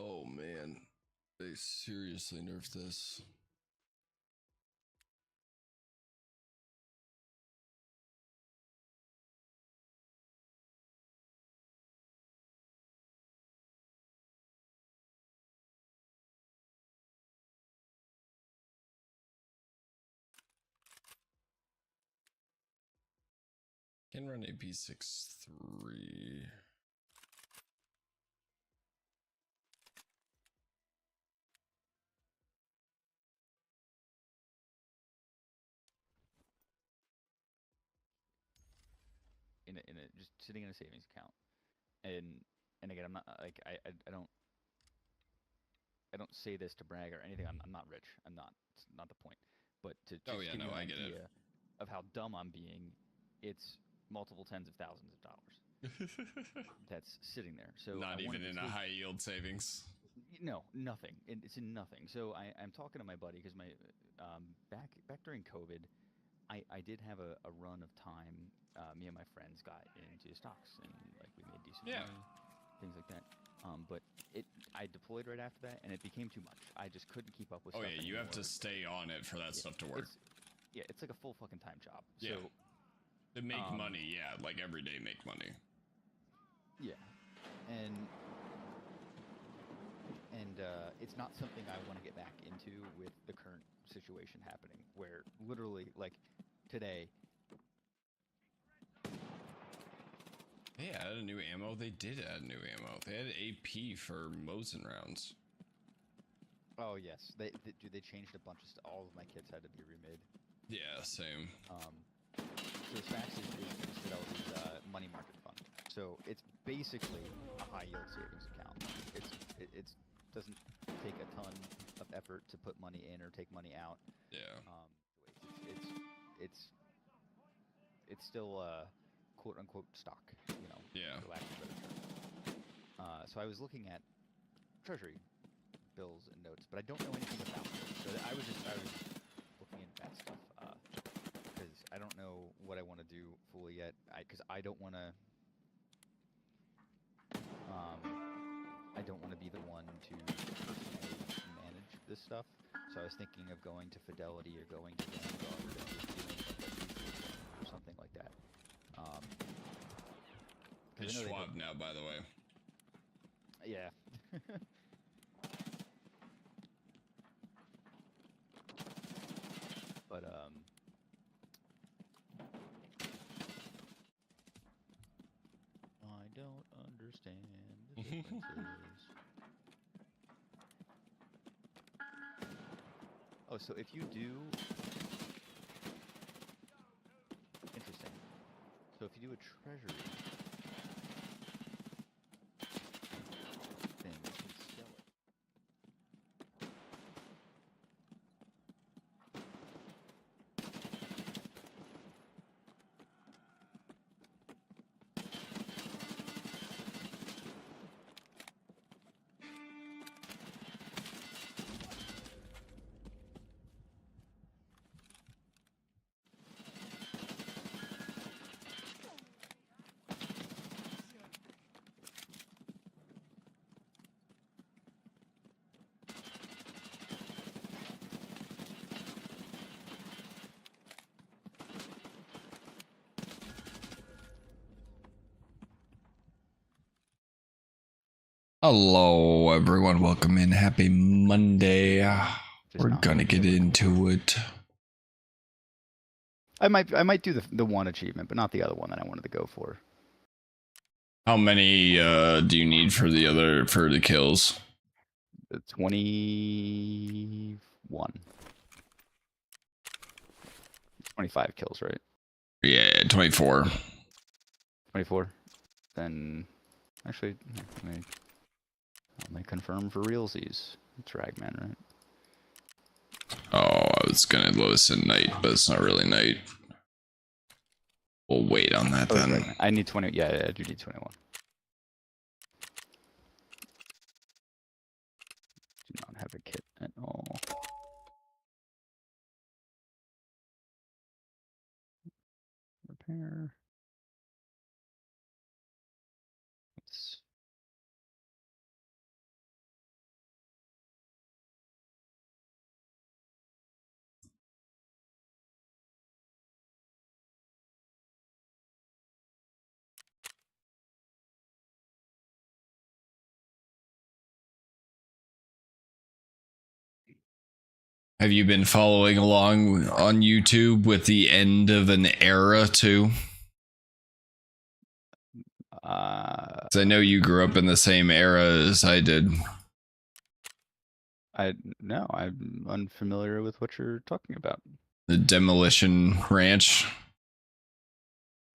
Oh man, they seriously nerfed this. Can run AP63. In a just sitting in a savings account, and again, I'm not like I don't say this to brag or anything. I'm not rich. I'm not. It's not the point. But to just give you an idea of how dumb I'm being, it's multiple tens of thousands of dollars that's sitting there. So Not even in a high yield savings. No, nothing. It's in nothing. So I'm talking to my buddy because my back during COVID, I did have a run of time. Me and my friends got into stocks and like we made decent money, things like that. But I deployed right after that, and it became too much. I just couldn't keep up with. Oh stuff yeah, you have to stay on it for that stuff to work. It's like a full fucking time job. Yeah. So to make money, yeah, like every day make money. Yeah, and it's not something I want to get back into with the current situation happening, where literally, like today. They added new ammo. They did add new ammo. They had AP for Mosin rounds. Oh yes, they changed a bunch of stuff. All of my kits had to be remade. Yeah, same. So Smax is money market fund. So it's basically a high yield savings account. It doesn't take a ton of effort to put money in or take money out. Yeah. It's still quote unquote stock, you know. Yeah. For lack of a better term. So I was looking at treasury bills and notes, but I don't know anything about them. So I was looking into that stuff because I don't know what I want to do fully yet. Because I don't want to. I don't want to be the one to personally manage this stuff. So I was thinking of going to Fidelity or going to Vanguard and just doing or something like that. It's Schwab now, by the way. Yeah. But I don't understand the differences. Oh, so if you do, interesting. So if you do a treasury thing, you can sell it. Hello, everyone. Welcome in. Happy Monday. We're gonna get into it. I might do the one achievement, but not the other one that I wanted to go for. How many do you need for the kills? 21. 25 kills, right? Yeah, 24. 24. Then, actually, let me confirm for realsies. It's Ragman, right? Oh, I was gonna load this at night, but it's not really night. We'll wait on that then. Ragman. I need 20. Yeah, I do need 21. Do not have a kit at all. Repair. Have you been following along on YouTube with the end of an era too? 'Cause I know you grew up in the same era as I did. No, I'm unfamiliar with what you're talking about. The Demolition Ranch.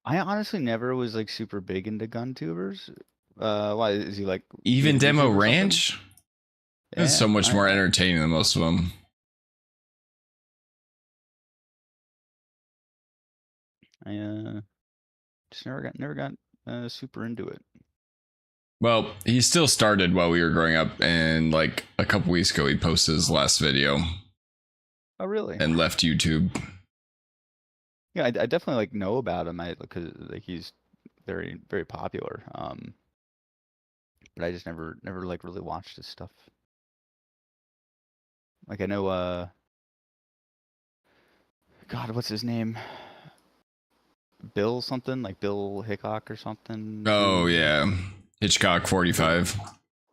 I honestly never was like super big into gun tubers. Why is he like Even Vietnamese Demo or something? Ranch? It's Yeah, so much more entertaining than most of them. I just never got super into it. Well, he still started while we were growing up, and like a couple weeks ago, he posted his last video Oh, really? and left YouTube. Yeah, I definitely like know about him. Because like he's very very popular. But I just never like really watched his stuff. Like I know God, what's his name? Bill something, like Bill Hickok or something. Oh yeah, Hitchcock 45.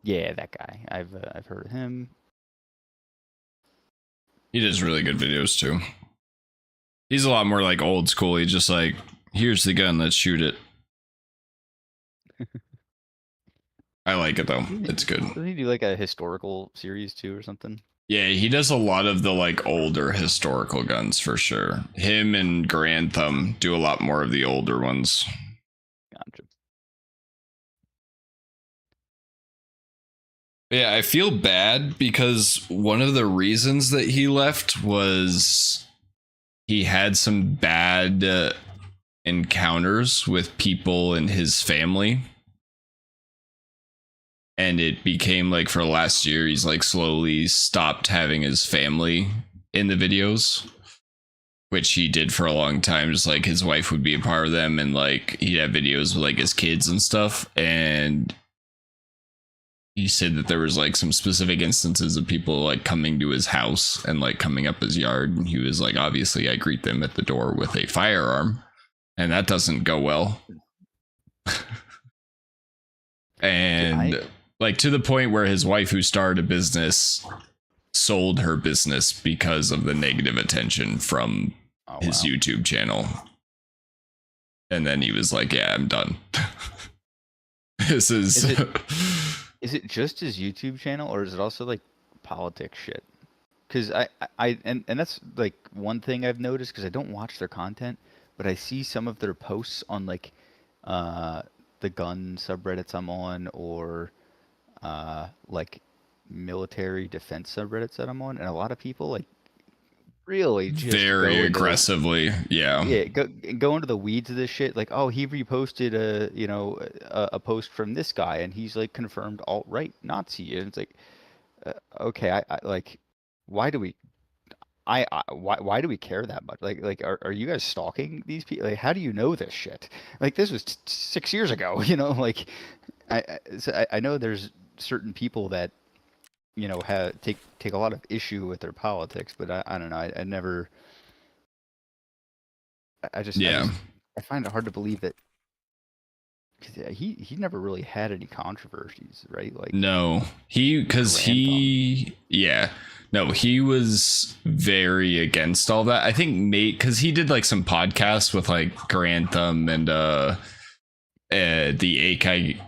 Yeah, that guy. I've heard of him. He does really good videos too. He's a lot more like old school. He's just like, here's the gun, let's shoot it. I like it though. It's good. Doesn't he do like a historical series too or something? Yeah, he does a lot of the like older historical guns for sure. Him and Grand Thumb do a lot more of the older ones. Gotcha. Yeah, I feel bad because one of the reasons that he left was he had some bad encounters with people in his family. And it became like for last year, he's like slowly stopped having his family in the videos, which he did for a long time. Just like his wife would be a part of them, and like he'd have videos with like his kids and stuff. And he said that there was like some specific instances of people like coming to his house and like coming up his yard. And he was like, obviously, I greet them at the door with a firearm, and that doesn't go well. And like to the point where his wife, who started a business, sold her business because of the negative attention from his YouTube channel. And then he was like, yeah, I'm done. This is is it just his YouTube channel, or is it also like politics shit? Because and that's like one thing I've noticed, because I don't watch their content, but I see some of their posts on like the gun subreddits I'm on, or like military defense subreddits that I'm on, and a lot of people like really just very aggressively, go into the weeds of this shit. Like, oh, he reposted a post from this guy, and he's like confirmed alt-right Nazi, and it's like, okay, I like, why do we? Why do we care that much? Like, are you guys stalking these people? Like, how do you know this shit? Like, this was 6 years ago, like, I know there's certain people that, take a lot of issue with their politics, but I don't know. I never. I find it hard to believe that, because he never really had any controversies, right? Like, no, he was very against all that. I think because he did like some podcasts with like Grantham and the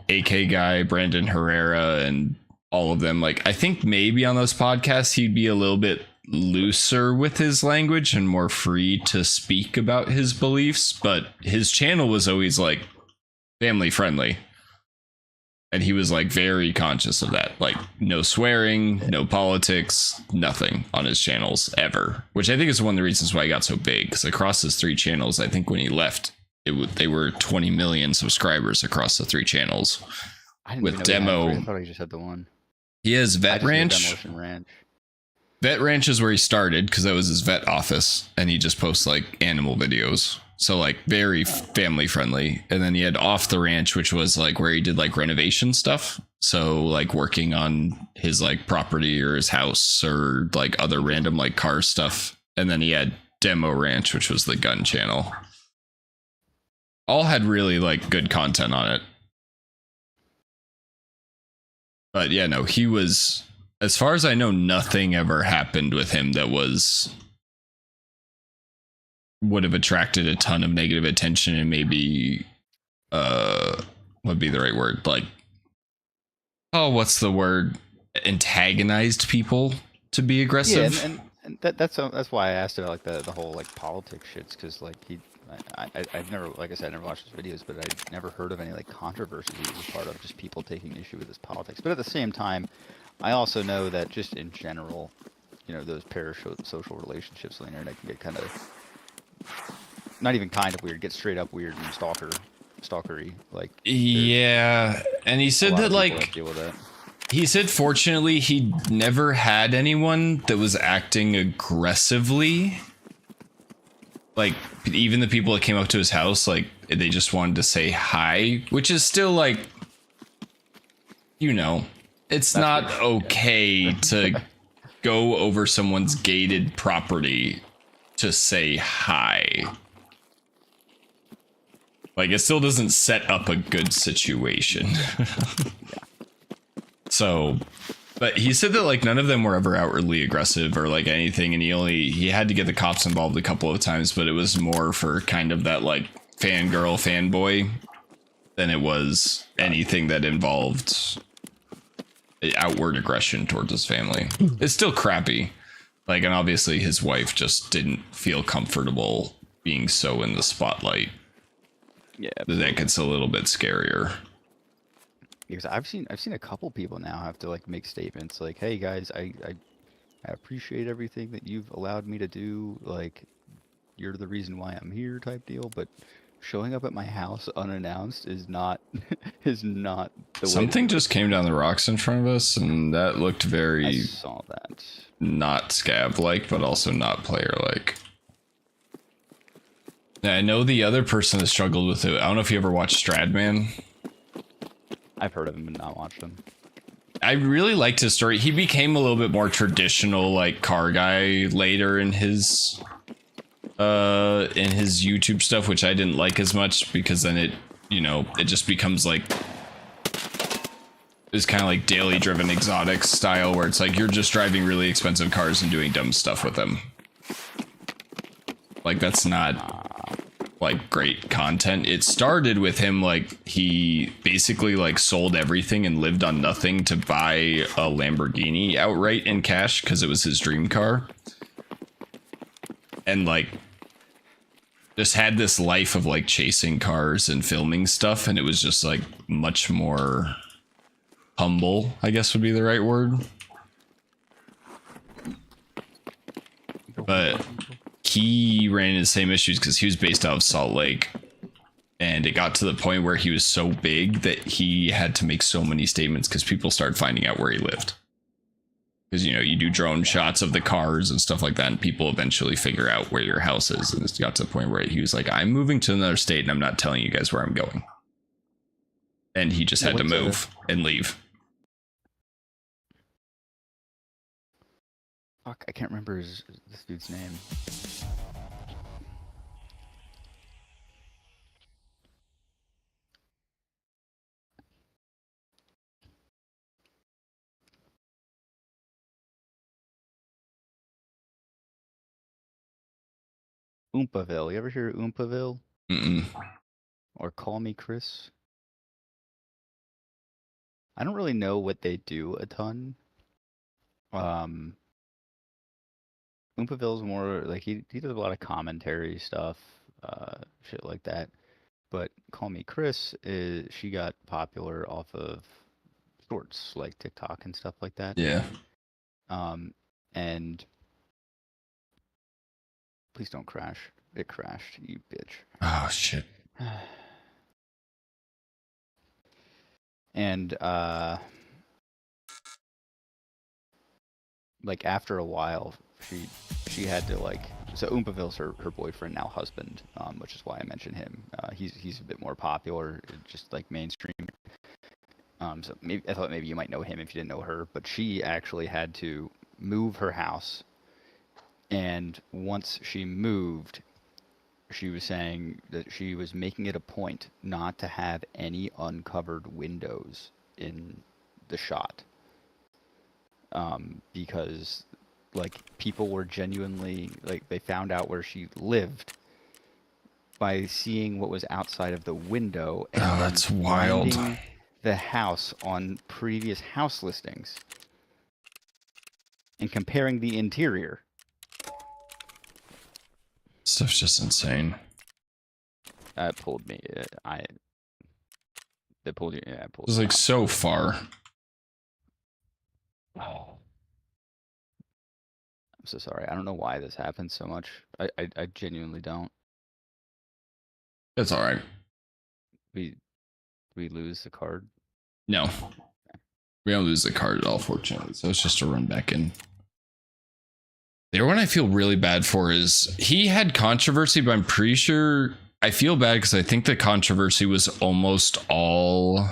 AK guy Brandon Herrera and all of them. Like, I think maybe on those podcasts he'd be a little bit looser with his language and more free to speak about his beliefs, but his channel was always like family friendly, and he was like very conscious of that. Like, no swearing, no politics, nothing on his channels ever, which I think is one of the reasons why he got so big, because across his 3 channels, I think when he left, they were 20 million subscribers across the 3 channels. With Demo, I thought he just had the one. He has Vet Ranch. Vet Ranch is where he started, because that was his vet office, and he just posts like animal videos, so like very family friendly. And then he had Off the Ranch, which was like where he did like renovation stuff, so like working on his like property or his house or like other random like car stuff. And then he had Demo Ranch, which was the gun channel. All had really like good content on it. But yeah, no, he was as far as I know, nothing ever happened with him that would have attracted a ton of negative attention and maybe would be the right word, like, oh, what's the word, antagonized people to be Yeah, aggressive. and that's why I asked about like the whole like politics shits, because like I've never, like I said, I never watched his videos, but I never heard of any like controversies he was a part of, just people taking issue with his politics. But at the same time, I also know that just in general, those parasocial relationships on the internet can get kind of, not even kind of weird, get straight up weird and stalkery. Like there's Yeah, and he a said lot that of people like that deal with that. he said fortunately he never had anyone that was acting aggressively. Like even the people that came up to his house, like they just wanted to say hi, which is still like, it's That's not weird. okay to go over someone's gated property to say hi. Like it still doesn't set up a good situation. So, but he said that like none of them were ever outwardly aggressive or like anything, and he had to get the cops involved a couple of times, but it was more for kind of that like fangirl fanboy than it was anything that involved outward aggression towards his family. It's still crappy. Like, and obviously his wife just didn't feel comfortable being so in the spotlight. Yeah, That gets a little bit scarier. because I've seen a couple people now have to like make statements like, "Hey guys, I appreciate everything that you've allowed me to do. Like, you're the reason why I'm here," type deal. But showing up at my house unannounced is not is not the way to Something do it. just came down the rocks in front of us, and that looked I very saw that. not scav like, but also not player like. I know the other person that struggled with it. I don't know if you ever watched Stradman. I've heard of him and not watched him. I really liked his story. He became a little bit more traditional, like car guy later in his YouTube stuff, which I didn't like as much because then it just becomes like it's kind of like daily driven exotics style where it's like you're just driving really expensive cars and doing dumb stuff with them. Like that's not like great content. It started with him like he basically like sold everything and lived on nothing to buy a Lamborghini outright in cash because it was his dream car. And like just had this life of like chasing cars and filming stuff, and it was just like much more humble, I guess would be the right word. But he ran into the same issues because he was based out of Salt Lake, and it got to the point where he was so big that he had to make so many statements because people started finding out where he lived. Because you do drone shots of the cars and stuff like that, and people eventually figure out where your house is. And it got to the point where he was like, I'm moving to another state and I'm not telling you guys where I'm going. And he just had to move and leave. Fuck, I can't remember this dude's name. Oompaville. You ever hear of Oompaville? Mm-mm. Or Call Me Chris? I don't really know what they do a ton. Oompaville's more like he does a lot of commentary stuff, shit like that. But Call Me Chris she got popular off of shorts like TikTok and stuff like that. Yeah. And please don't crash. It crashed, you bitch. Oh shit. And like after a while, she had to like, so Oompaville's her boyfriend, now husband, which is why I mentioned him. He's a bit more popular, just like mainstream. So maybe I thought maybe you might know him if you didn't know her, but she actually had to move her house, and once she moved, she was saying that she was making it a point not to have any uncovered windows in the shot. because like people were genuinely like they found out where she lived by seeing what was outside of the window and then that's wild. finding the house on previous house listings and comparing the interior. Stuff's just insane. That pulled me. That pulled you. Yeah, pulled. It's like so far. Oh. I'm so sorry. I don't know why this happens so much. I genuinely don't. It's all right. We lose the card. No, we don't lose the card at all, fortunately. So it's just a run back in. The one I feel really bad for is he had controversy, but I'm pretty sure I feel bad because I think the controversy was almost all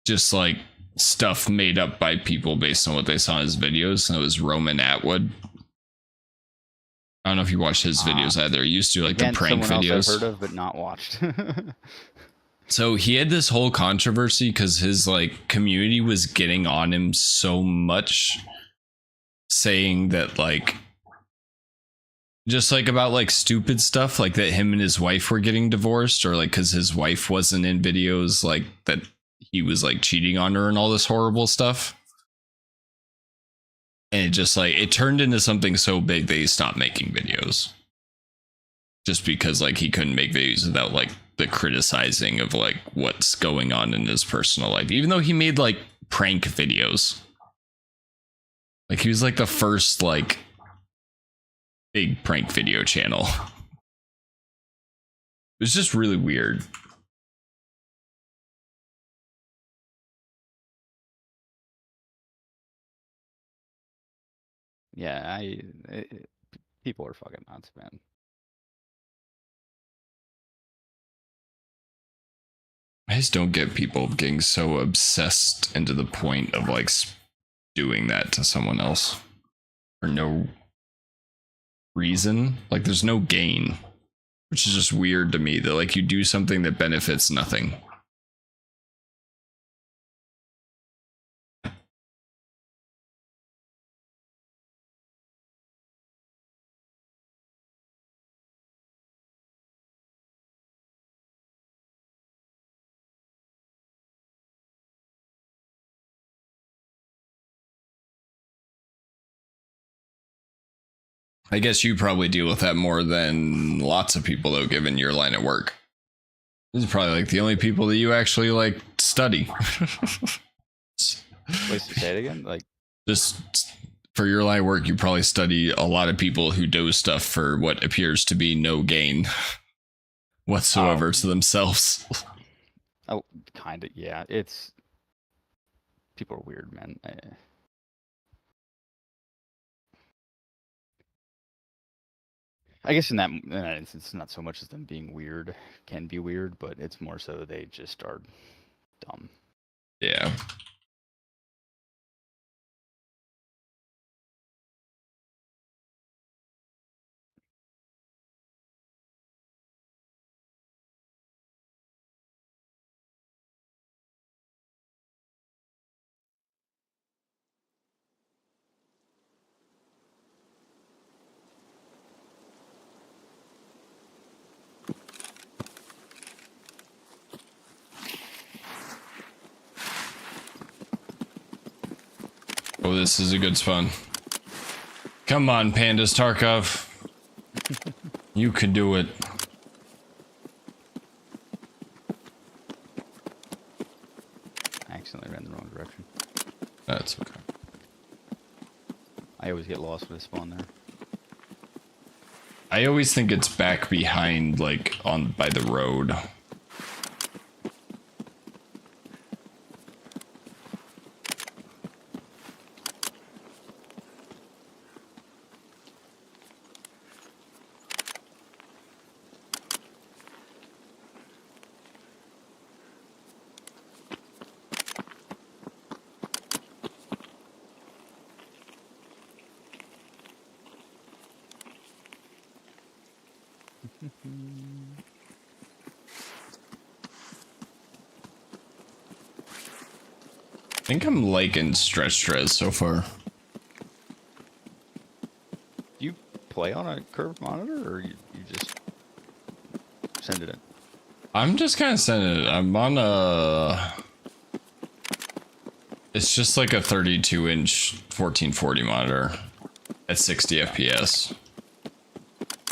just like stuff made up by people based on what they saw in his videos. And it was Roman Atwood. I don't know if you watched his videos either. He used to like the prank videos. Else I've heard of, but not watched. So he had this whole controversy because his like community was getting on him so much, saying that like just like about like stupid stuff, like that him and his wife were getting divorced, or like because his wife wasn't in videos, like that he was like cheating on her and all this horrible stuff. And it just like it turned into something so big that he stopped making videos. Just because like he couldn't make videos without like the criticizing of like what's going on in his personal life, even though he made like prank videos. Like he was like the first like big prank video channel. It was just really weird. Yeah, people are fucking nuts, man. I just don't get people getting so obsessed into the point of like doing that to someone else for no reason. Like there's no gain, which is just weird to me that like you do something that benefits nothing. I guess you probably deal with that more than lots of people though, given your line of work. This is probably like the only people that you actually like study. Wait, say it again? Like just for your line of work, you probably study a lot of people who do stuff for what appears to be no gain whatsoever to themselves. Oh, kind of. Yeah, it's people are weird, man. I guess in that instance, not so much as them being weird can be weird, but it's more so they just are dumb. Yeah. Oh, this is a good spawn. Come on, Pandas Tarkov. You can do it. I accidentally ran the wrong direction. That's okay. I always get lost with a spawn there. I always think it's back behind, like, on by the road. think I'm liking stretch stress so far. Do you play on a curved monitor, or you just send it in? I'm just kind of sending it. I'm on a. It's just like a 32-inch 1440 monitor at 60 FPS.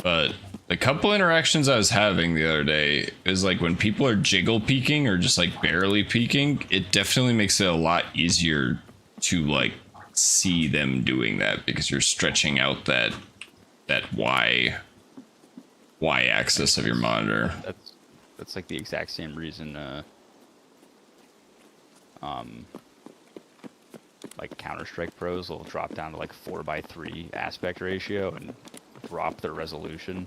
But the couple interactions I was having the other day is like when people are jiggle peeking or just like barely peeking, it definitely makes it a lot easier to like see them doing that because you're stretching out that y axis of your monitor. That's like the exact same reason. Like Counter-Strike pros will drop down to like 4:3 aspect ratio and drop their resolution.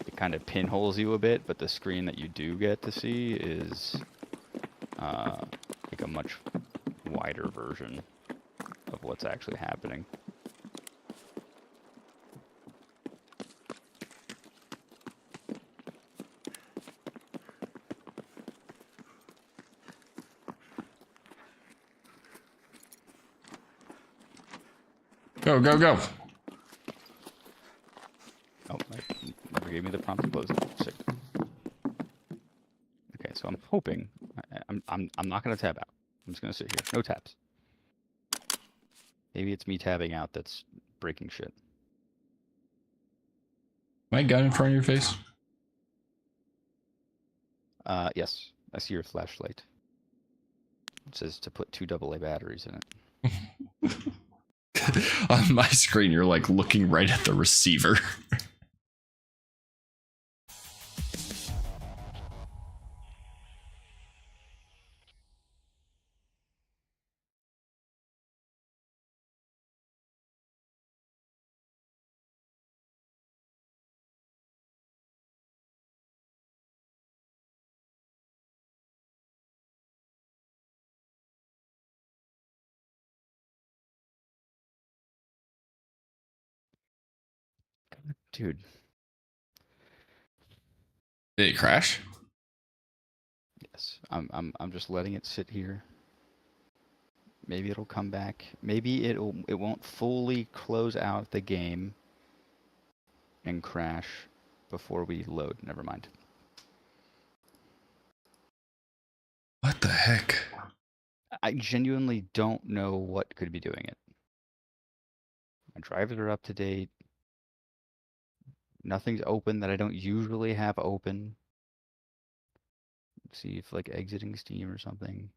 It kind of pinholes you a bit, but the screen that you do get to see is like a much wider version of what's actually happening. Go, go, go. Oh, it never gave me the prompt to close it. Sick. Okay, so I'm hoping I'm not gonna tab out. I'm just gonna sit here. No tabs. Maybe it's me tabbing out that's breaking shit. My gun in front of your face. Yes, I see your flashlight. It says to put 2 AA batteries in it. On my screen, you're like looking right at the receiver. Dude, Did it crash? yes. I'm just letting it sit here. Maybe it'll come back. Maybe it won't fully close out the game and crash before we load. Never mind. What the heck? I genuinely don't know what could be doing it. My drivers are up to date. Nothing's open that I don't usually have open. Let's see if like exiting Steam or something.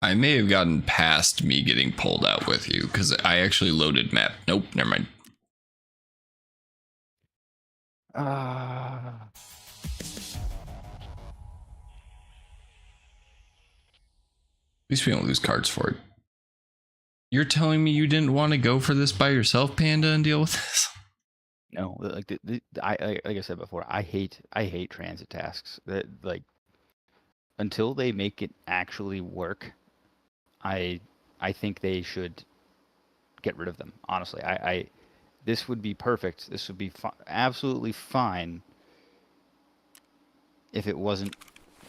I may have gotten past me getting pulled out with you because I actually loaded map. Nope, never mind. Ah. At least we don't lose cards for it. You're telling me you didn't want to go for this by yourself, Panda, and deal with this? No, like like I said before, I hate transit tasks. That like until they make it actually work, I I think they should get rid of them. Honestly, I this would be perfect. This would be absolutely fine if it wasn't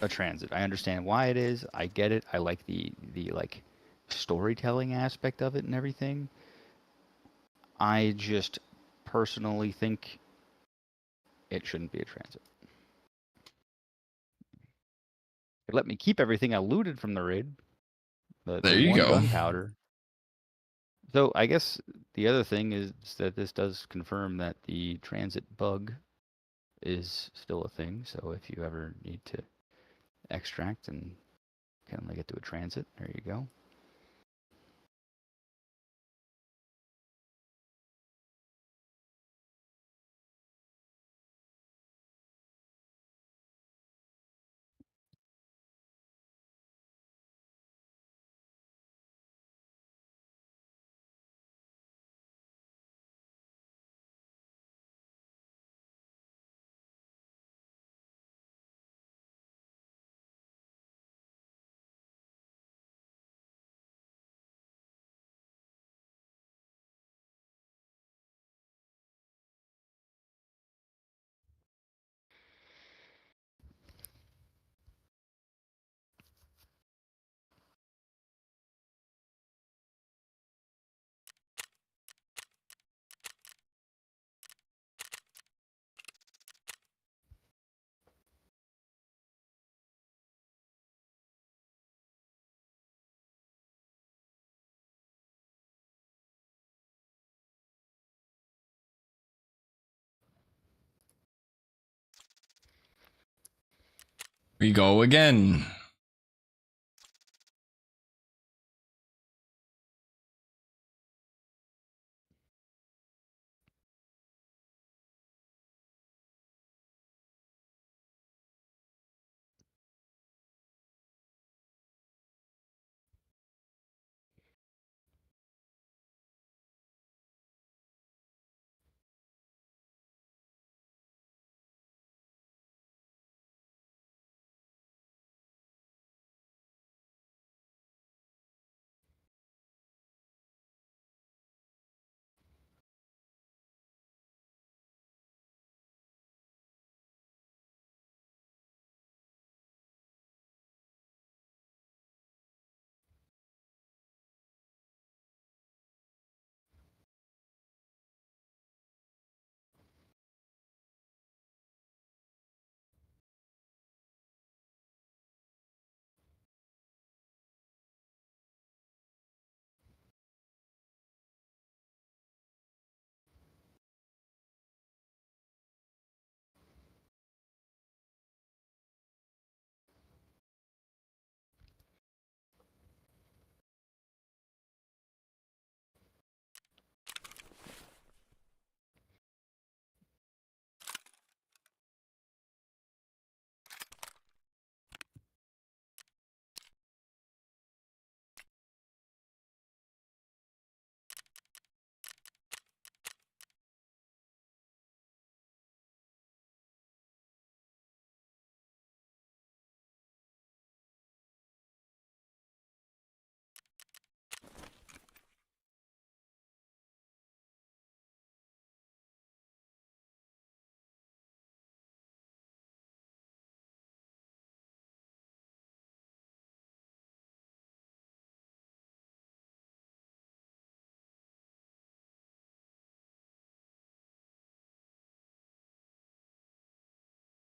a transit. I understand why it is. I get it. I like the like storytelling aspect of it and everything. I just personally think it shouldn't be a transit. It let me keep everything I looted from the raid. The There you one go. gunpowder. So I guess the other thing is that this does confirm that the transit bug is still a thing. So if you ever need to extract and kind of get to a transit, there you go. We go again.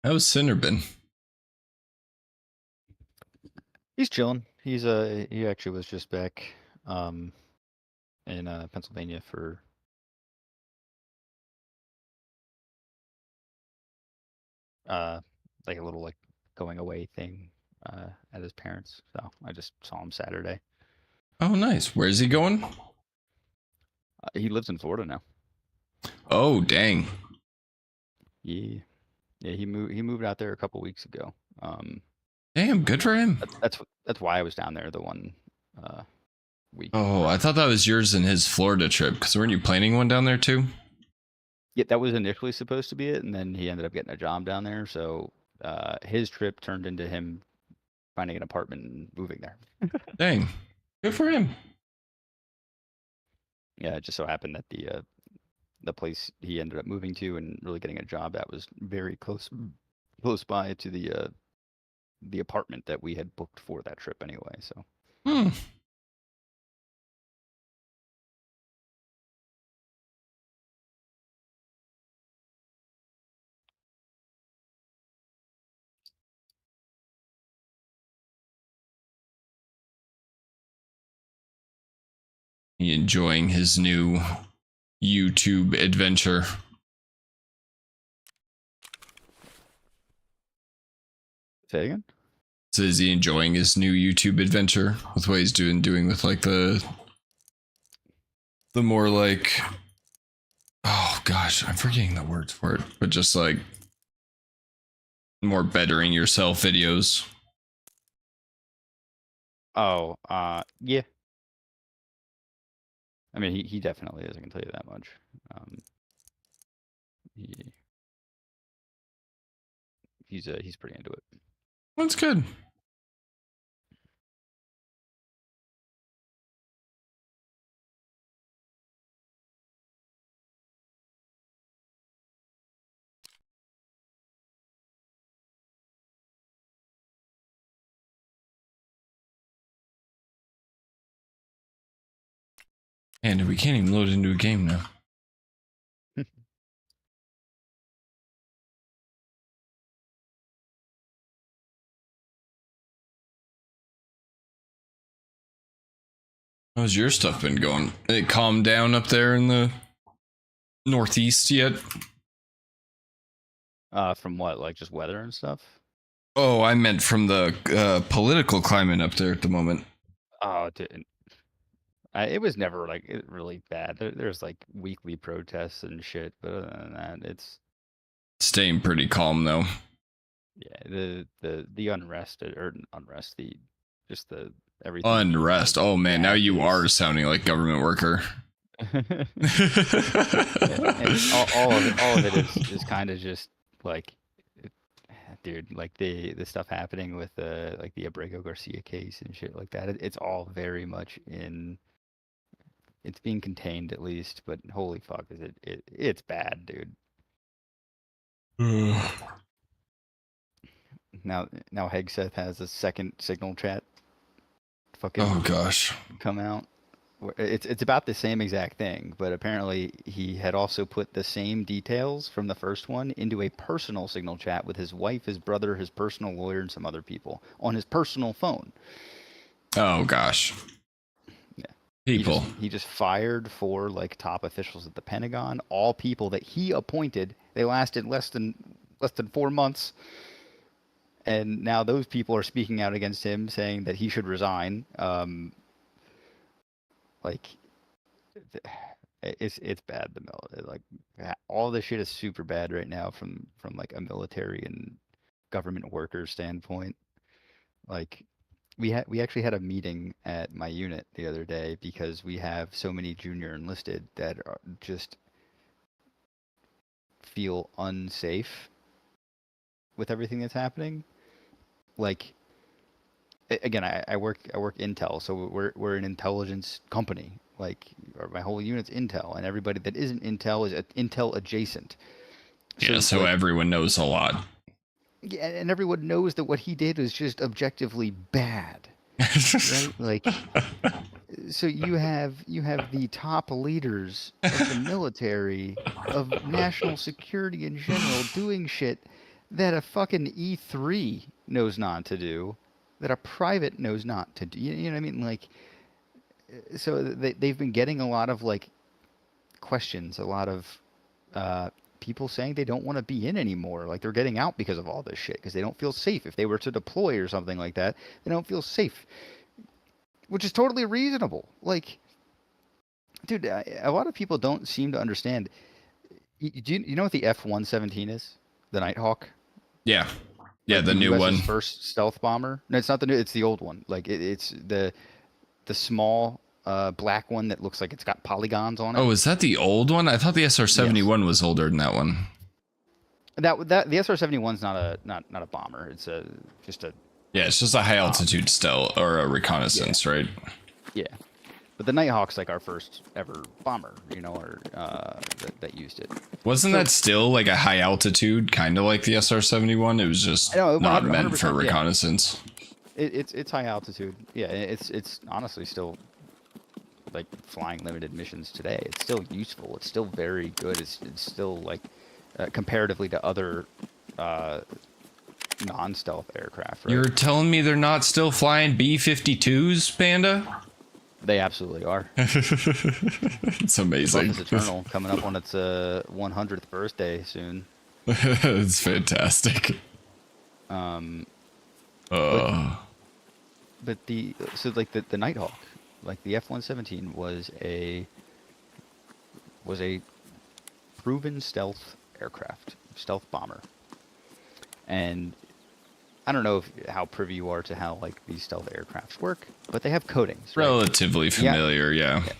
How's Cinderbin? He's chilling. He actually was just back in Pennsylvania for uh like a little like going away thing at his parents. So I just saw him Saturday. Oh, nice. Where's he going? He lives in Florida now. Oh, dang. Yeah, yeah. He moved out there a couple weeks ago. Damn, good for him. That's why I was down there the one uh week. Oh, I thought that was yours and his Florida trip. Because weren't you planning one down there too? Yeah, that was initially supposed to be it, and then he ended up getting a job down there. So his trip turned into him finding an apartment and moving there. Dang, good for him. Yeah, it just so happened that the place he ended up moving to and really getting a job at was very close by to the apartment that we had booked for that trip anyway. So Hmm. He enjoying his new YouTube adventure. say again. So is he enjoying his new YouTube adventure with what he's doing with like the more like, oh gosh, I'm forgetting the words for it, but just like more bettering yourself videos. Oh, yeah. I mean, he definitely is. I can tell you that much. Um, he he's pretty into it. That's good. And we can't even load into a game now. How's your stuff been going? It calmed down up there in the Northeast yet? From what, like just weather and stuff? Oh, I meant from the political climate up there at the moment. Oh, it was never like really bad. There's like weekly protests and shit, but other than that, it's Staying pretty calm though. yeah, the unrest or unrest, the just the everything being Unrest. like Oh man, now bad you are is sounding like government worker. yeah, and all of it is kind of just like dude, like the stuff happening with like the Abrego Garcia case and shit like that. It's all very much in it's being contained at least, but holy fuck, is it's bad, dude. Now Hegseth has a second signal chat Oh fucking gosh. come out. It's about the same exact thing, but apparently he had also put the same details from the first one into a personal signal chat with his wife, his brother, his personal lawyer, and some other people on his personal phone. Oh gosh. Yeah. People. He just fired four like top officials at the Pentagon, all people that he appointed. They lasted less than 4 months, and now those people are speaking out against him, saying that he should resign. Like it's bad. Like all this shit is super bad right now from like a military and government worker standpoint. Like we actually had a meeting at my unit the other day because we have so many junior enlisted that are just feel unsafe with everything that's happening. Like again, I work Intel, so we're an intelligence company. Like my whole unit's Intel, and everybody that isn't Intel is Intel adjacent. Yeah, So so like, everyone knows a lot. yeah, and everyone knows that what he did was just objectively bad, right? Like, so you have the top leaders of the military, of national security in general, doing shit that a fucking E3 knows not to do, that a private knows not to do. You know what I mean? Like, so they've been getting a lot of like questions, a lot of people saying they don't want to be in anymore. Like they're getting out because of all this shit because they don't feel safe. If they were to deploy or something like that, they don't feel safe, which is totally reasonable. Like, dude, a lot of people don't seem to understand. Do you know what the F-117 is? The Nighthawk, Yeah. Yeah, like the the new U.S.'s one. first stealth bomber. No, it's not the new. It's the old one. Like it's the small black one that looks like it's got polygons on it. Oh, is that the old one? I thought the Yes. SR-71 was older than that one. That the SR-71's not a bomber. It's a just a Yeah, it's just a high um altitude stealth or a yeah, reconnaissance, right? yeah. But the Nighthawk's like our first ever bomber, or that used it. Wasn't So that still like a high altitude, kind of like the SR-71? It was I just know not 100 meant for 100%. Yeah, reconnaissance. it's high altitude. Yeah, it's honestly still like flying limited missions today. It's still useful. It's still very good. It's still like comparatively to other uh, non-stealth aircraft, right? You're telling me they're not still flying B-52s, Panda? They absolutely are. It's Love amazing. is Eternal coming up on its 100th birthday soon. It's fantastic. Um, but Uh, the Nighthawk, like the F-117 was a proven stealth aircraft, stealth bomber, and I don't know how privy you are to how like these stealth aircrafts work, but they have coatings, right? relatively Yeah, familiar, yeah. yeah.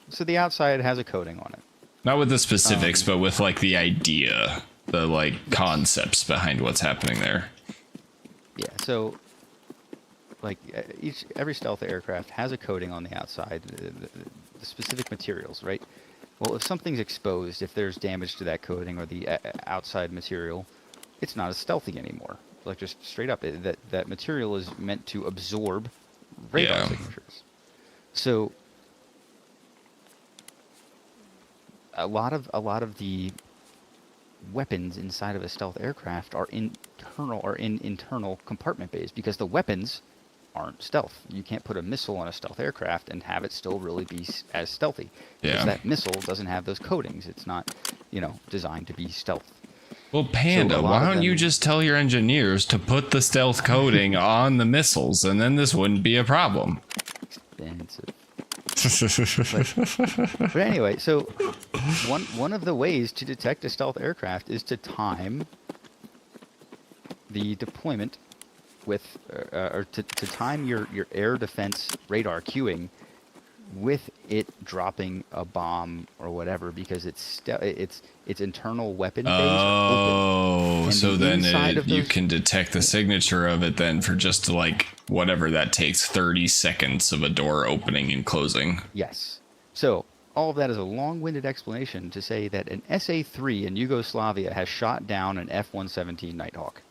So the outside has a coating on it. Not with the specifics, Um, but with like the idea, the like yes. concepts behind what's happening there. Yeah. So like every stealth aircraft has a coating on the outside, the specific materials, right? Well, if something's exposed, if there's damage to that coating or the outside material, it's not as stealthy anymore. Like just straight up, that material is meant to absorb radar Yeah. signatures. So a lot of the weapons inside of a stealth aircraft are in internal compartment bays because the weapons aren't stealth. You can't put a missile on a stealth aircraft and have it still really be as stealthy because Yeah. that missile doesn't have those coatings. It's not, designed to be stealth. Well, Panda, why don't you just tell your engineers to put the stealth coating on the missiles, and then this wouldn't be a problem. Expensive. But anyway, so one of the ways to detect a stealth aircraft is to time the deployment with, or to time your air defense radar queuing with it dropping a bomb or whatever, because its internal weapon bays are open. So then you can detect the signature of it then for just like whatever that takes, 30 seconds of a door opening and closing. Yes. So all of that is a long-winded explanation to say that an SA-3 in Yugoslavia has shot down an F-117 Nighthawk.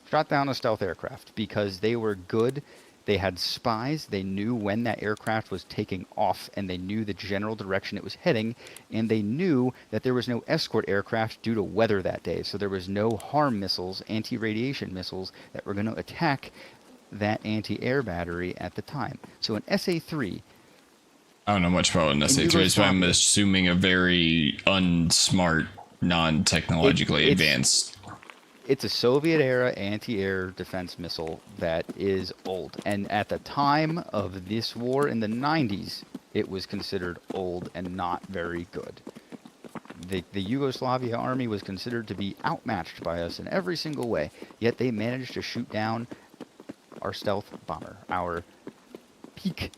Shot down a stealth aircraft because they were good. They had spies. They knew when that aircraft was taking off, and they knew the general direction it was heading, and they knew that there was no escort aircraft due to weather that day. So there was no HARM missiles, anti-radiation missiles, that were going to attack that anti-air battery at the time. So an SA-3... I don't know much about an SA-3, but I'm assuming a very unsmart, non-technologically advanced... It's a Soviet-era anti-air defense missile that is old. And at the time of this war in the 90s, it was considered old and not very good. The Yugoslavia army was considered to be outmatched by us in every single way, yet they managed to shoot down our stealth bomber, our peak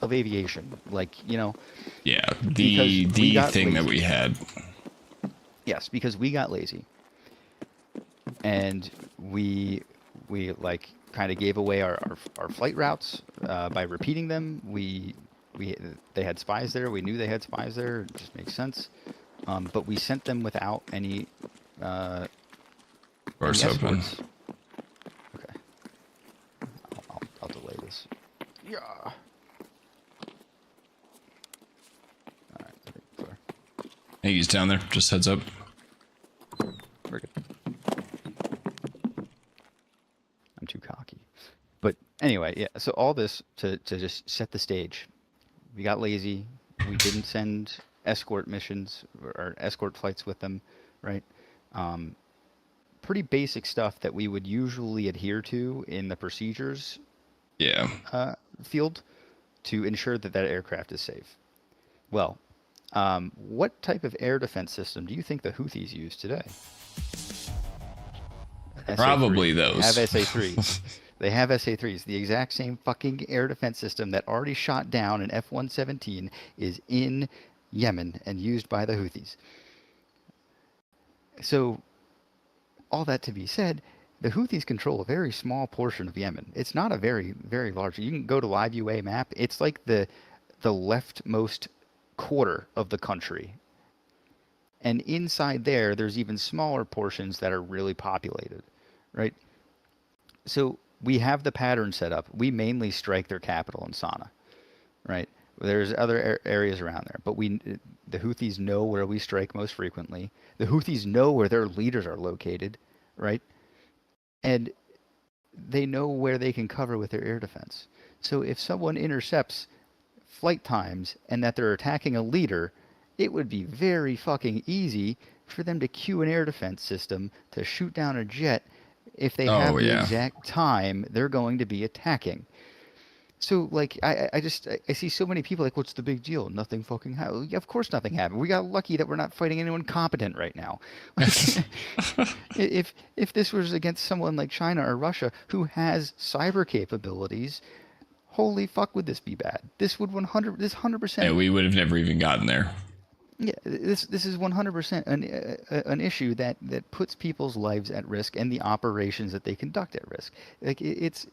of aviation. Like, you know... Yeah, the thing that we had. Yes, because we got lazy. And we like kind of gave away our flight routes by repeating them. They had spies there. We knew they had spies there. It just makes sense. But we sent them without any doors open. Okay. I'll delay this. Yeah. All right. Clear. Hey, he's down there. Just heads up. We're good. I'm too cocky. But anyway, yeah, so all this to just set the stage. We got lazy. We didn't send escort missions or escort flights with them, right? Pretty basic stuff that we would usually adhere to in the procedures field to ensure that that aircraft is safe. Well, what type of air defense system do you think the Houthis use today? Probably those. They have SA-3s. They have SA-3s. The exact same fucking air defense system that already shot down an F-117 is in Yemen and used by the Houthis. So, all that to be said, the Houthis control a very small portion of Yemen. It's not a very, very large... You can go to Live UA map. It's like the leftmost quarter of the country. And inside there's even smaller portions that are really populated, right? So we have the pattern set up. We mainly strike their capital in Sana'a, right? There's other areas around there, but the Houthis know where we strike most frequently. The Houthis know where their leaders are located, right? And they know where they can cover with their air defense. So if someone intercepts flight times and that they're attacking a leader, it would be very fucking easy for them to cue an air defense system to shoot down a jet if they have the exact time they're going to be attacking. So, like, I see so many people like, what's the big deal? Nothing fucking happened. Yeah, of course nothing happened. We got lucky that we're not fighting anyone competent right now. If this was against someone like China or Russia who has cyber capabilities, holy fuck would this be bad. This would 100%. Yeah, we would have never even gotten there. Yeah, this is 100% an issue that puts people's lives at risk and the operations that they conduct at risk. Like it's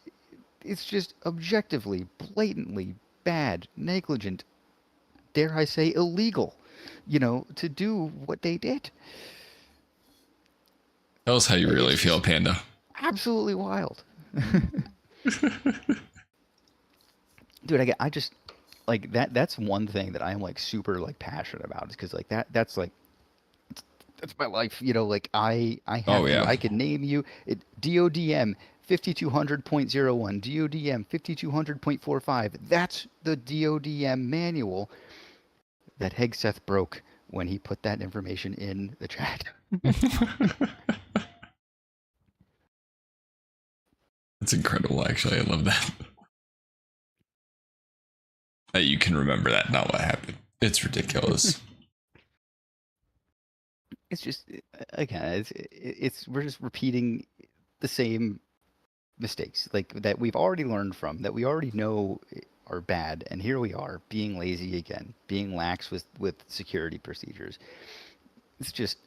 just objectively, blatantly bad, negligent, dare I say illegal, to do what they did. Tell us how you really feel, Panda. Absolutely wild. Dude, I just like that's one thing that I'm like super like passionate about, is because like that's my life, like I have I can name you it. DODM 5200.01, DODM 5200.45. That's the DODM manual that Hegseth broke when he put that information in the chat. That's incredible, actually. I love that. That you can remember that, not what happened. It's ridiculous. It's just, again, it's we're just repeating the same mistakes like that we've already learned from, that we already know are bad, and here we are being lazy again, being lax with security procedures. It's just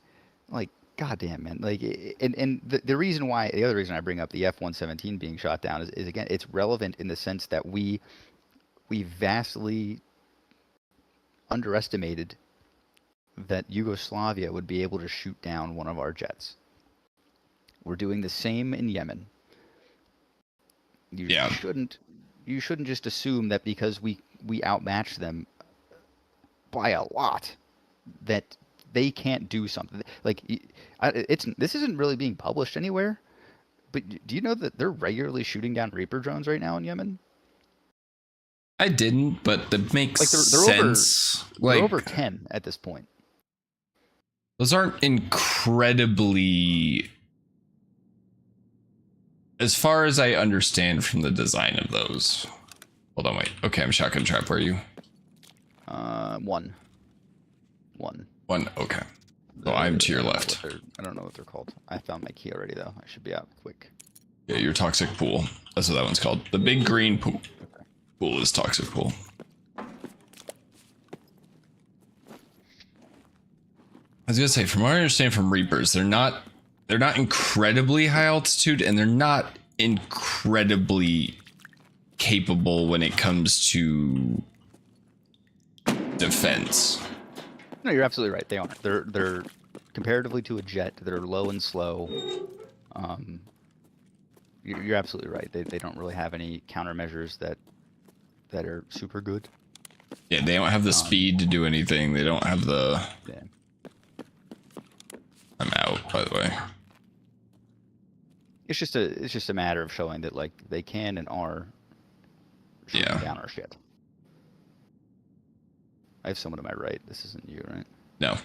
like, goddamn, man. Like, and the reason why, the other reason I bring up the F-117 being shot down is again, it's relevant in the sense that we vastly underestimated that Yugoslavia would be able to shoot down one of our jets. We're doing the same in Yemen. You Yeah. shouldn't just assume that because we outmatched them by a lot that they can't do something. Like, this isn't really being published anywhere, but do you know that they're regularly shooting down Reaper drones right now in Yemen? I didn't, but that makes Like, they're sense. they're over 10 at this point. Those aren't incredibly, as far as I understand from the design of those. Hold on, wait. Okay, I'm shotgun trap. Where are you? One. One. Okay. So I'm to your left. I don't know what they're called. I found my key already, though. I should be out quick. Yeah, your toxic pool. That's what that one's called. The big green pool. Okay. Pool is toxic pool. I was gonna say, from what I understand from Reapers, they're not incredibly high altitude, and they're not incredibly capable when it comes to defense. No, you're absolutely right. They aren't. They're comparatively to a jet, they're low and slow. You're absolutely right. They don't really have any countermeasures that are super good. Yeah, they don't have the speed to do anything. They don't have the. Yeah. I'm out, by the way. It's just a matter of showing that, like, they can and are shooting down our shit. I have someone to my right. This isn't you, right? No.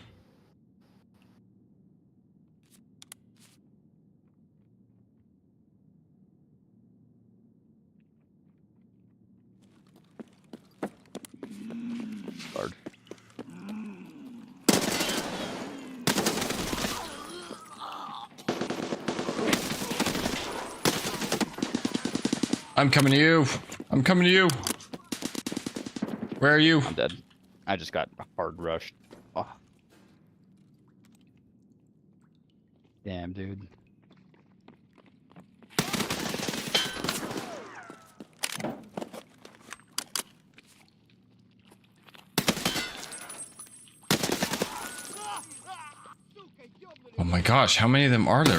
Guard. I'm coming to you. I'm coming to you. Where are you? I'm dead. I just got hard rushed. Oh. Damn, dude. Oh my gosh, how many of them are there?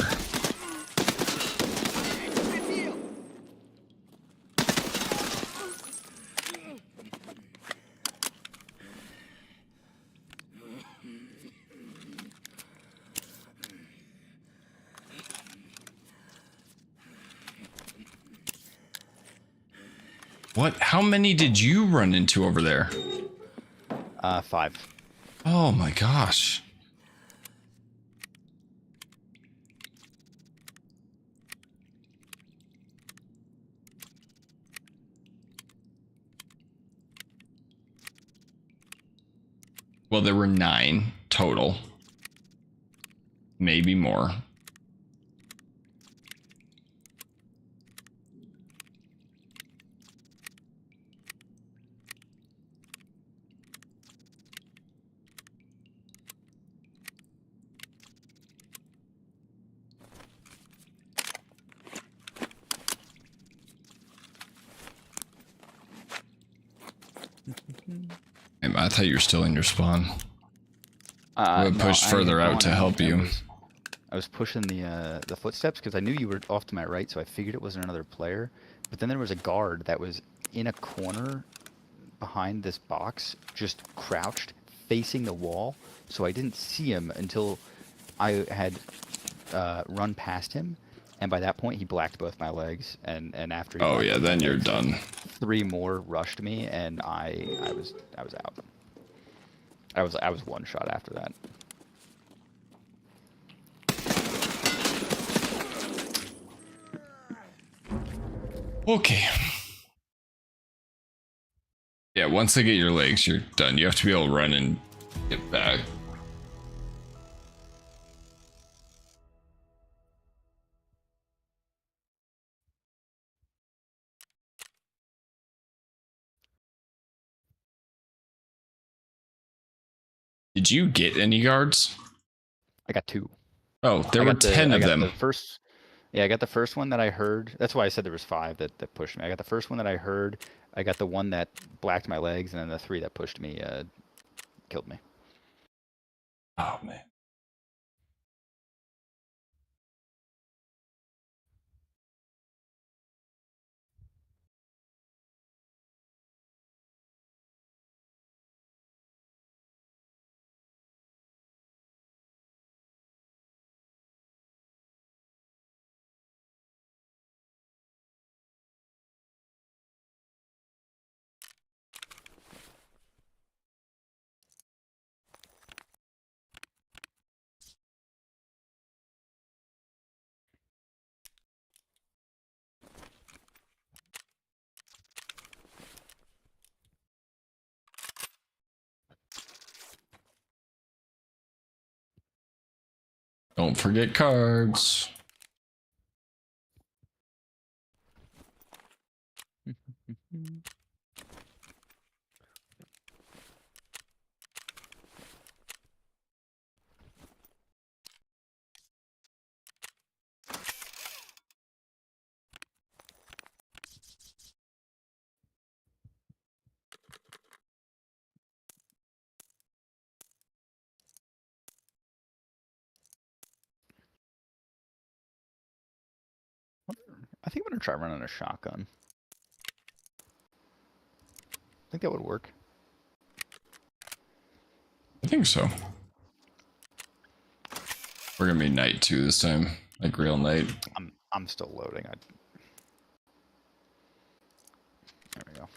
What? How many did you run into over there? 5. Oh my gosh. Well, there were 9 total. Maybe more. I thought you were still in your spawn. I would push further out to help you. I was pushing the footsteps because I knew you were off to my right, so I figured it wasn't another player. But then there was a guard that was in a corner behind this box, just crouched, facing the wall. So I didn't see him until I had run past him, and by that point he blacked both my legs. And after he oh yeah, then you're done. 3 more rushed me, and I was out. I was one shot after that. Okay. Yeah, once they get your legs, you're done. You have to be able to run and get back. Did you get any guards? I got 2. Oh, there were 10 I of got them. the first. Yeah, I got the first one that I heard. That's why I said there was 5 that pushed me. I got the first one that I heard. I got the one that blacked my legs, and then the 3 that pushed me killed me. Oh, man. Don't forget cards. I think I'm gonna try running a shotgun. I think that would work. I think so. We're gonna be night 2 this time, like real night. I'm still loading. There we go.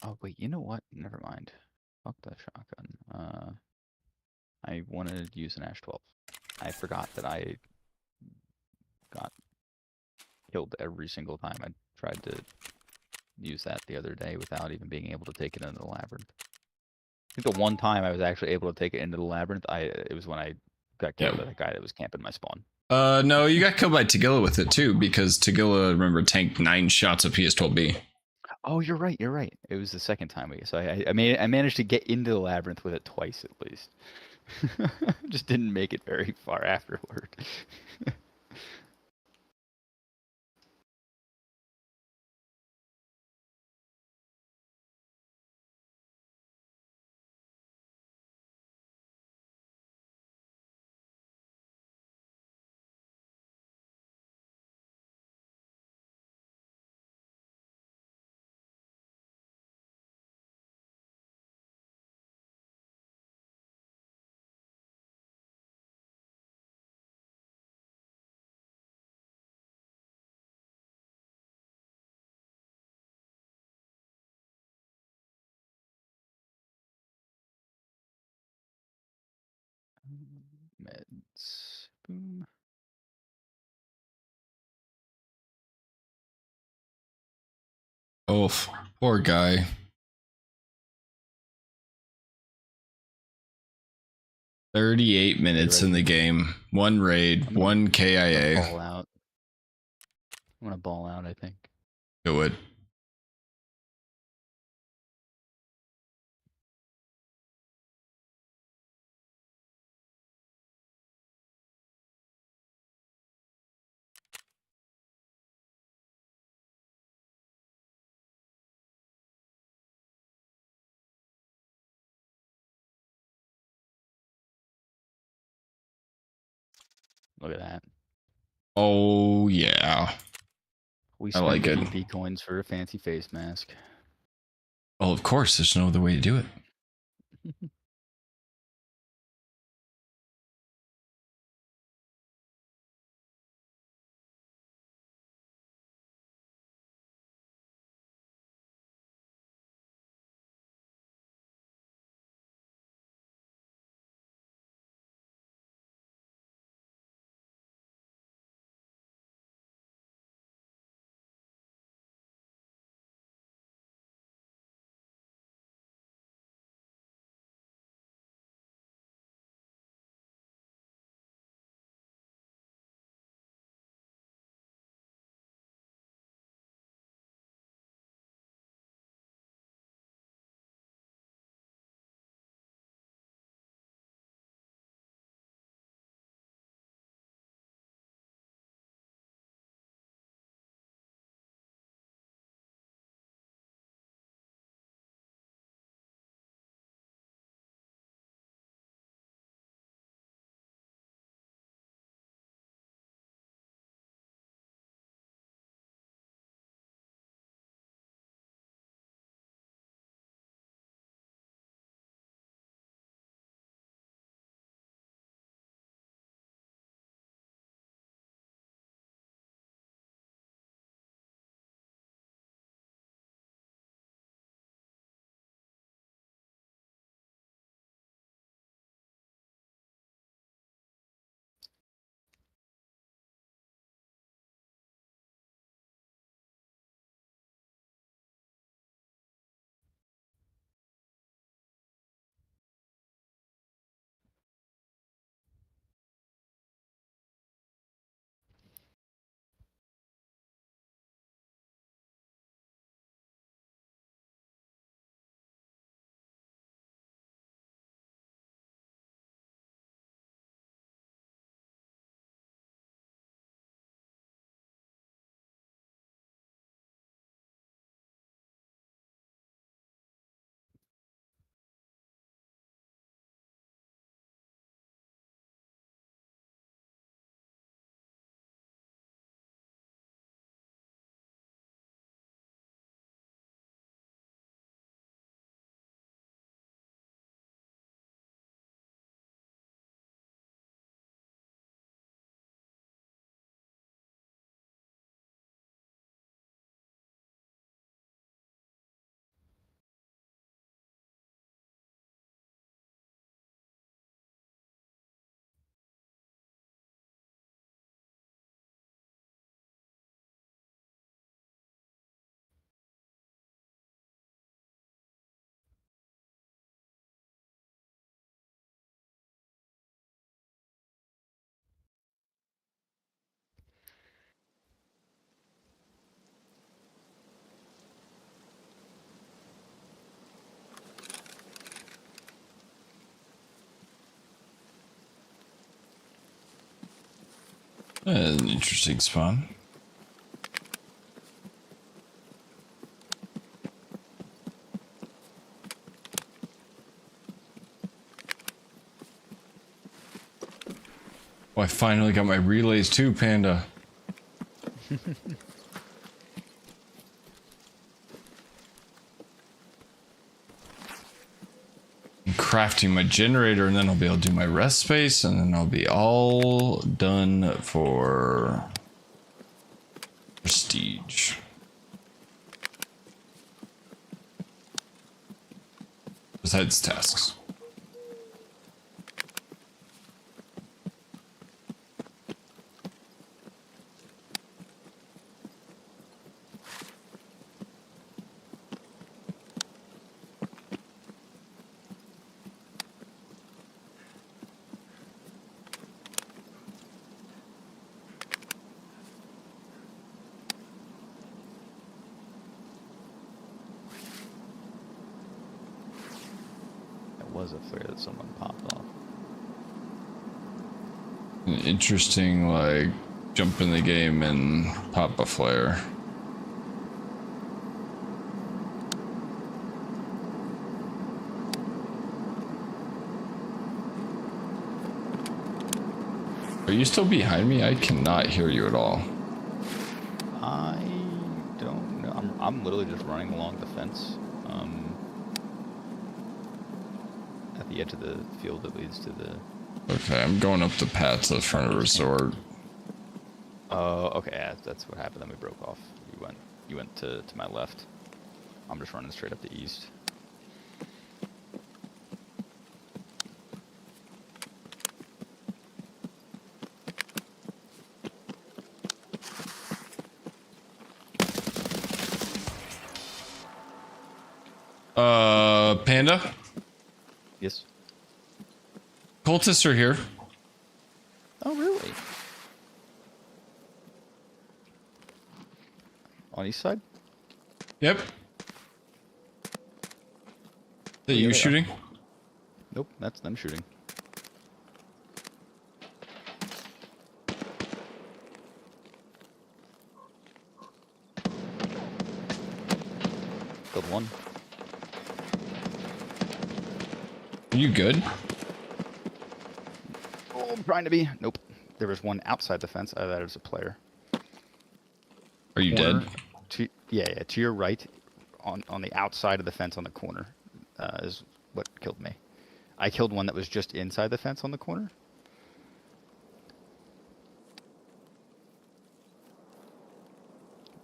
Oh wait, you know what? Never mind. Fuck the shotgun. I wanted to use an Ash 12. I forgot that I got killed every single time I tried to use that the other day without even being able to take it into the labyrinth. I think the one time I was actually able to take it into the labyrinth, it was when I got killed by that guy that was camping my spawn. No, you got killed by Tagilla with it too, because Tagilla, remember, tanked 9 shots of PS12B. Oh, you're right. You're right. It was the second time so I managed to get into the labyrinth with it twice at least. Just didn't make it very far afterward. Meds. Boom. Oh, poor guy. 38 minutes in the game. 1 raid, 1 KIA. Ball out. I'm gonna ball out, I think. Do it. Look at that. Oh yeah, We I spend like it. BBP coins for a fancy face mask. Well, of course, there's no other way to do it. An interesting spawn. Oh, I finally got my relays too, Panda. I'm crafting my generator, and then I'll be able to do my rest space, and then I'll be all done for prestige. Besides tasks. That was a flare that someone popped off. An interesting, like, jump in the game and pop a flare. Are you still behind me? I cannot hear you at all. I don't know. I'm literally just running along the fence. At the edge of the field that leads to the... Okay, I'm going up the path to the front of the resort. Oh, okay, yeah, that's what happened. Then we broke off. You went to my left. I'm just running straight up the east. Panda? Yes. Cultists are here. Oh, really? On east side? Yep. That Yeah, you they are. shooting? Nope, that's them shooting. Killed one. Are you good? Oh, I'm trying to be. Nope. There was one outside the fence. That is a player. Are you Corner, dead? yeah, to your right, on the outside of the fence on the corner, is what killed me. I killed one that was just inside the fence on the corner.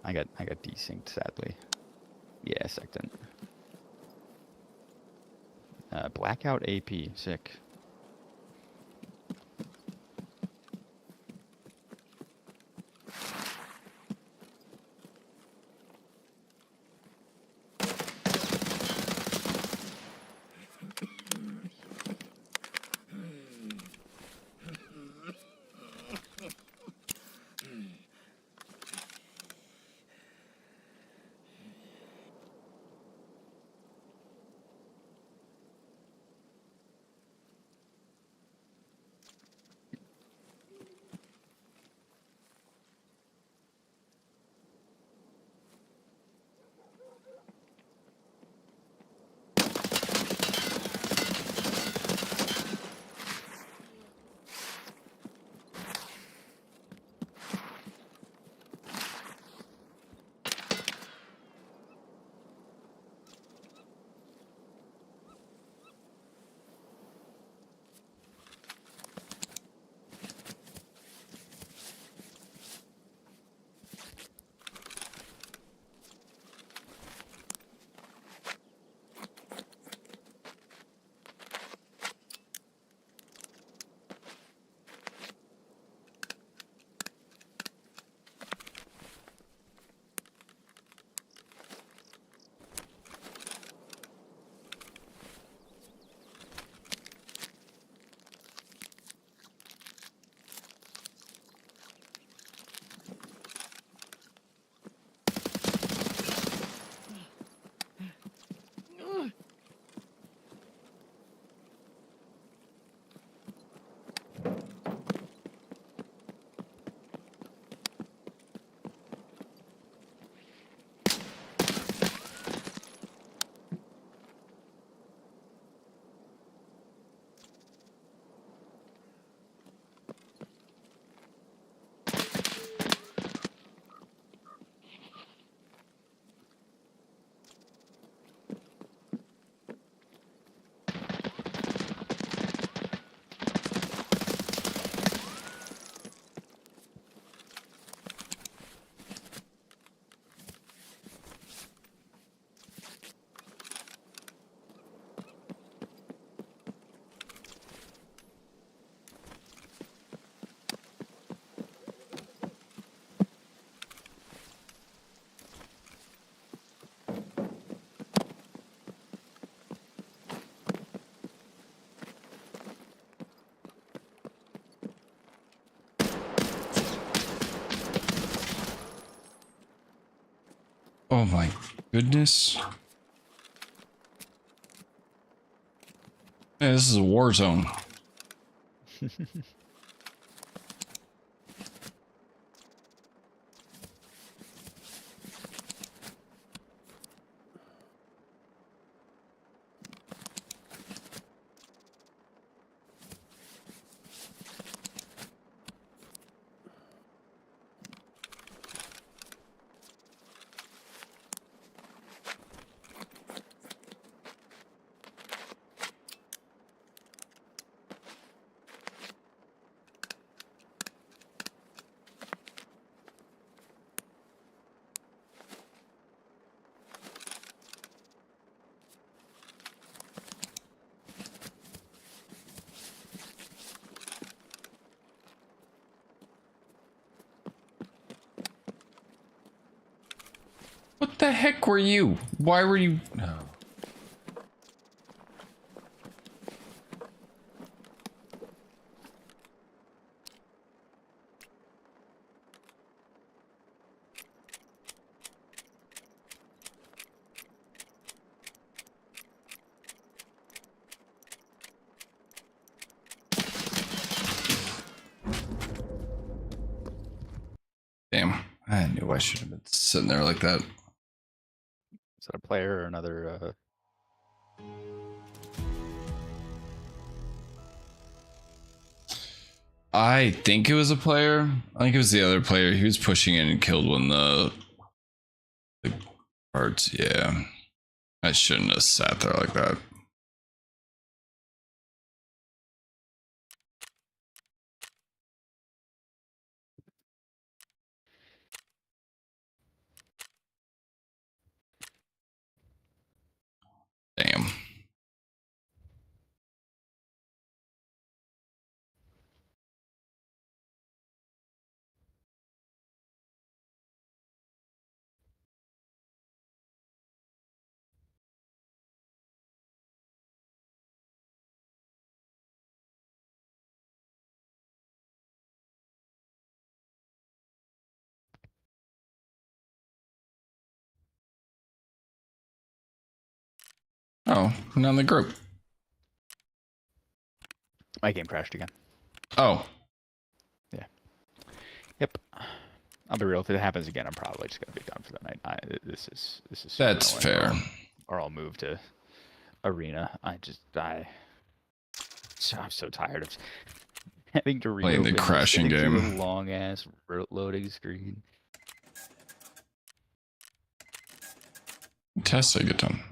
I got desynced, sadly. Yeah, second. Blackout AP, sick. Oh my goodness. Man, this is a war zone. What the heck were you? Why were you? No. Damn, I knew I should have been sitting there like that. Is that a player or another? I think it was a player. I think it was the other player. He was pushing in and killed one of the guards. Yeah. I shouldn't have sat there like that. Damn. Oh, not in the group. My game crashed again. Oh. Yeah. Yep. I'll be real. If it happens again, I'm probably just gonna be done for the night. This is That's fair. Or I'll move to arena. I'm so tired of having to Playing the crashing game. A long ass loading screen. Test I get done.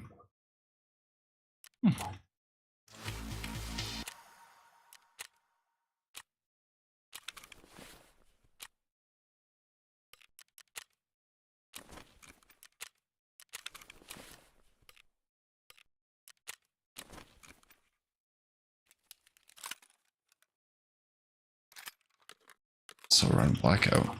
So run blackout.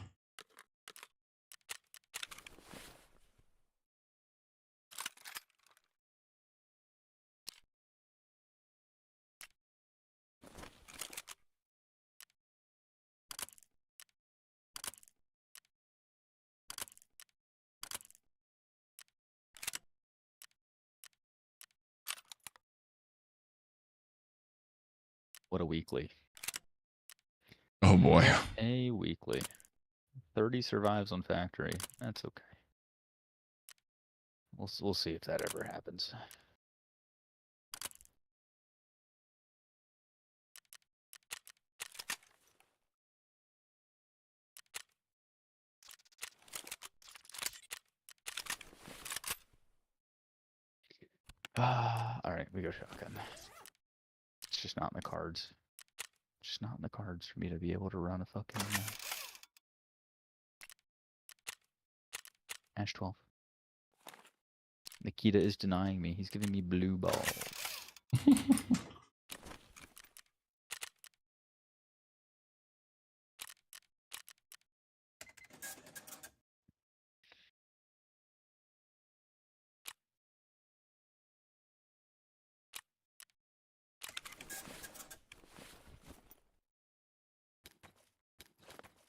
What a weekly. Oh boy. A weekly. 30 survives on factory. That's okay. We'll see if that ever happens. All right, we go shotgun. It's just not in the cards. It's just not in the cards for me to be able to run a fucking Ash 12. Nikita is denying me. He's giving me blue balls.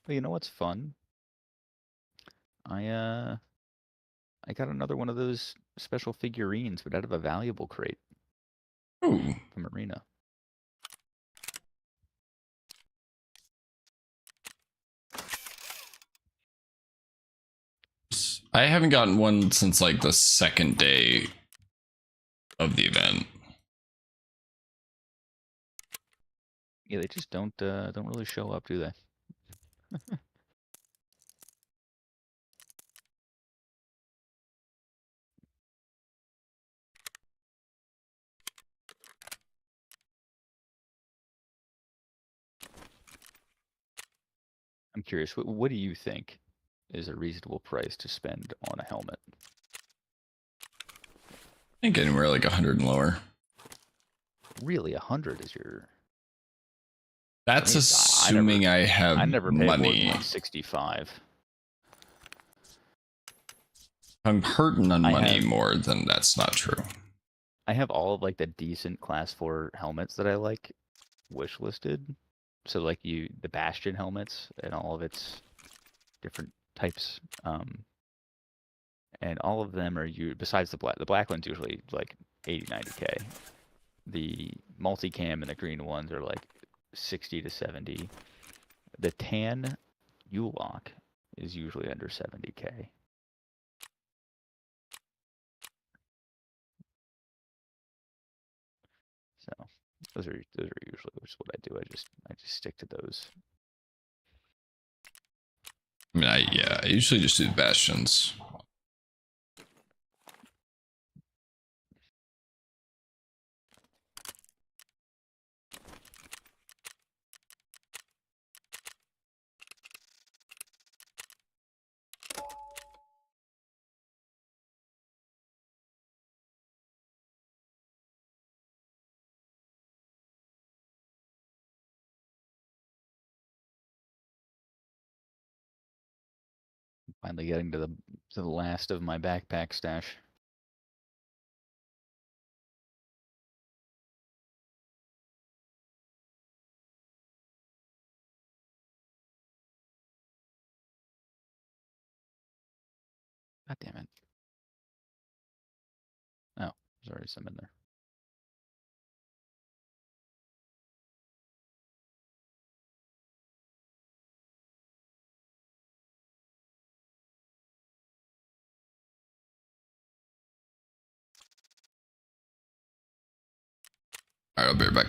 But you know what's fun? I got another one of those special figurines, but out of a valuable crate. Ooh. From Arena. I haven't gotten one since like the second day of the event. Yeah, they just don't really show up, do they? I'm curious, what do you think is a reasonable price to spend on a helmet? I think anywhere like 100 and lower. Really, 100 is your... That's assuming I have I never paid more than money. like 65. I'm hurting on I money have more than that's not true. I have all of like the decent class 4 helmets that I like wish listed. So like the Bastion helmets and all of its different types. And all of them are you besides the black one's usually like 80 90k. The multicam and the green ones are like 60 to 70. The tan U-lock is usually under 70k. So those are usually which is what I do. I just stick to those. I mean, I usually just do bastions. Finally getting to the last of my backpack stash. God damn it. Oh, there's already some in there. All right, I'll be right back.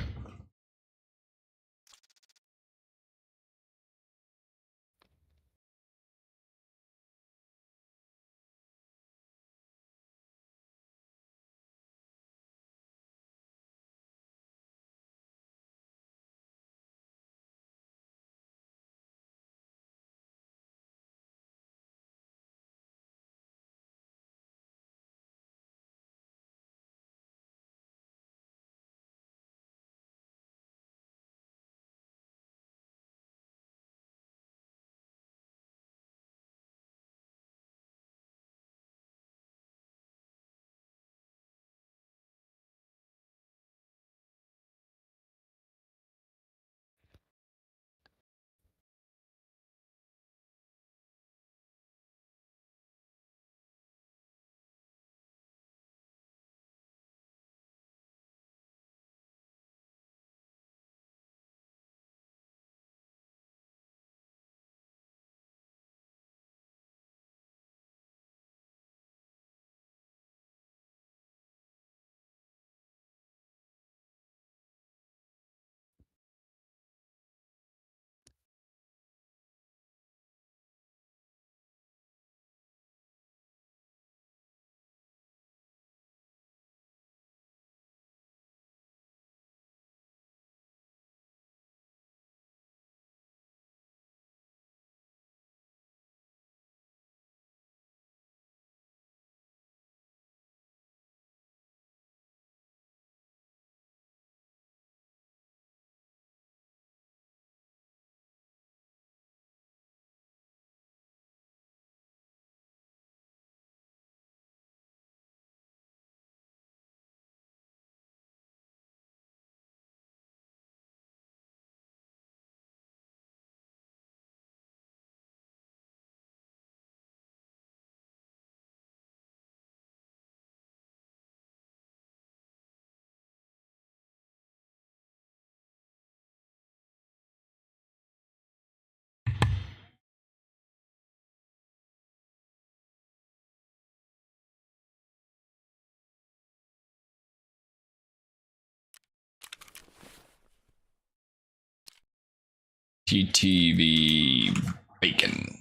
TTV bacon.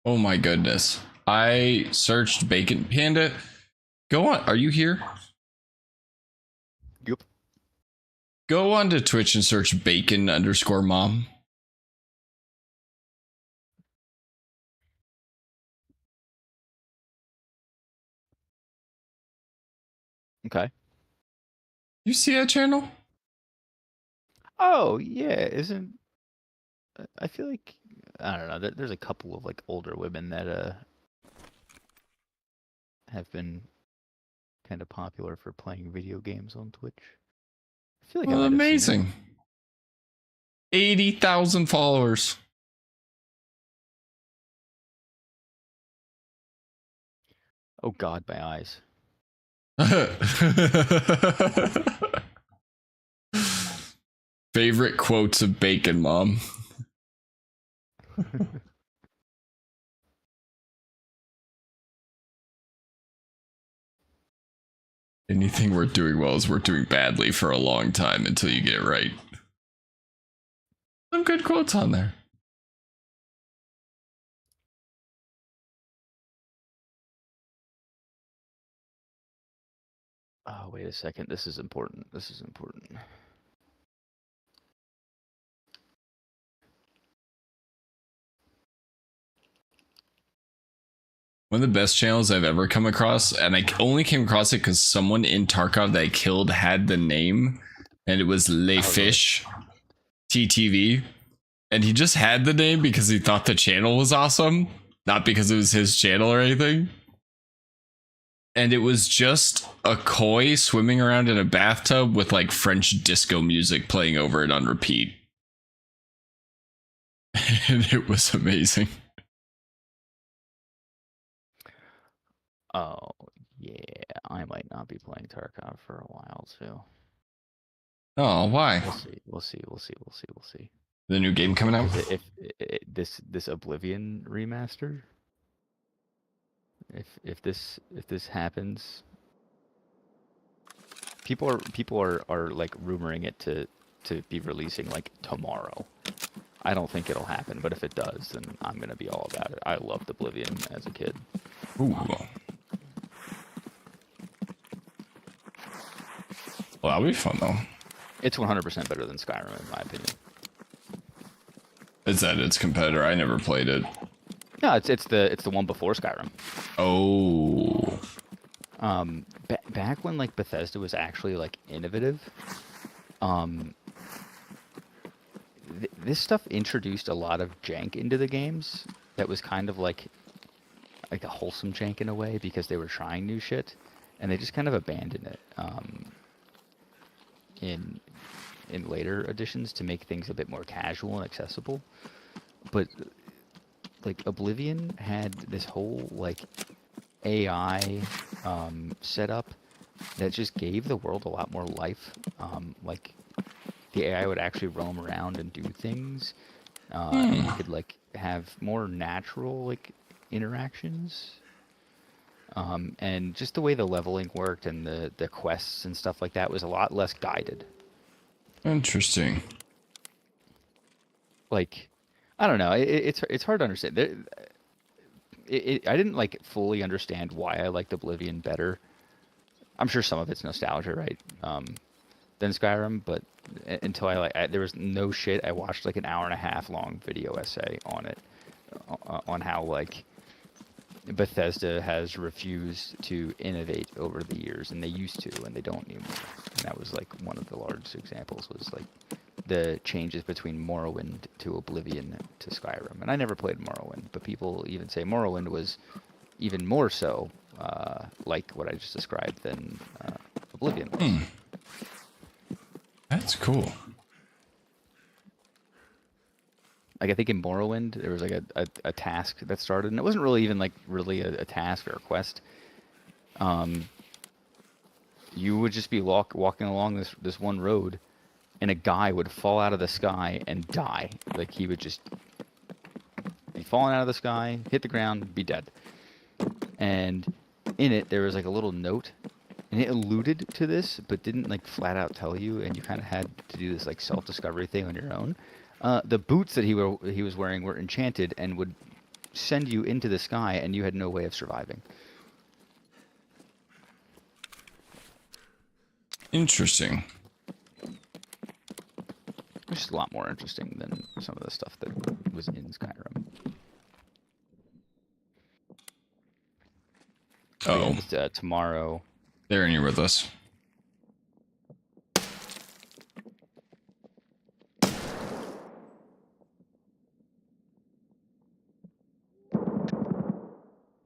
Oh my goodness. I searched Bacon Panda. Go on. Are you here? Yep. Go on to Twitch and search bacon underscore mom. Okay. You see that channel? Oh yeah, isn't I feel like I don't know. There's a couple of like older women that have been kind of popular for playing video games on Twitch. I feel like I Well, might have seen it. amazing. 80,000 followers. Oh God, my eyes. Favorite quotes of Bacon Mom. Anything worth doing well is worth doing badly for a long time until you get it right. Some good quotes on there. Oh, wait a second. This is important. This is important. One of the best channels I've ever come across, and I only came across it because someone in Tarkov that I killed had the name, and it was Le Oh, really? Fish TTV, and he just had the name because he thought the channel was awesome, not because it was his channel or anything. And it was just a koi swimming around in a bathtub with like French disco music playing over it on repeat. And it was amazing. Oh, yeah. I might not be playing Tarkov for a while too. Oh, why? We'll see. We'll see. We'll see. We'll see. We'll see. The new game coming out? Because if this Oblivion remaster, if this happens, people are like rumoring it to be releasing like tomorrow. I don't think it'll happen, but if it does, then I'm gonna be all about it. I loved Oblivion as a kid. Ooh. Well, that'll be fun though. It's 100% better than Skyrim in my opinion. Is that its competitor? I never played it. No, it's the one before Skyrim. Oh. Back when like Bethesda was actually like innovative, um, this stuff introduced a lot of jank into the games that was kind of like a wholesome jank in a way because they were trying new shit, and they just kind of abandoned it in later editions to make things a bit more casual and accessible. But like Oblivion had this whole like AI setup that just gave the world a lot more life. Like the AI would actually roam around and do things, and you could like have more natural like interactions. And just the way the leveling worked and the quests and stuff like that was a lot less guided. Interesting. Like, I don't know. It's hard to understand. I didn't like fully understand why I liked Oblivion better. I'm sure some of it's nostalgia, right? Than Skyrim, but until there was no shit. I watched like an hour and a half long video essay on it, on how like Bethesda has refused to innovate over the years, and they used to, and they don't anymore. And that was like one of the largest examples was like the changes between Morrowind to Oblivion to Skyrim. And I never played Morrowind, but people even say Morrowind was even more so like what I just described than Oblivion was. That's cool. Like I think in Morrowind there was like a task that started, and it wasn't really even like really a task or a quest. You would just be walking along this one road, and a guy would fall out of the sky and die. Like he would just be falling out of the sky, hit the ground, be dead. And in it there was like a little note, and it alluded to this, but didn't like flat out tell you, and you kind of had to do this like self-discovery thing on your own. The boots that he was wearing were enchanted and would send you into the sky, and you had no way of surviving. Interesting. It's just a lot more interesting than some of the stuff that was in Skyrim. Oh. Yeah, tomorrow They're in here with us.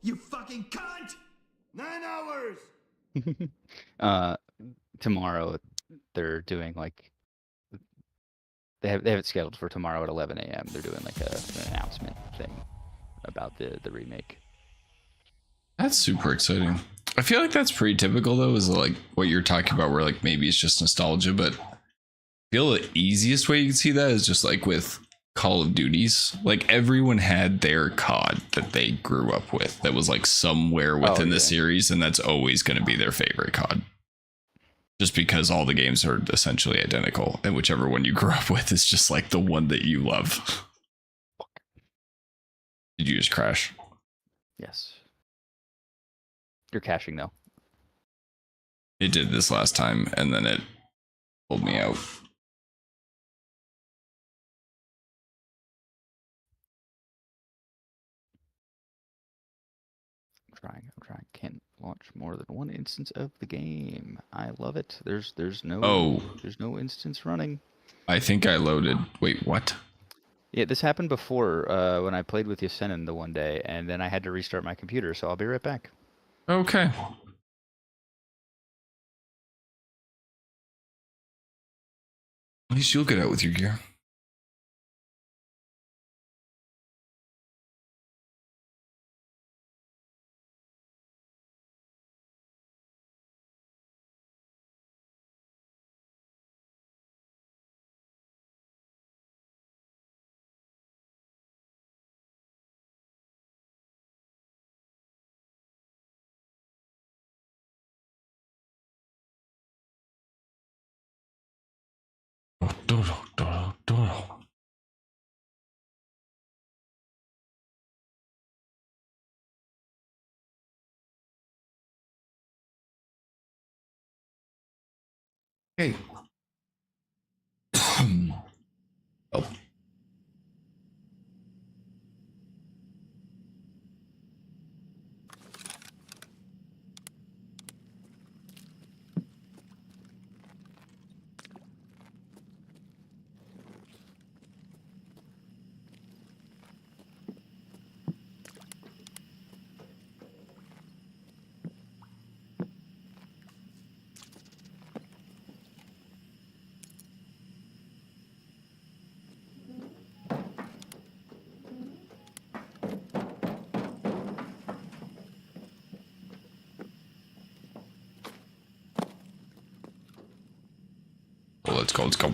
You fucking cunt! 9 hours! Tomorrow they're doing like they have it scheduled for tomorrow at 11 a.m. They're doing like an announcement thing about the remake. That's super exciting. I feel like that's pretty typical though, is like what you're talking about, where like maybe it's just nostalgia, but I feel the easiest way you can see that is just like with Call of Duties. Like everyone had their COD that they grew up with that was like somewhere within the series, and that's always going to be their favorite COD. Just because all the games are essentially identical, and whichever one you grew up with is just like the one that you love. Did you just crash? Yes. You're caching though. It did this last time, and then it pulled me out. I'm trying. Can't launch more than one instance of the game. I love it. There's no instance running. I think I loaded. Wait, what? Yeah, this happened before when I played with Yasenin the one day, and then I had to restart my computer, so I'll be right back. Okay. At least you'll get out with your gear. Hey. Oh. Well, let's go. Let's go.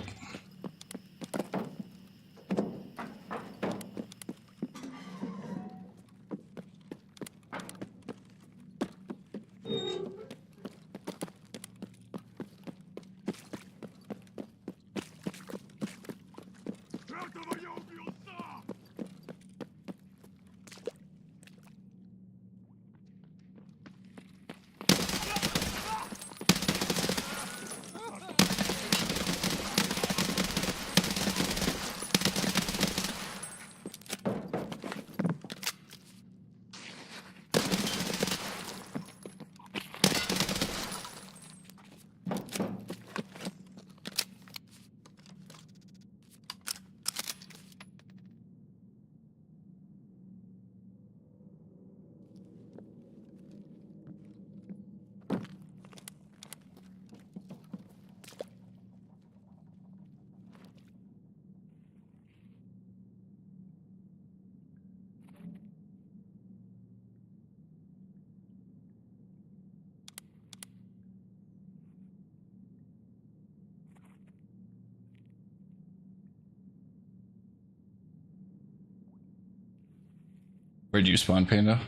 Where'd you spawn, Panda?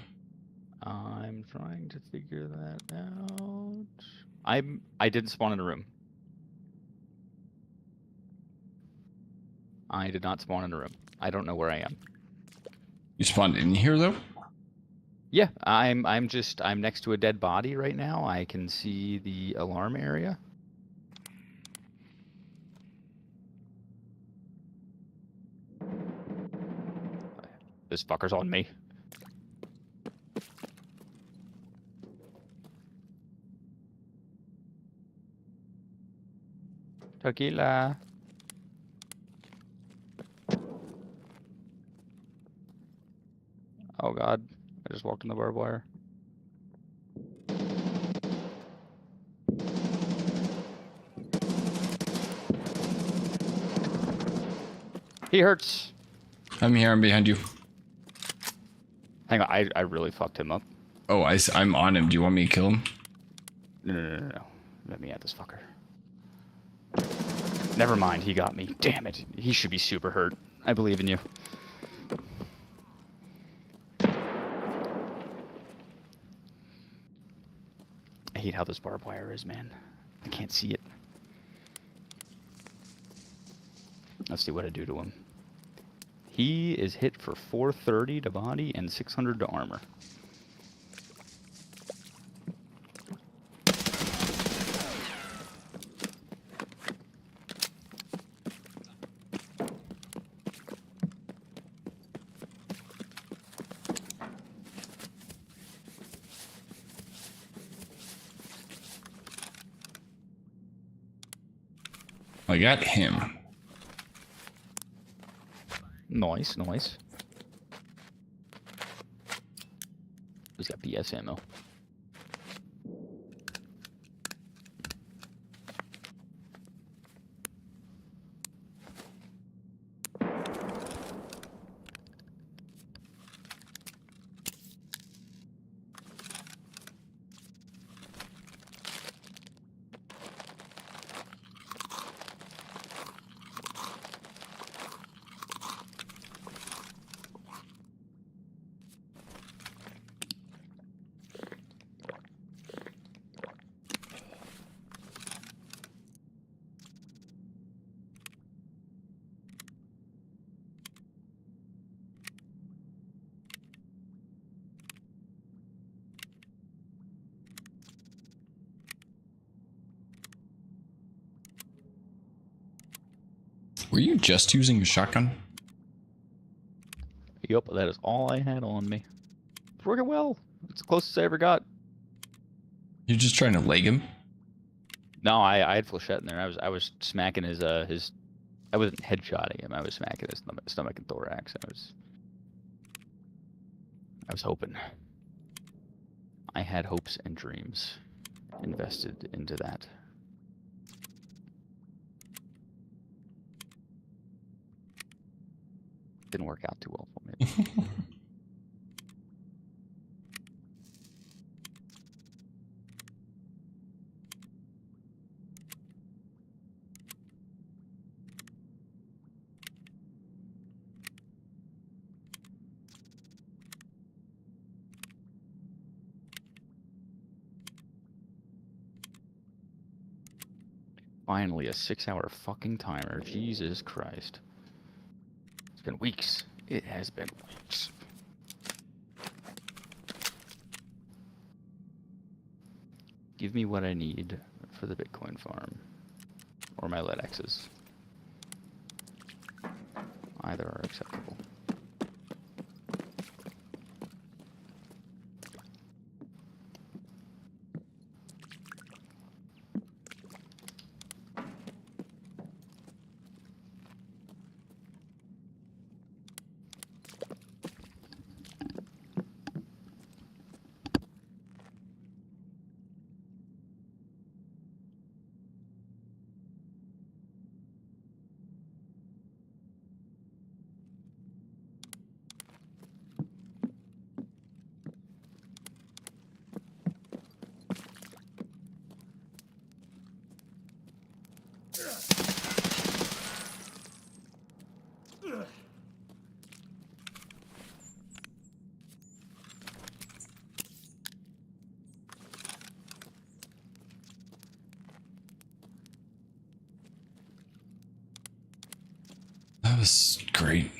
I'm trying to figure that out. I didn't spawn in a room. I did not spawn in a room. I don't know where I am. You spawned in here though? Yeah, I'm next to a dead body right now. I can see the alarm area. This fucker's on me. Tequila. Oh god, I just walked in the barbed wire. He hurts. I'm here. I'm behind you. Hang on, I really fucked him up. Oh, I'm on him. Do you want me to kill him? No. Let me at this fucker. Never mind, he got me. Damn it. He should be super hurt. I believe in you. I hate how this barbed wire is, man. I can't see it. Let's see what I do to him. He is hit for 430 to body and 600 to armor. I got him. Nice. He's got BS ammo. Were you just using a shotgun? Yup, that is all I had on me. It's working well. It's the closest I ever got. You're just trying to leg him? No, I had Flechette in there. I was smacking his I wasn't headshotting him. I was smacking his stomach and thorax. I was hoping. I had hopes and dreams invested into that. Didn't work out too well for me. Finally, a 6-hour fucking timer. Jesus Christ. It's been weeks. It has been weeks. Give me what I need for the Bitcoin farm. Or my lead X's. Either are acceptable. That was great.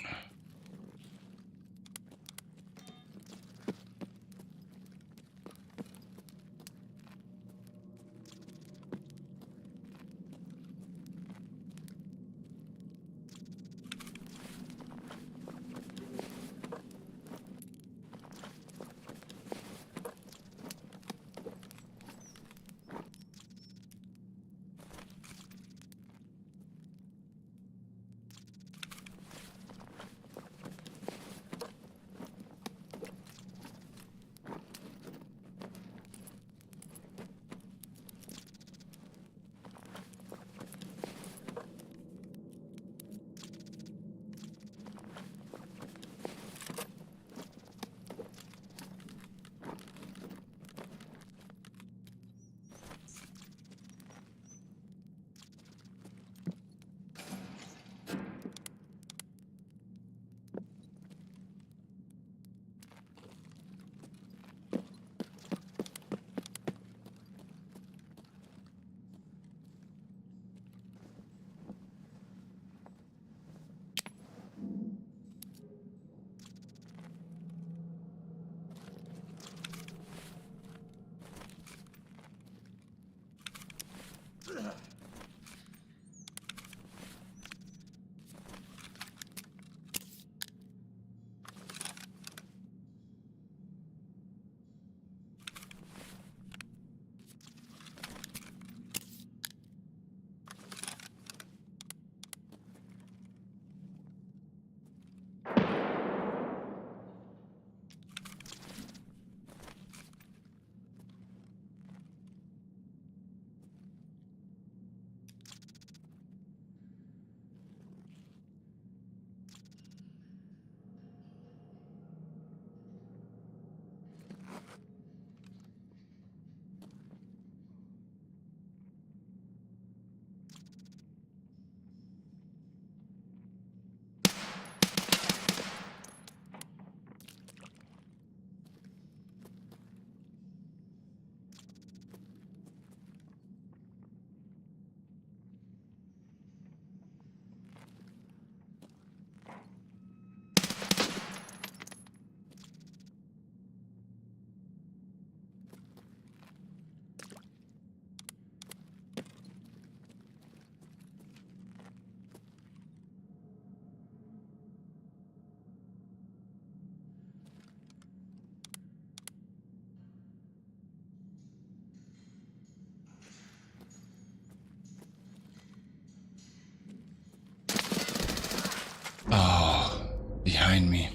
Oh, behind me.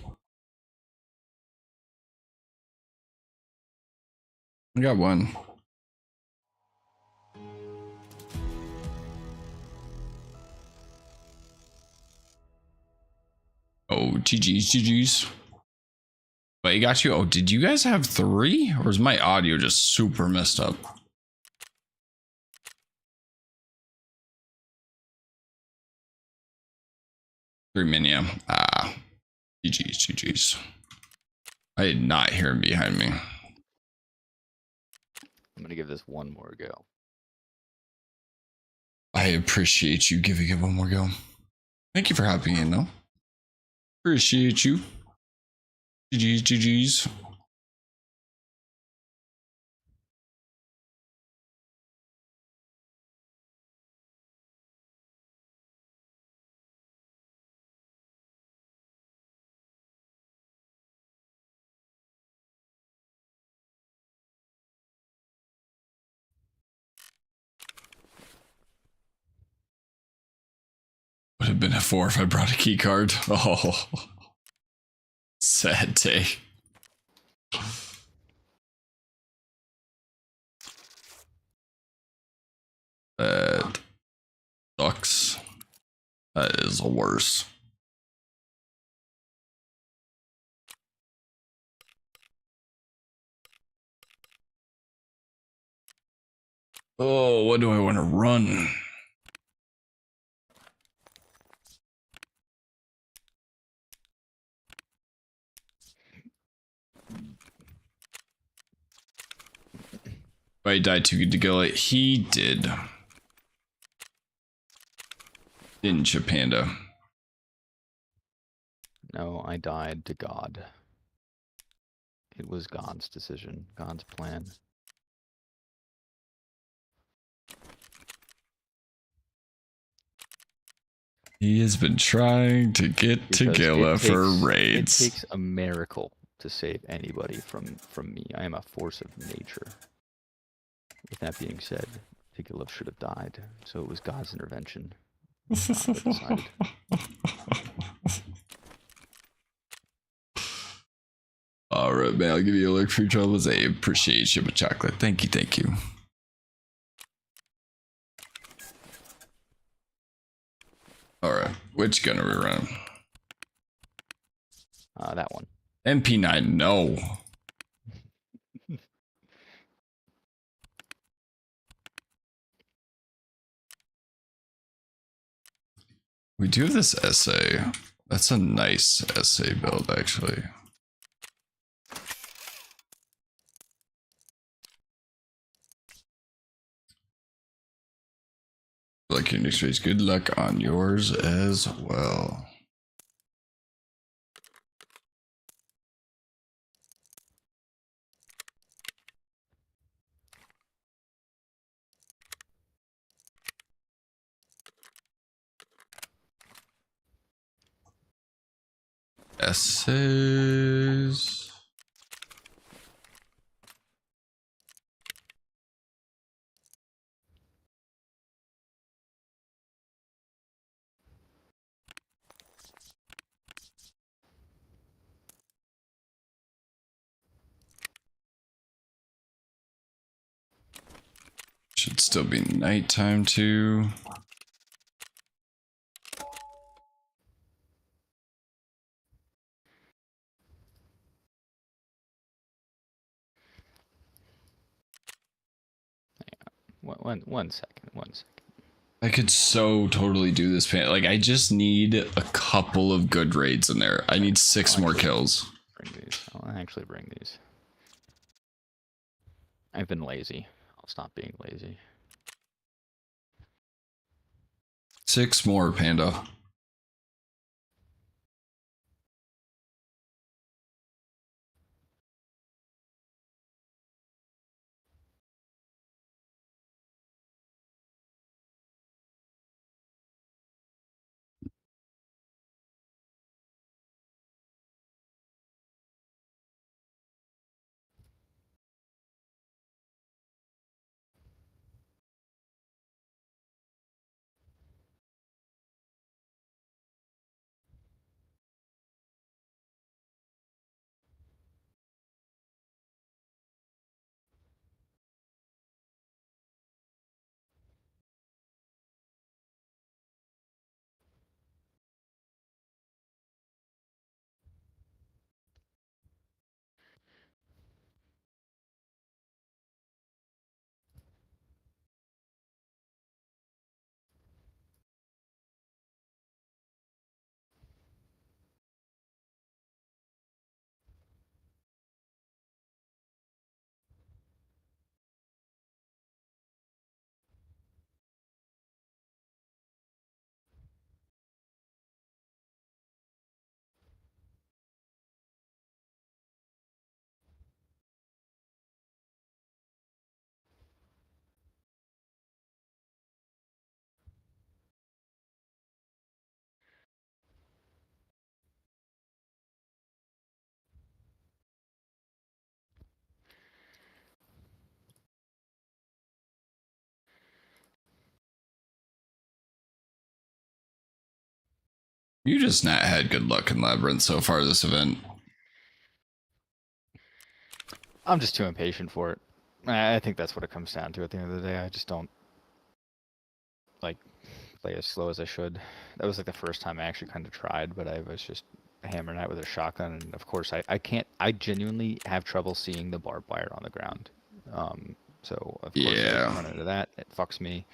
I got one. Oh, GG's. Wait, I got you. Oh, did you guys have 3? Or is my audio just super messed up? Three Minia. Ah. GG's. I did not hear him behind me. I'm gonna give this one more go. I appreciate you giving it one more go. Thank you for hopping in, though. Appreciate you. GG's. Would have been a 4 if I brought a key card. Oh, sad day. That sucks. That is the worst. Oh, what do I want to run? I died too good to kill it. He did. Didn't you, Panda? No, I died to God. It was God's decision, God's plan. He has been trying to get to Gila for raids. It takes a miracle to save anybody from me. I am a force of nature. With that being said, Tigilov should have died, so it was God's intervention. All right, man. I'll give you a look for your troubles. I appreciate you, but chocolate. Thank you. All right, which gun are we running? That one. MP9. No. We do have this essay. That's a nice essay build, actually. Like your next race. Good luck on yours as well. Essays. Should still be nighttime too. One second. I could so totally do this pan. Like I just need a couple of good raids in there. I need 6 more kills. I'll actually bring these. I've been lazy. I'll stop being lazy. 6 more, Panda. You just not had good luck in Labyrinth so far this event. I'm just too impatient for it. I think that's what it comes down to at the end of the day. I just don't like play as slow as I should. That was like the first time I actually kind of tried, but I was just hammering out with a shotgun, and of course I can't. I genuinely have trouble seeing the barbed wire on the ground. So of course I Yeah. run into that. It fucks me.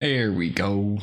There we go.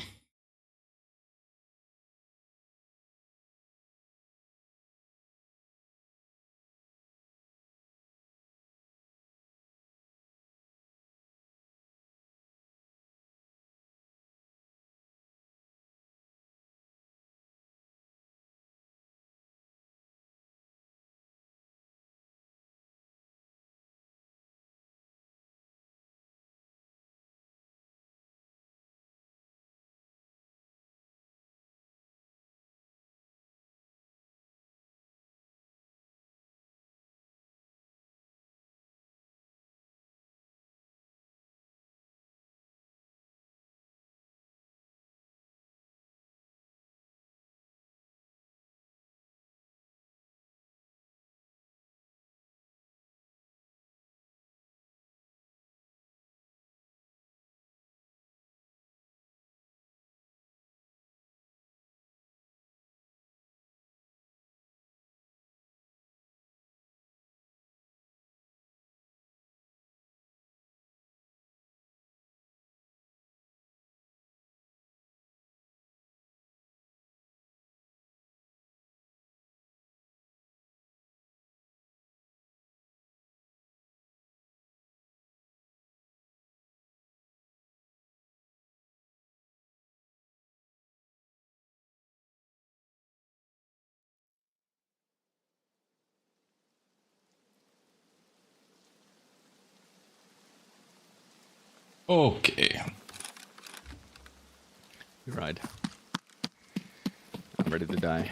Okay. We ride. I'm ready to die.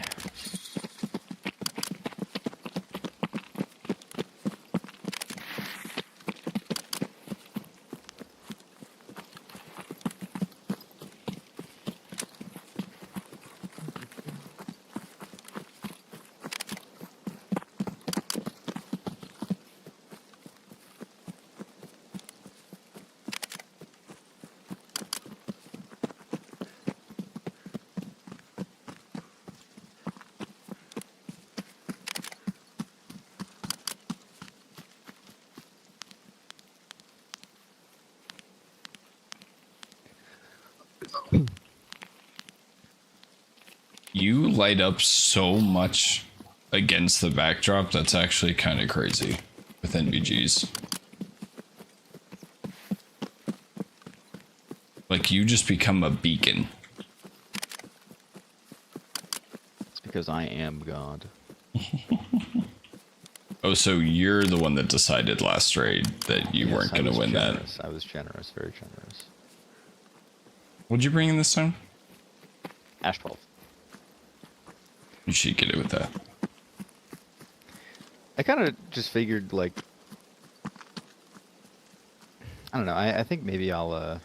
You light up so much against the backdrop, that's actually kind of crazy with NVGs. Like, you just become a beacon. It's because I am God. Oh, so you're the one that decided last raid that you weren't going to win generous. I was generous, very generous. What'd you bring in this time? Ash 12. You should get it with that. I kind of just figured, like, I don't know. I think maybe I'll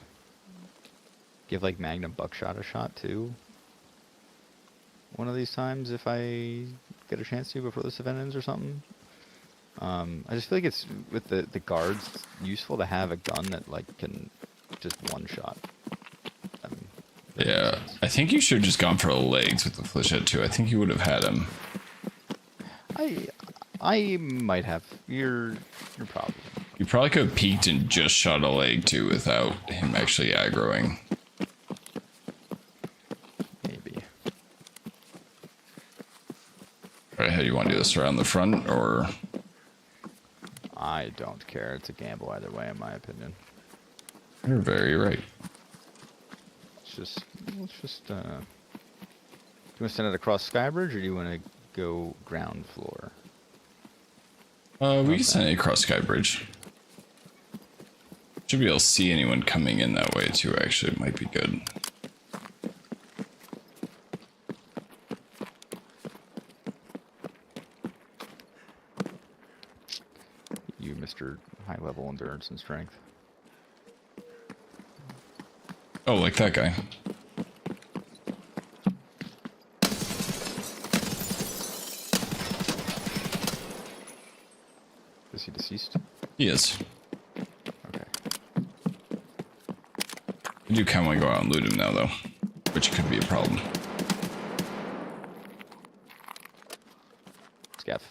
give like Magnum Buckshot a shot too. One of these times, if I get a chance to before this event ends or something. I just feel like it's with the guards useful to have a gun that like can just one shot. Yeah, I think you should have just gone for the legs with the flechette too. I think you would have had him. I might have. You're probably. You probably could have peeked and just shot a leg too without him actually aggroing. Maybe. Alright, how do you want to do this? Around the front or? I don't care. It's a gamble either way, in my opinion. You're very right. Let's just, do you want to send it across Skybridge, or do you want to go ground floor? We can send it across Skybridge. Should be able to see anyone coming in that way too, actually. It might be good. You, Mr. High Level Endurance and Strength. Oh, like that guy. Is he deceased? He is. Okay. I do kind of want to go out and loot him now, though, which could be a problem. Scav.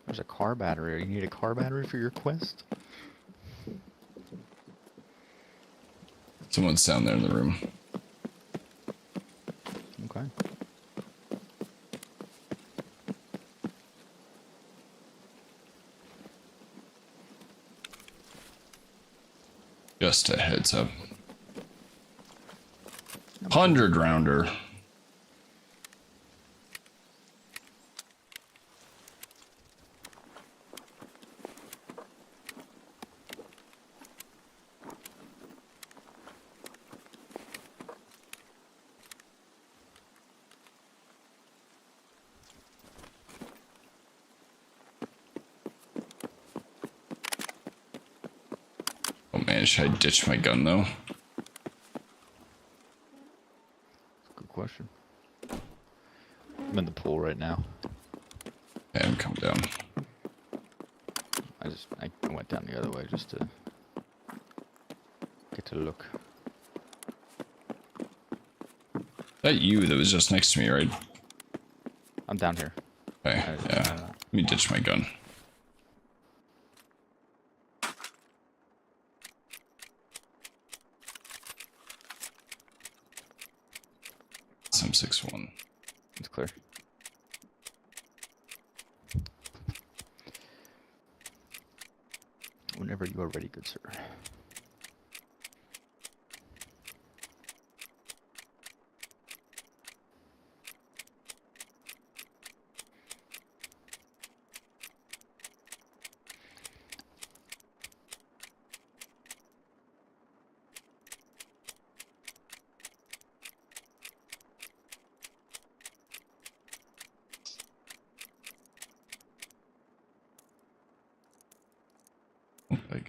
There's a car battery. You need a car battery for your quest? Someone's down there in the room. Okay. Just a heads up. 100 rounder. Oh man, should I ditch my gun though? Good question. I'm in the pool right now. And come down. I went down the other way just to get to look. That you that was just next to me, right? I'm down here. Okay, yeah. Let me ditch my gun. Some 6-1. It's clear. Whenever you are ready, good sir.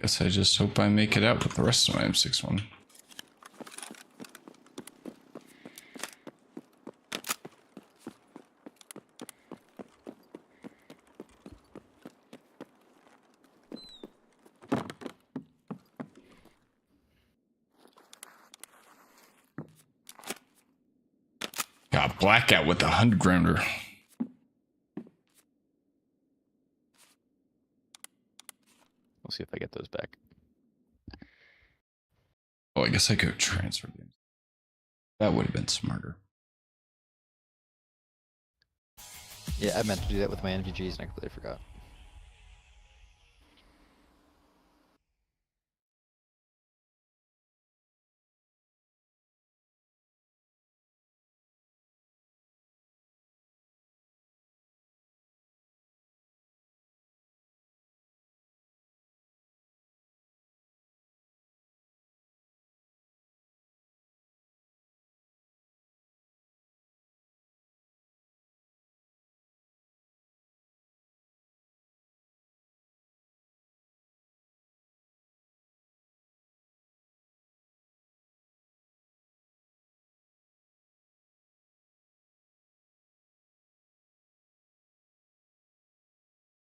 Guess I just hope I make it out with the rest of my M61. Got blackout with the 100 grounder. We'll see if I get those back. Oh, I guess I could transfer them. That would have been smarter. Yeah, I meant to do that with my NVGs and I completely forgot.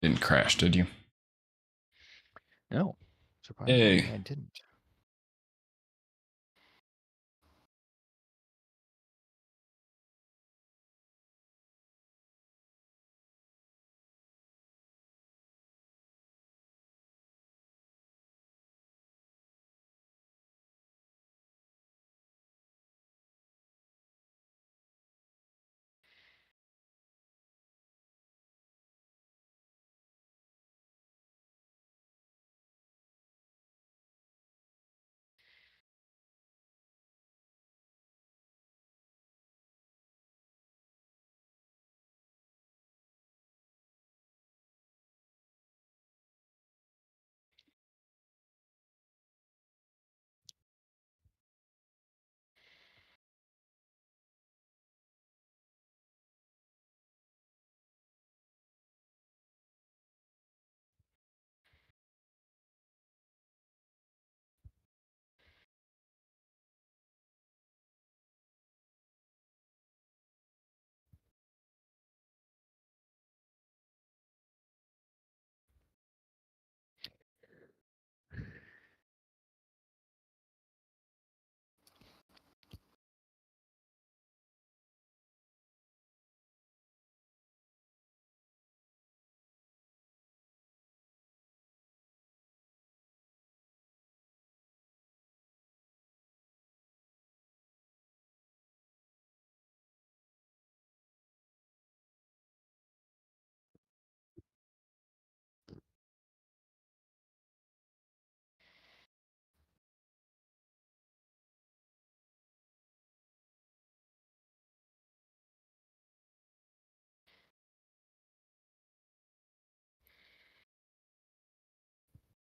Didn't crash, did you? No, surprisingly, Hey. I didn't.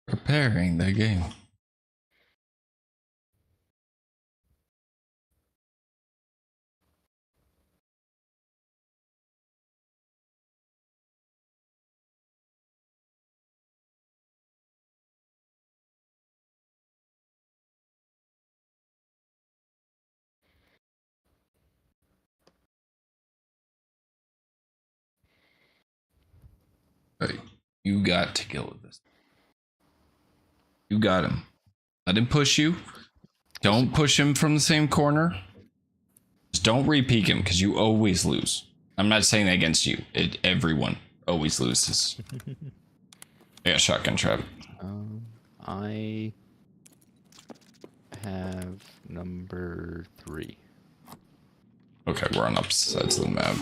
Preparing the game. Hey, you got to kill with this. You got him. Let him push you. Don't push him from the same corner. Just don't re-peek him because you always lose. I'm not saying that against you. Everyone always loses. I got shotgun trap. I have number 3. Okay, we're on opposite sides of the map.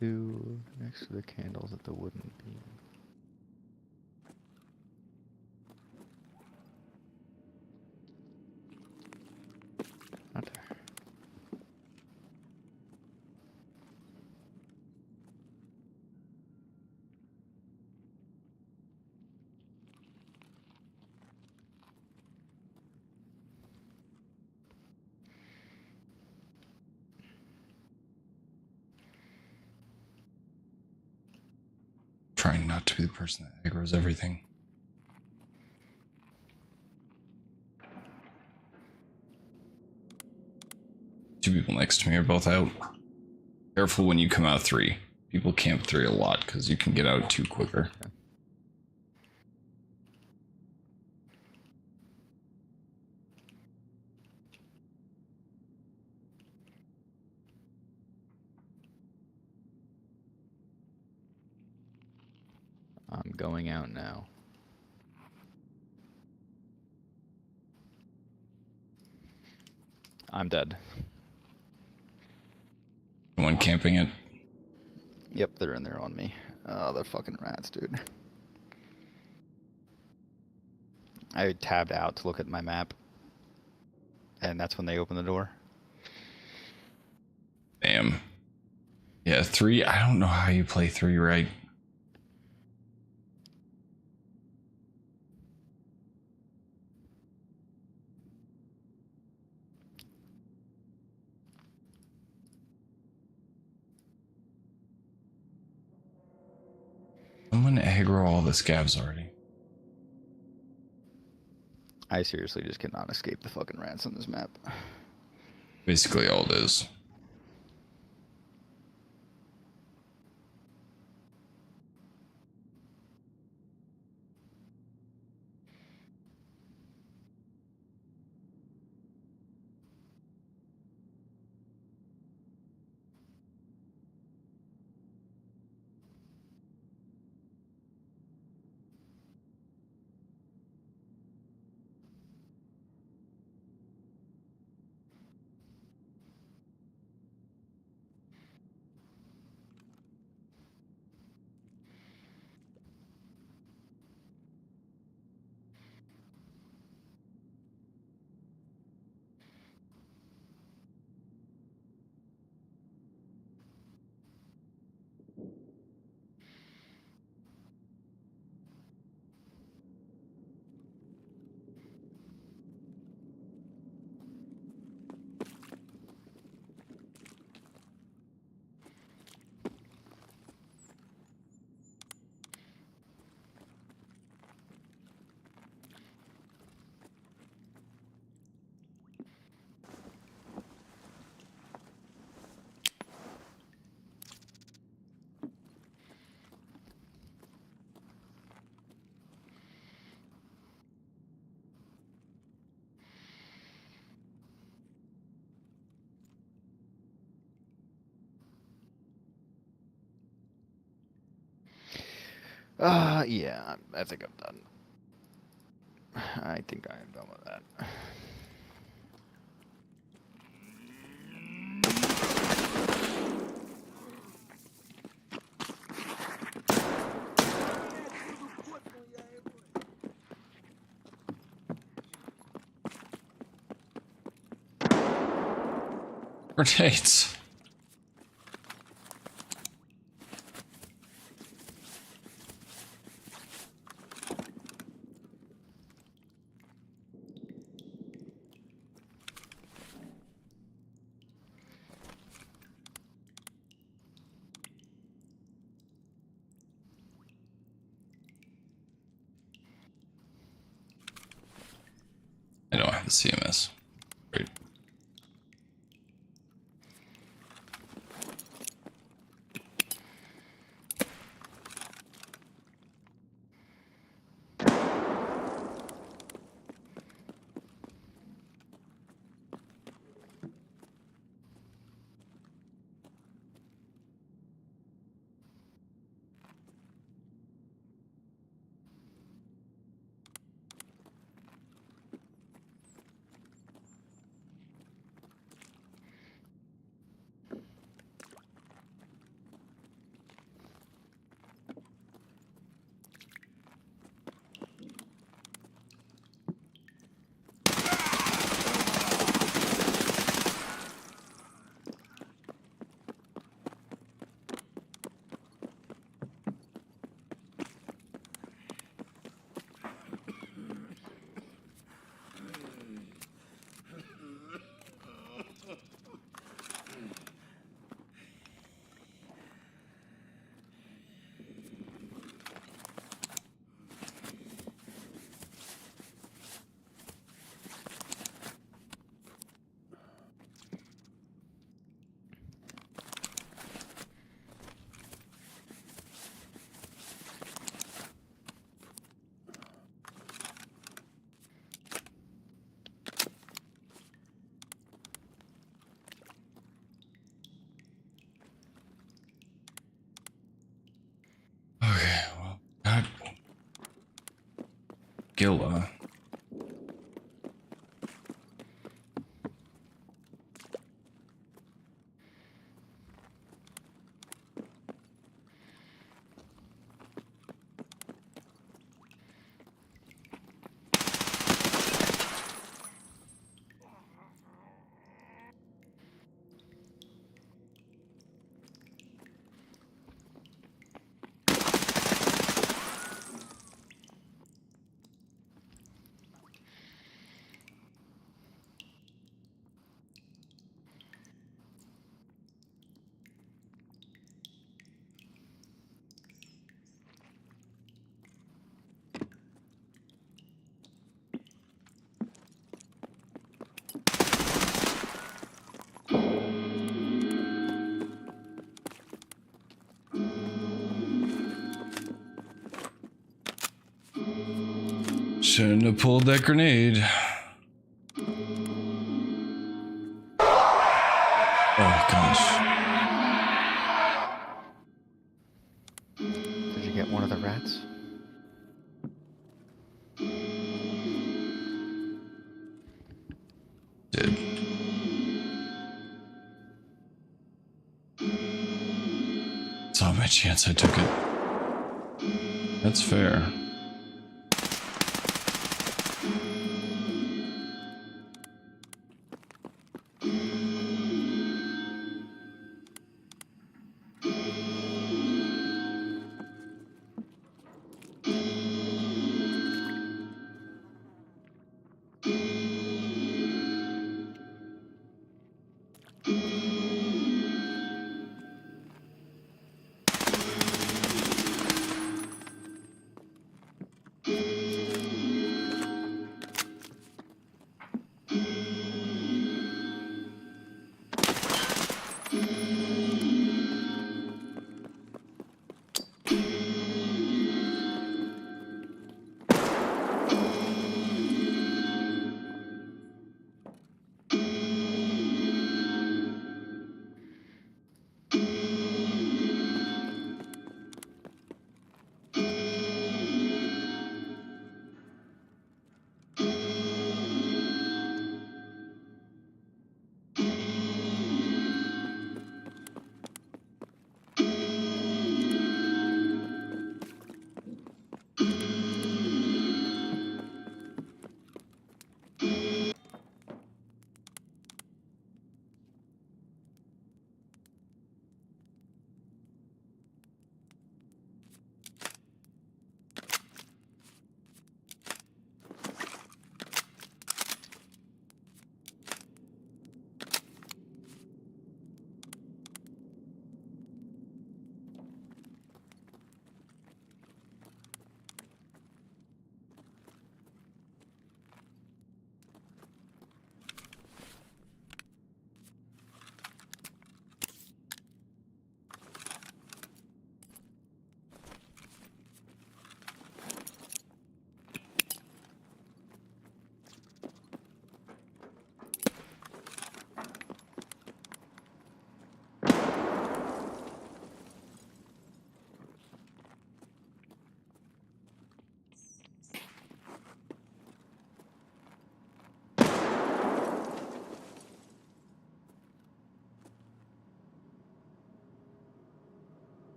2 next to the candles at the wooden beam. Not there. Trying not to be the person that aggroes everything. Two people next to me are both out. Careful when you come out 3. People camp 3 a lot because you can get out 2 quicker. Okay. I'm going out now. I'm dead. One camping it. Yep, they're in there on me. Oh, they're fucking rats, dude. I tabbed out to look at my map, and that's when they opened the door. Damn. Yeah, 3. I don't know how you play 3 right. Someone aggro all the scabs already. I seriously just cannot escape the fucking rats on this map. Basically all it is. Yeah, I think I'm done. I think I am done with that. Grenades. I don't have the CMS. Great. Gilla. Shouldn't have pulled that grenade. Oh gosh. Did you get one of the rats? Did. Saw my chance, I took it. That's fair.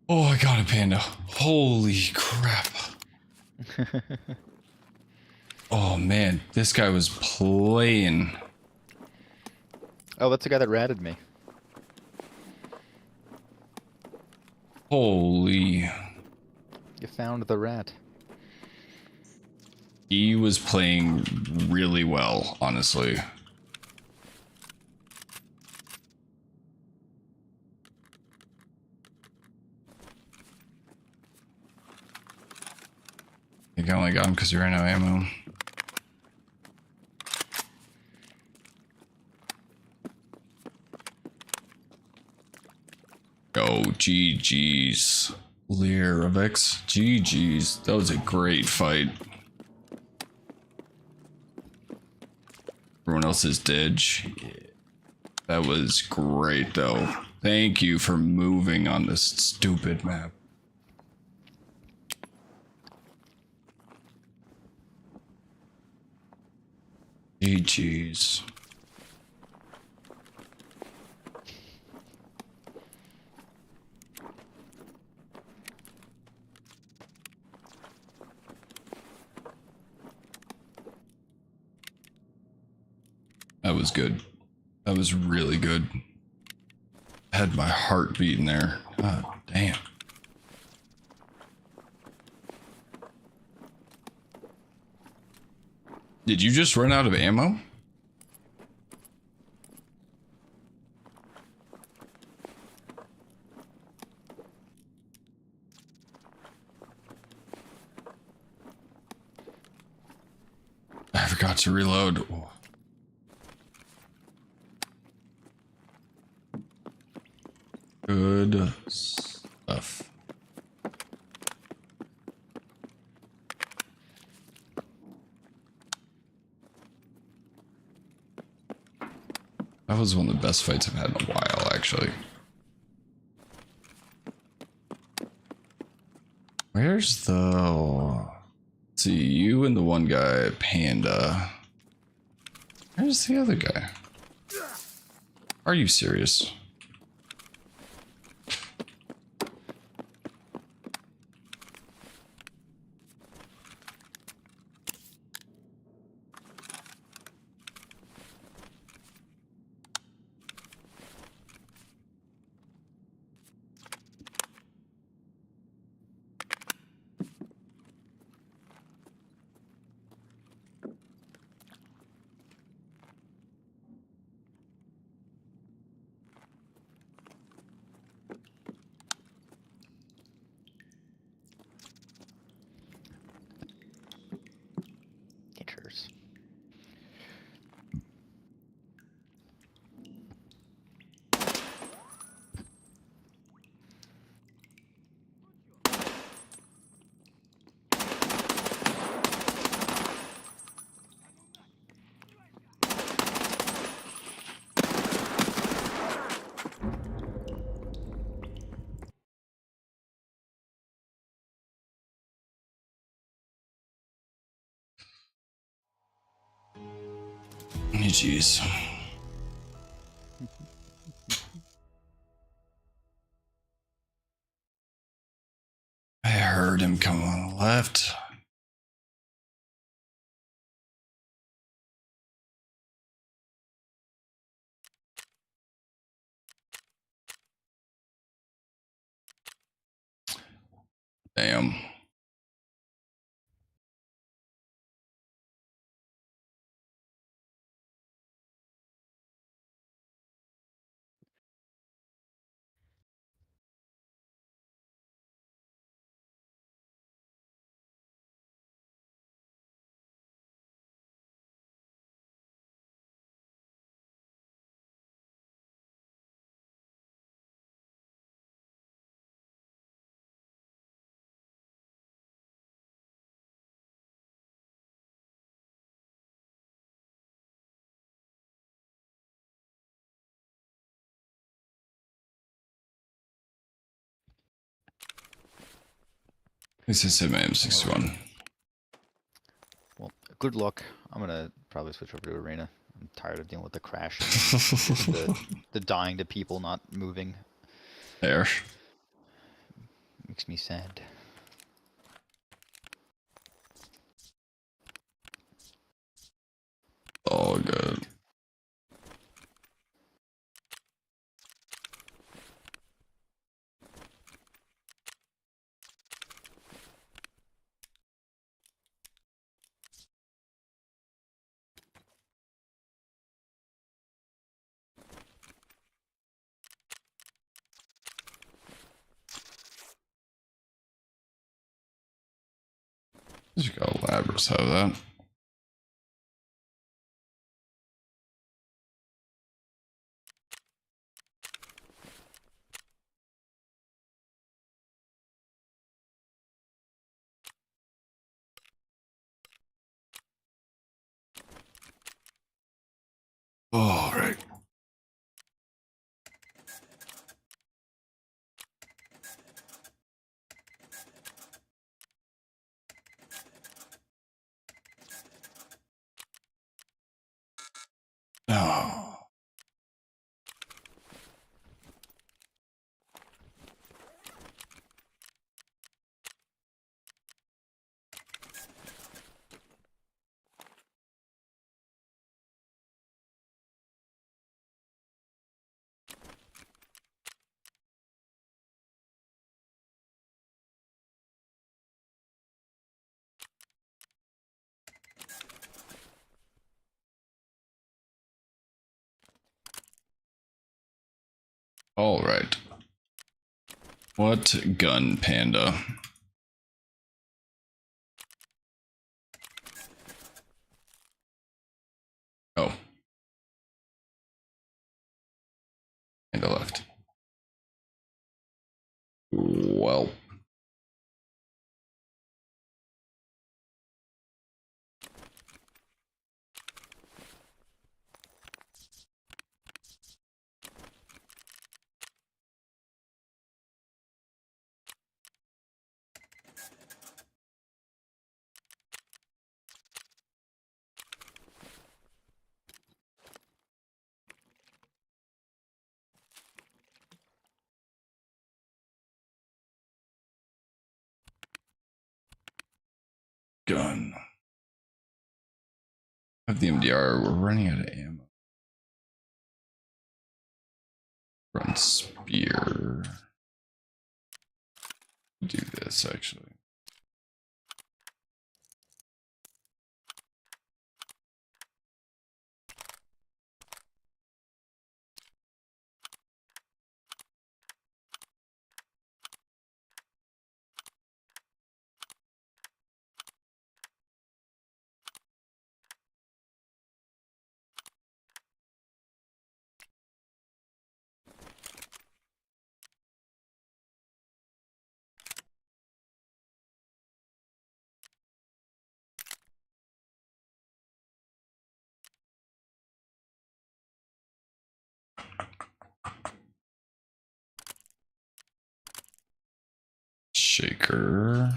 Oh, I got a panda. Holy crap. Oh man, this guy was playing. Oh, that's the guy that ratted me. Holy. You found the rat. He was playing really well, honestly. I think I only got him because he ran out of ammo. Oh, GG's. Lyrivex. GG's. That was a great fight. Everyone else is dead. Shit. That was great, though. Thank you for moving on this stupid map. GG's. That was good. That was really good. Had my heart beating there. God damn. Did you just run out of ammo? I forgot to reload. Oh. Good stuff. That was one of the best fights I've had in a while, actually. Where's the... Let's see, you and the one guy, Panda. Where's the other guy? Are you serious? Cheers. Jeez. I heard him come on the left. Damn. This is my M61. Well, good luck. I'm gonna probably switch over to arena. I'm tired of dealing with the crash, the dying to people not moving. There. Makes me sad. All good. Just got Labras have that. All right. Oh. All right. What gun, Panda? Oh. Panda left. Well. Gun. I have the MDR. We're running out of ammo. Run spear. Do this actually. Shaker.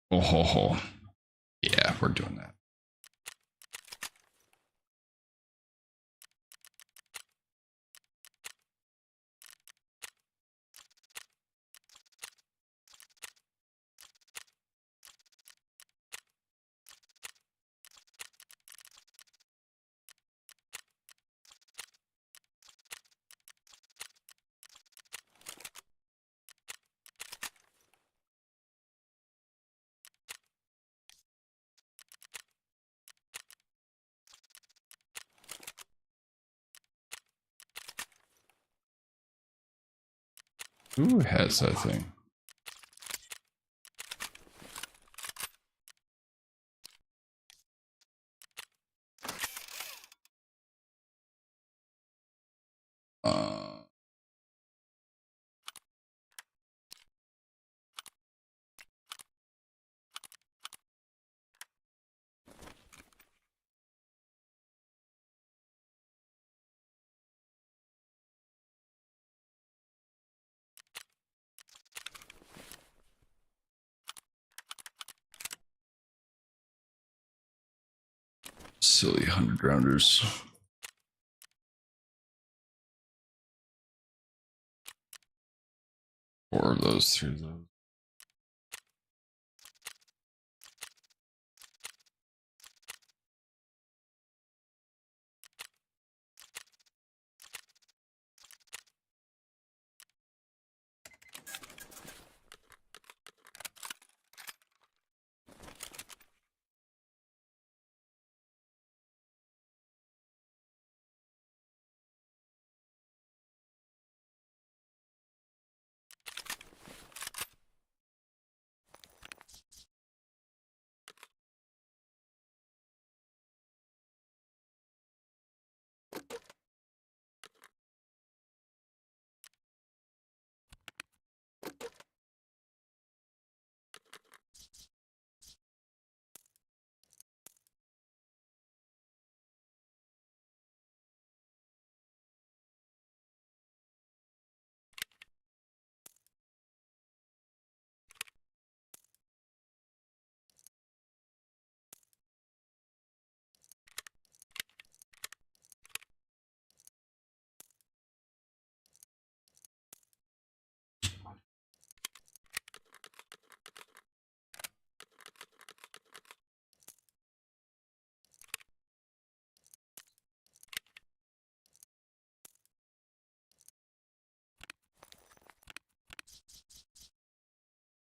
Oh, ho, ho. Yeah, we're doing that. Who has that thing? Silly 100 rounders. Four of those, three of those.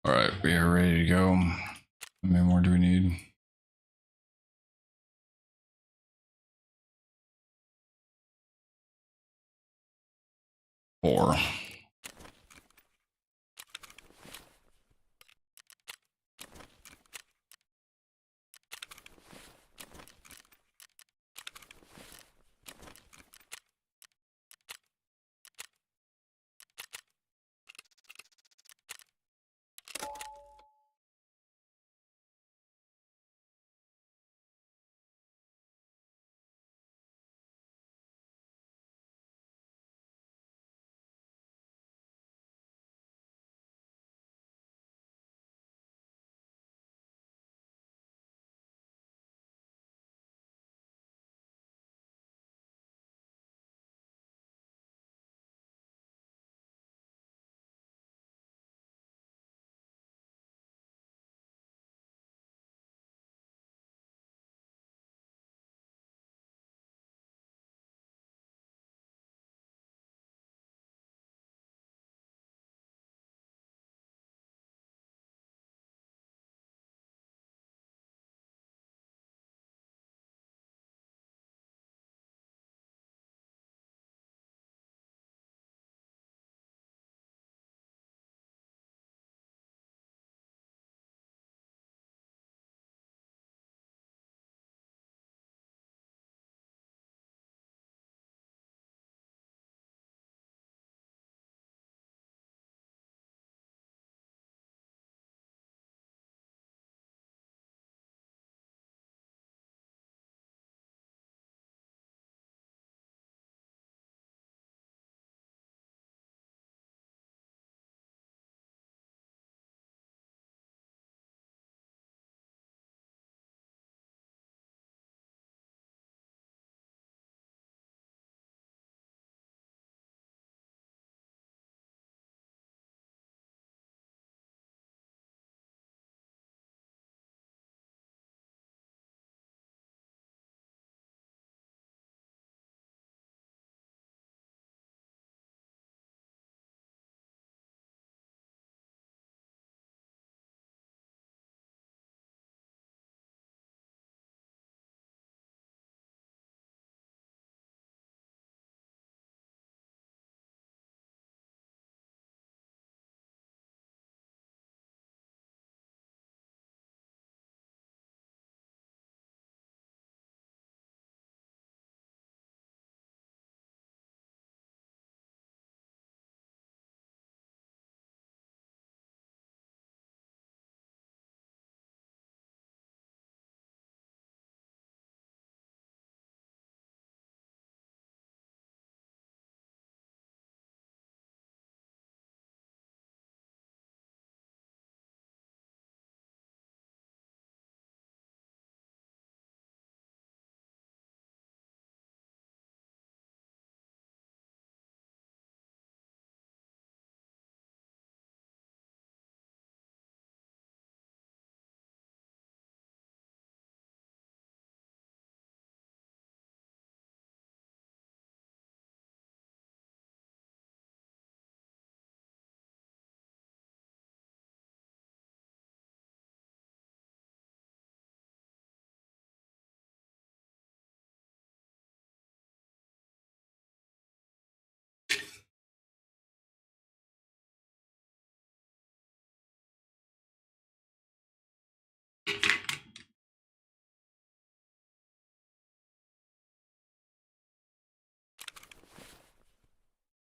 All right, we are ready to go. How many more do we need? 4.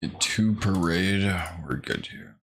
Get 2 parade. We're good here.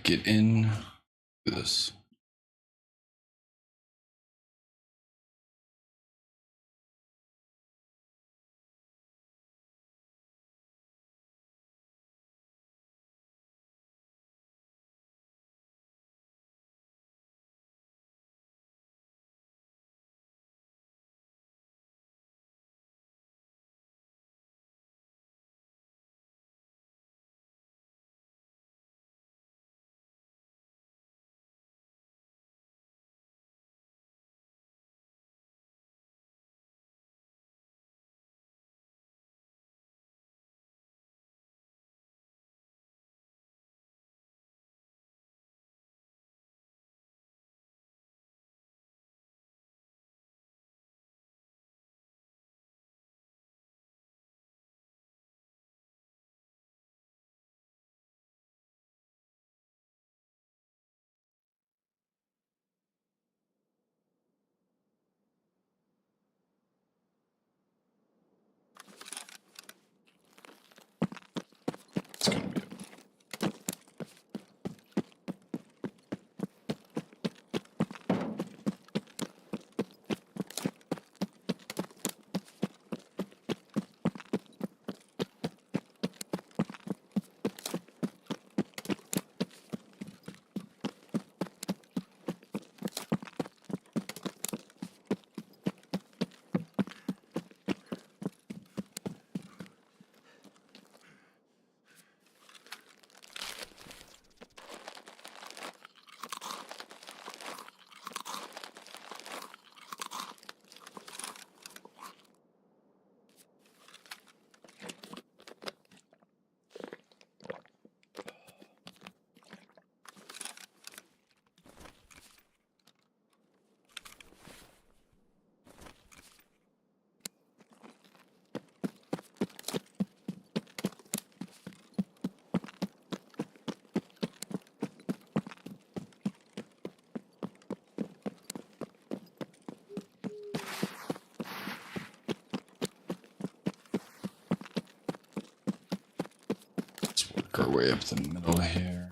Get in this. way up the middle here.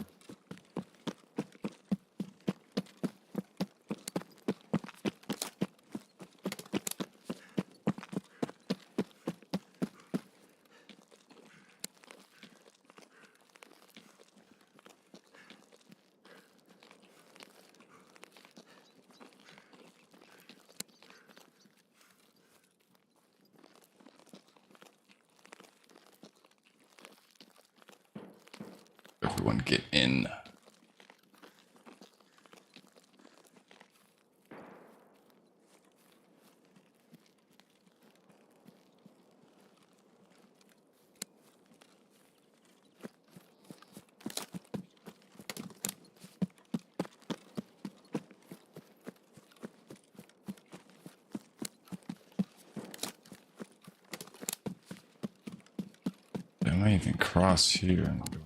Everyone get in. I might even cross here and go.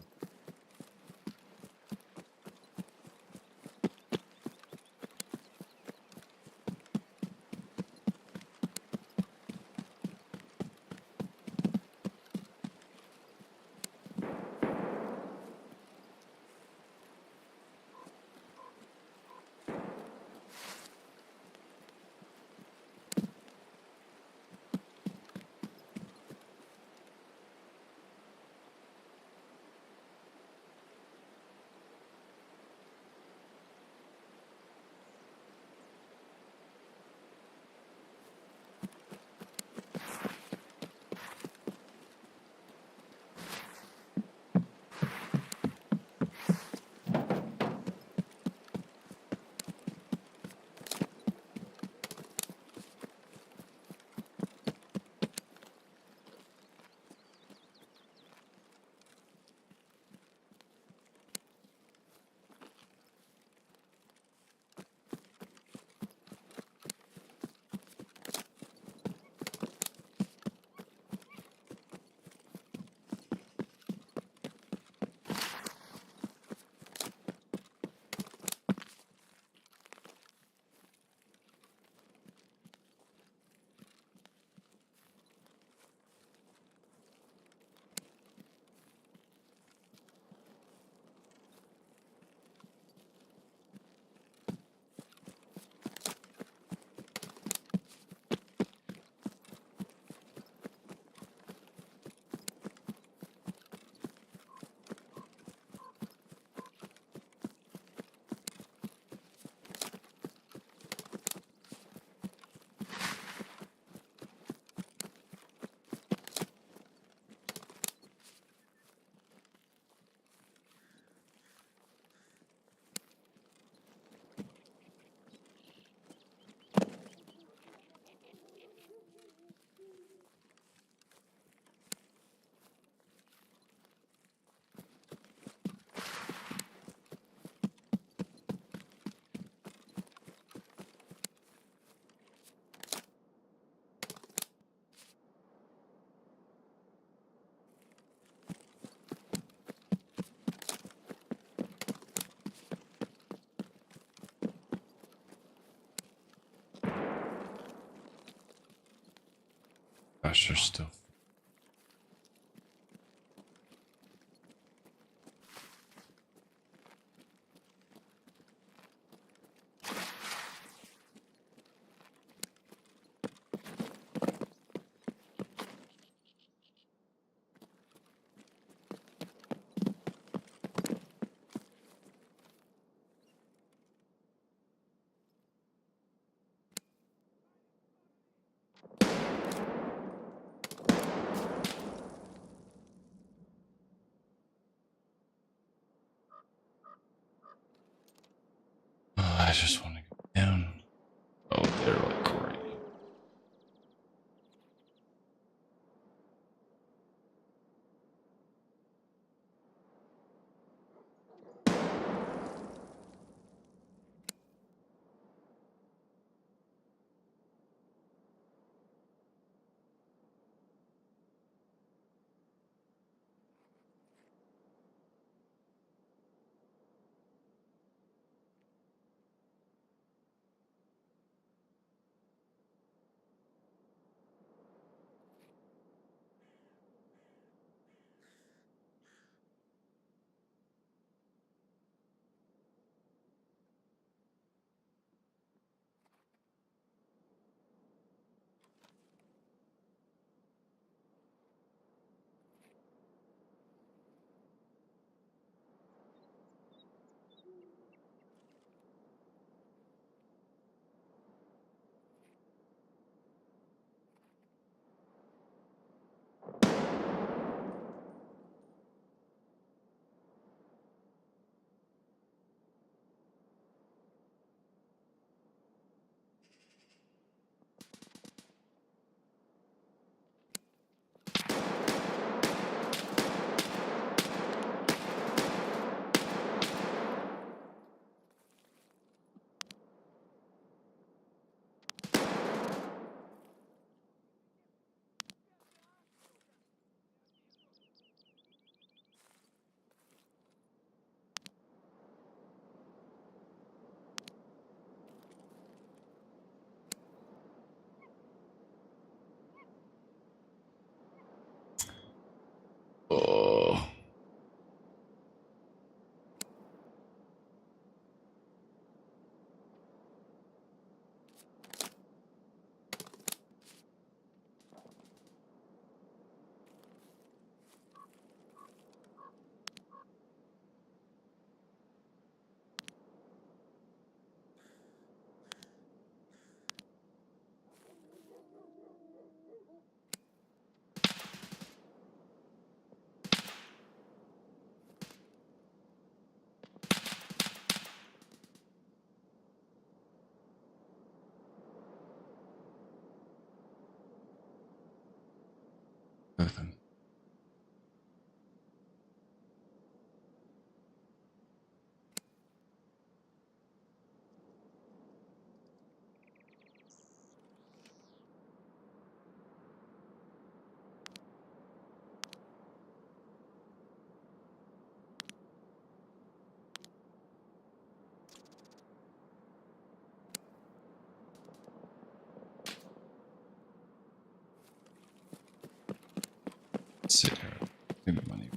Gosh, there's still. Oh, I just want to go down. Oh, they're like right. Sit here. Give the money.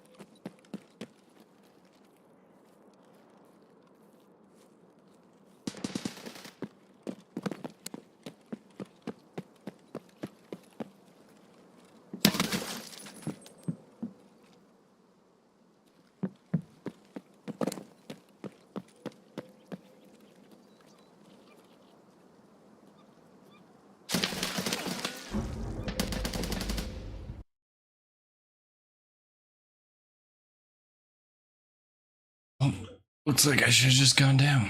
Oh, looks like I should have just gone down.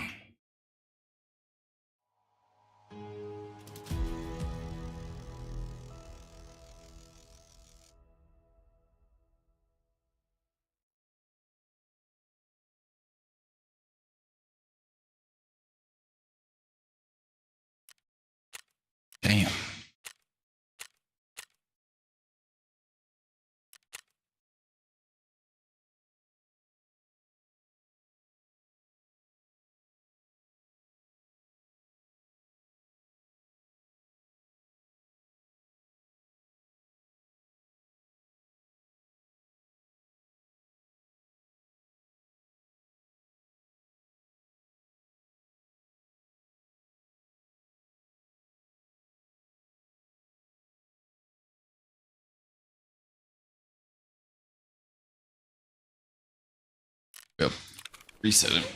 Damn. Yep. Reset it.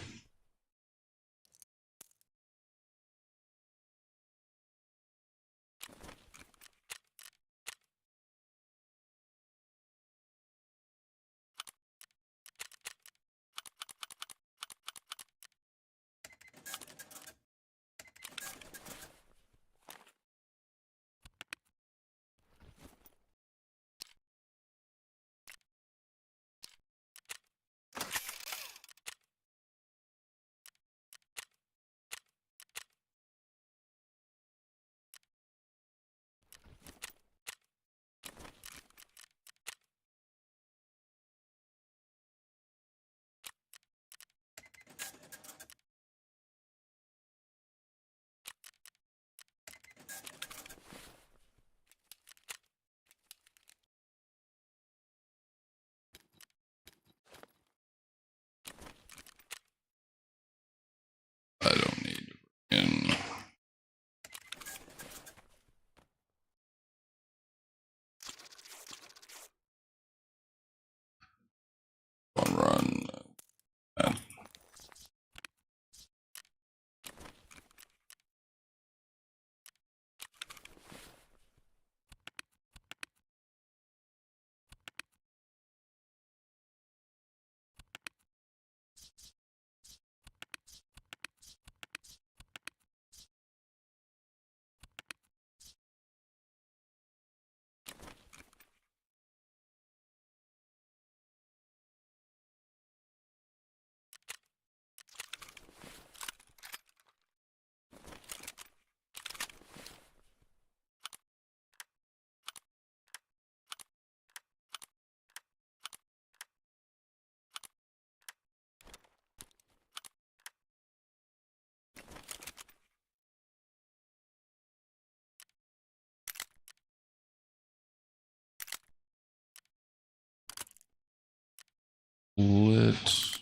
I don't need to in. Run. Lit.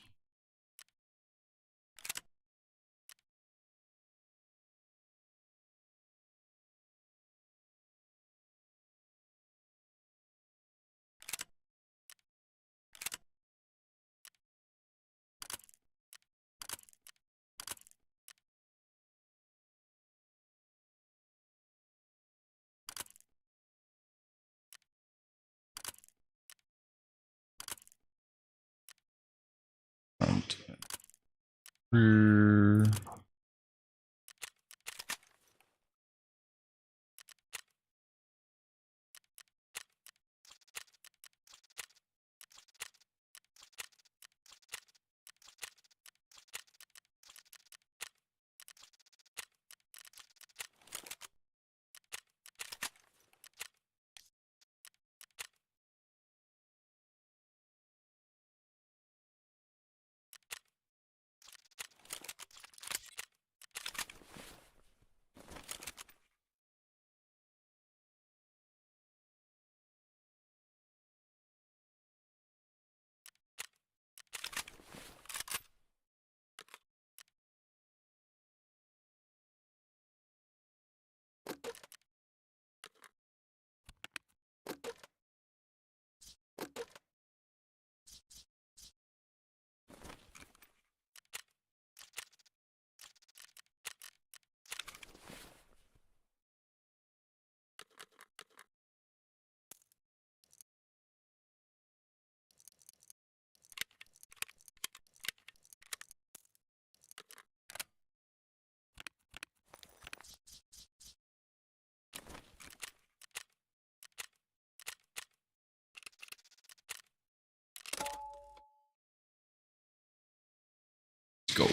Rear. Go.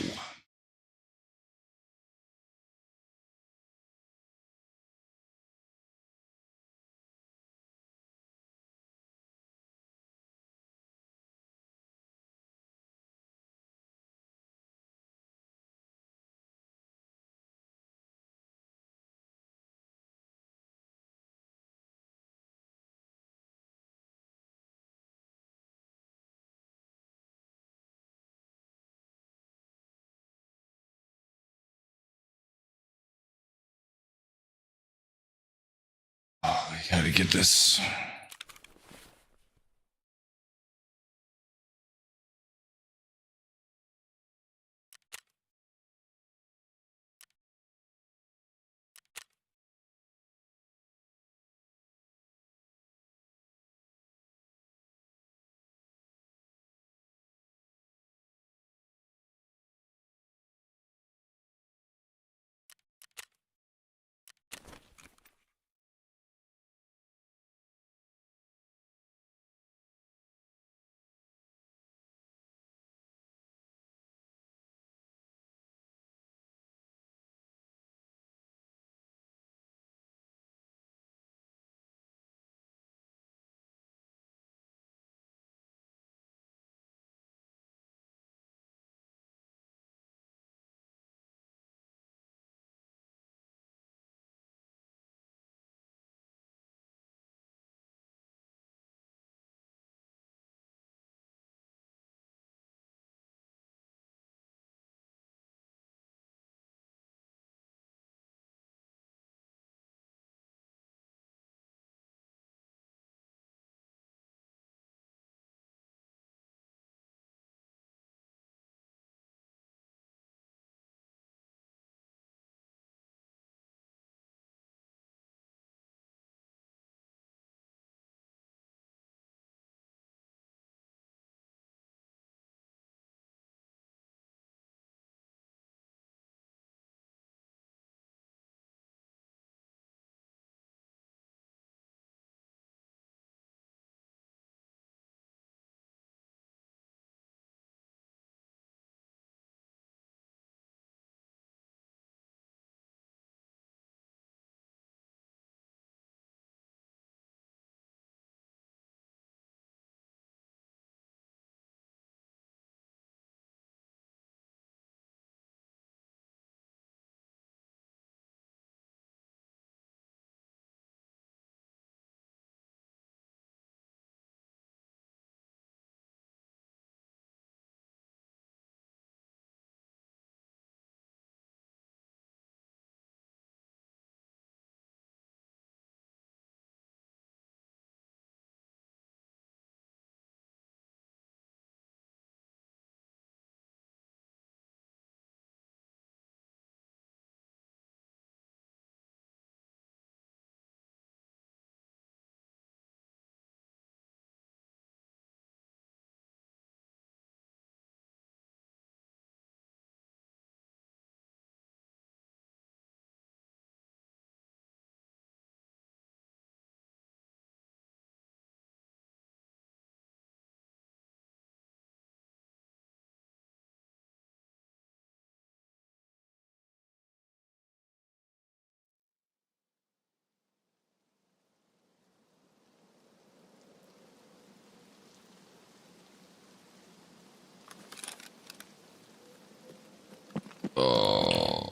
Oh, I gotta get this. Oh.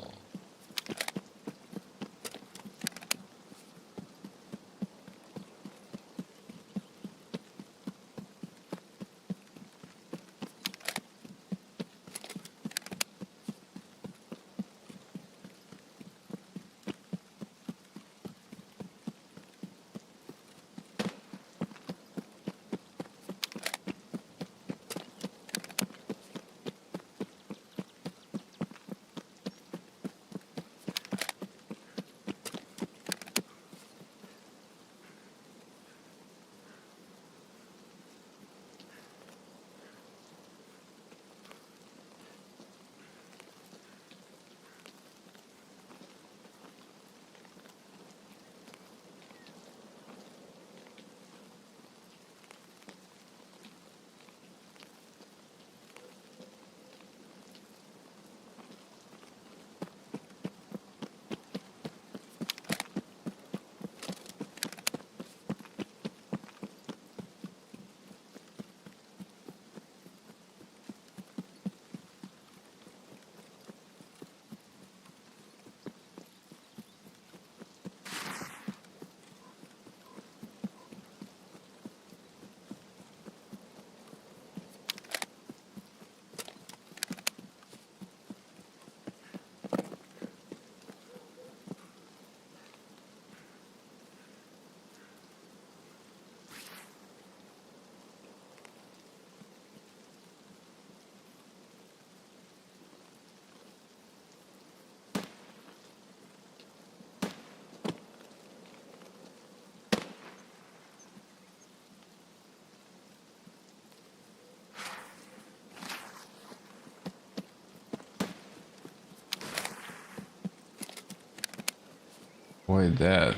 Avoid that.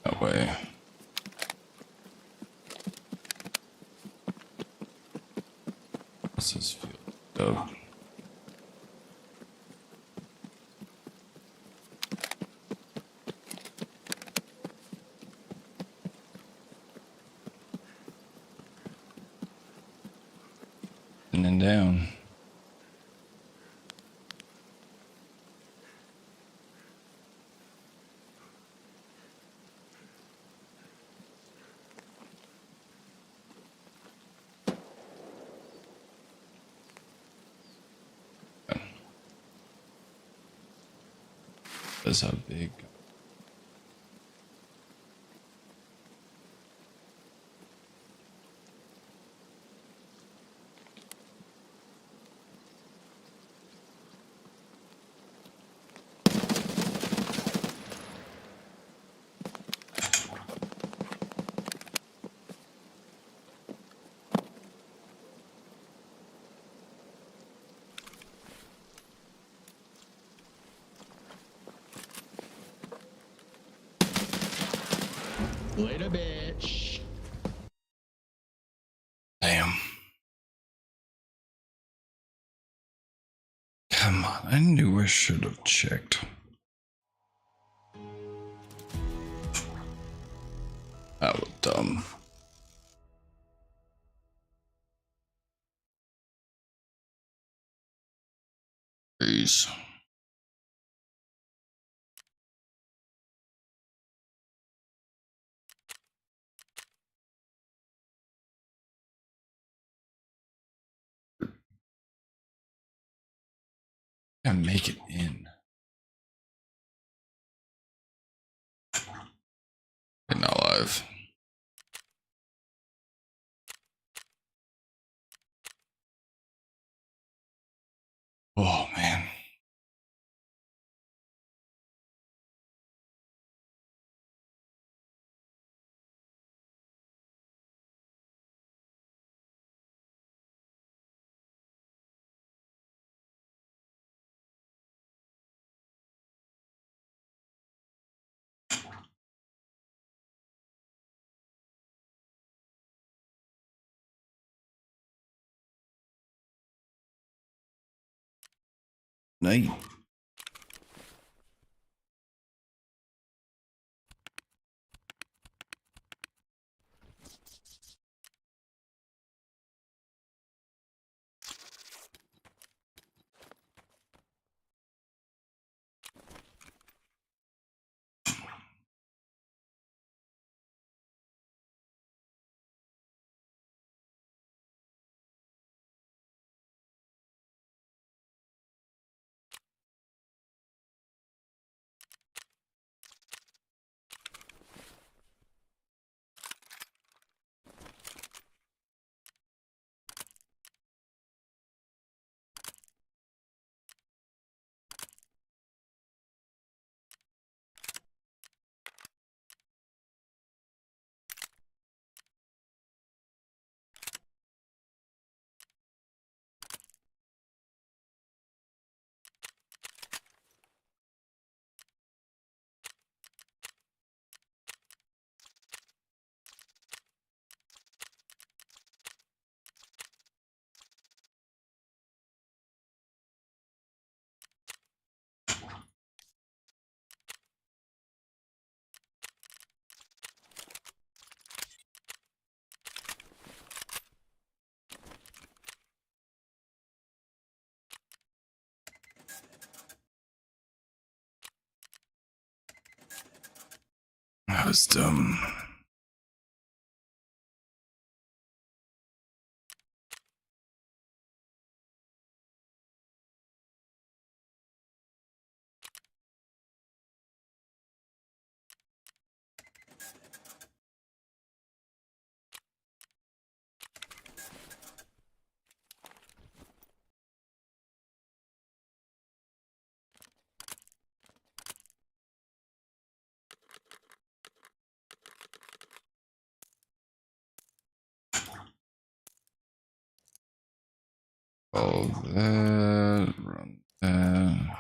That way. What's this field? Oh. And then down. That's how big. Later, bitch. Damn. Come on, I knew I should have checked. That was dumb. Please. I gotta make it in. Getting alive. Oh man. Night. That was dumb. All that, run that.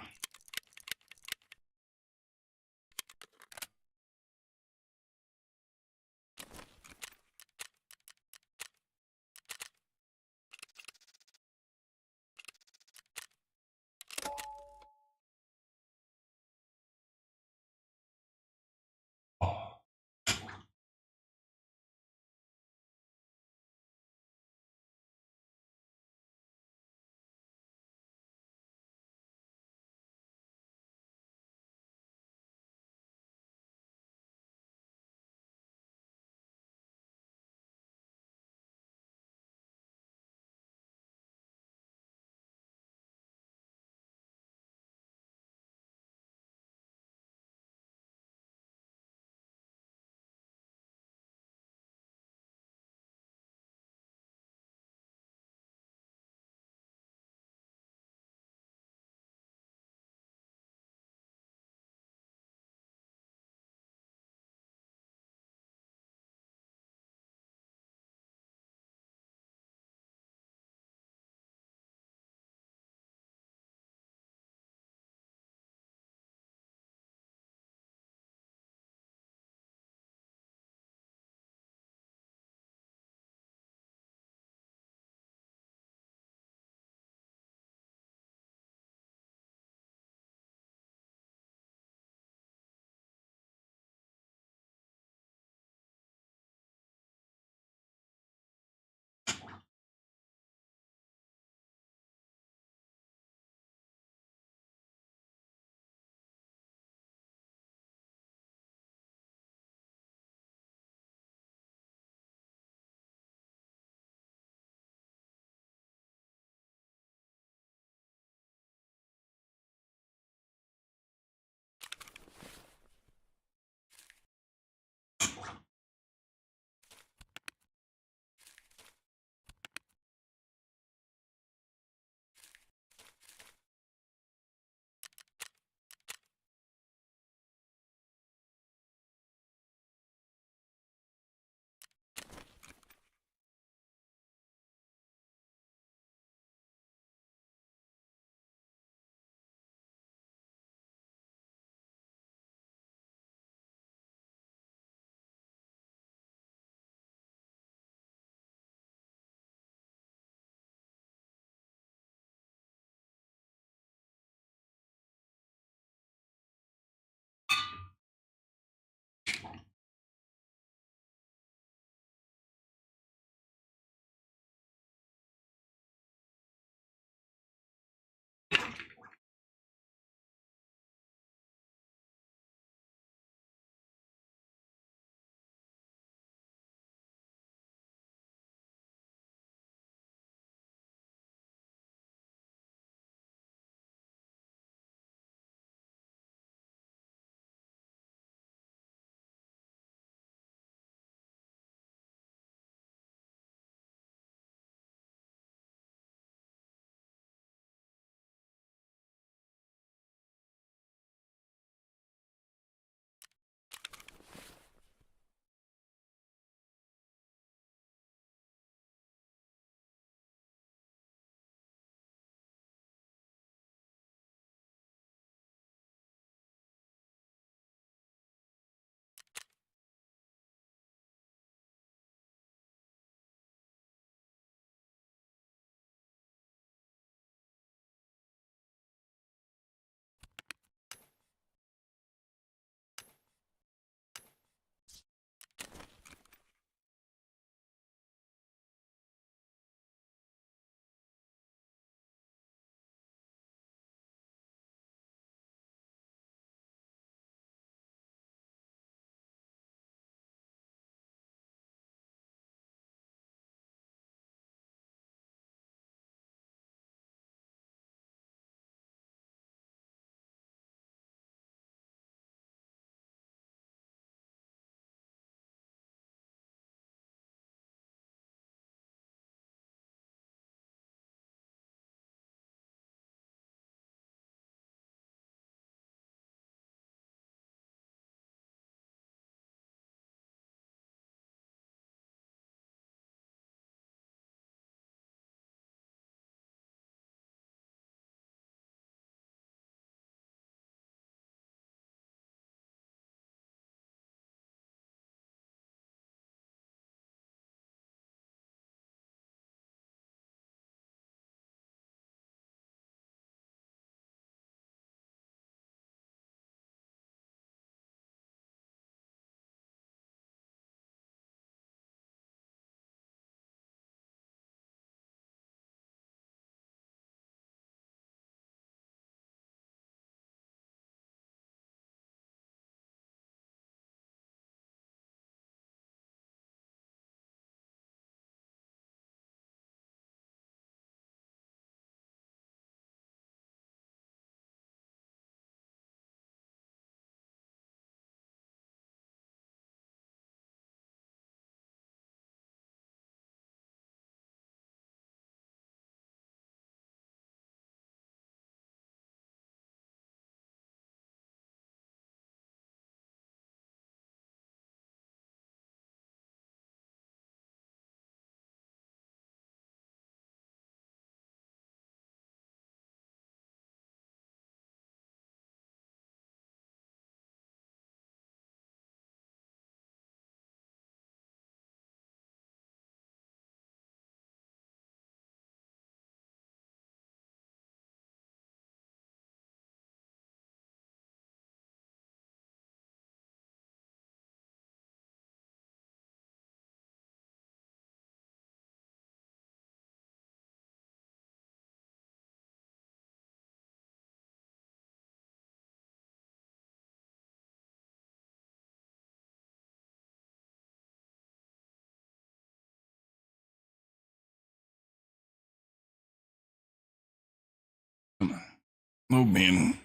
Oh man.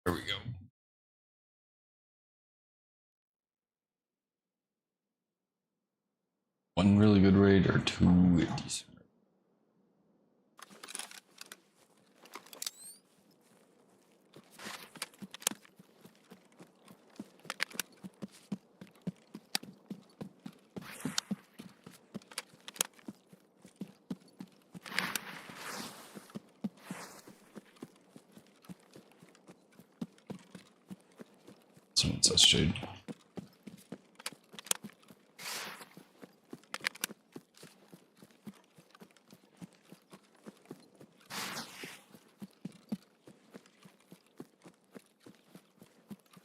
There we go. One really good raid or two decent. Someone says shade.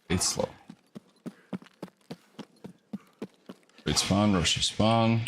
It's slow. Raid spawn, rush to spawn.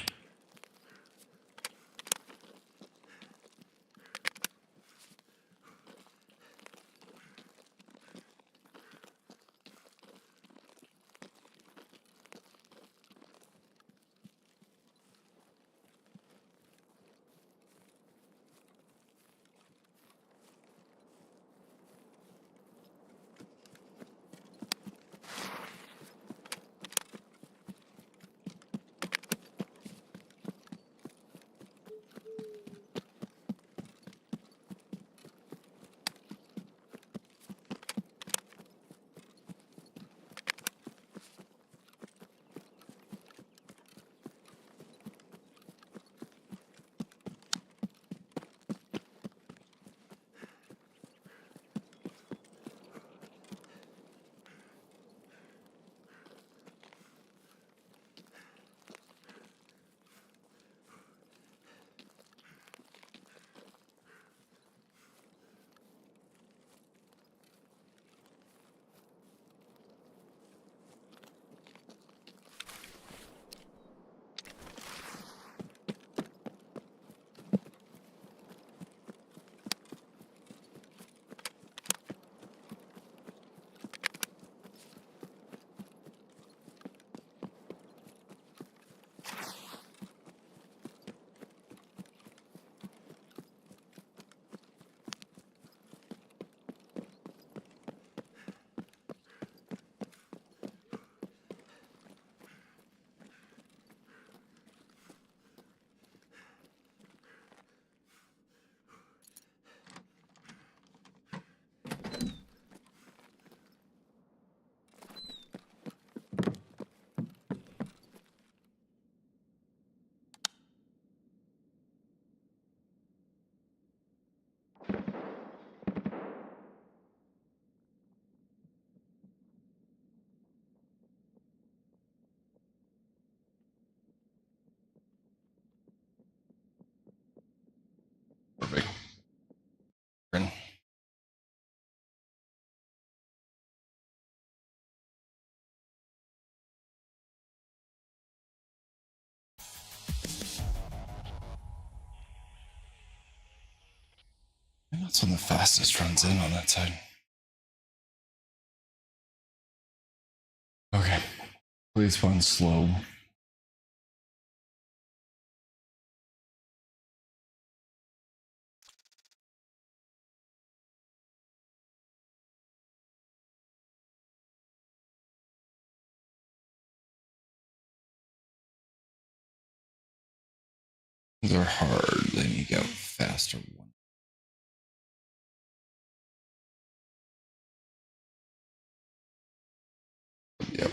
Perfect. That's when the fastest runs in on that side. Okay. Please spawn slow. They're hard. They need to go faster. Yep.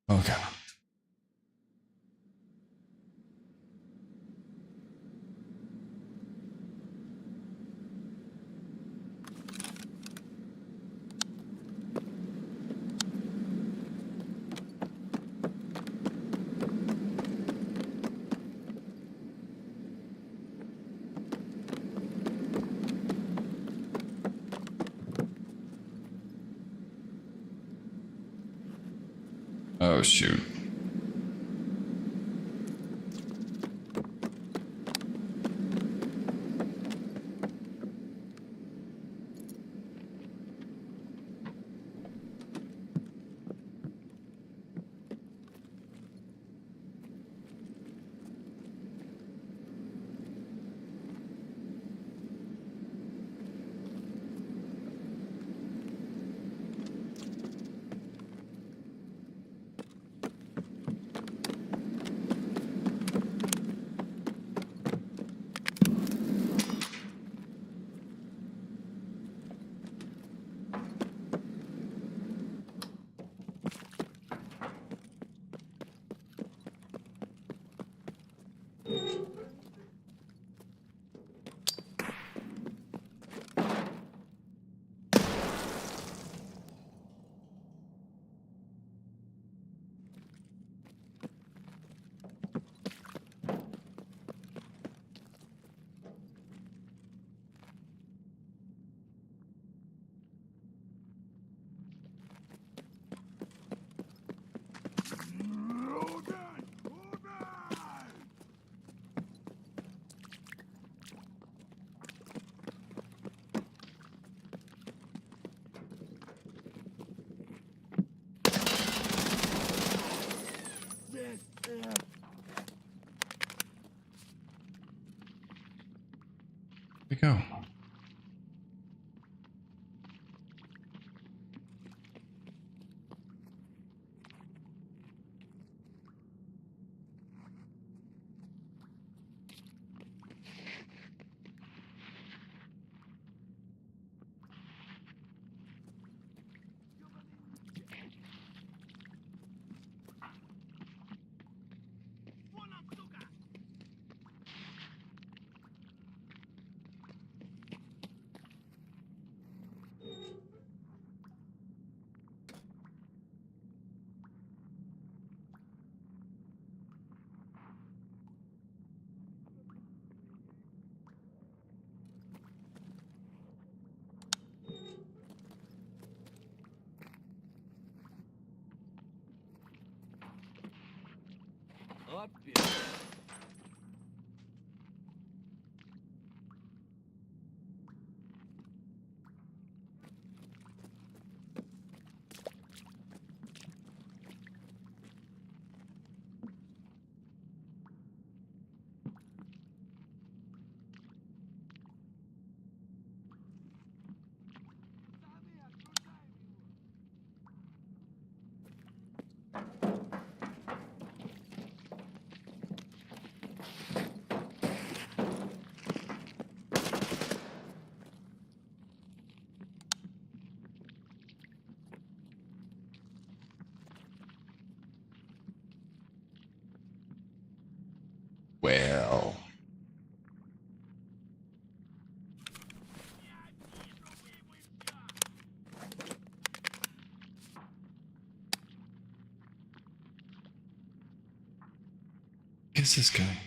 Okay. Oh, shoot. Where'd it go? Well. Who's this guy?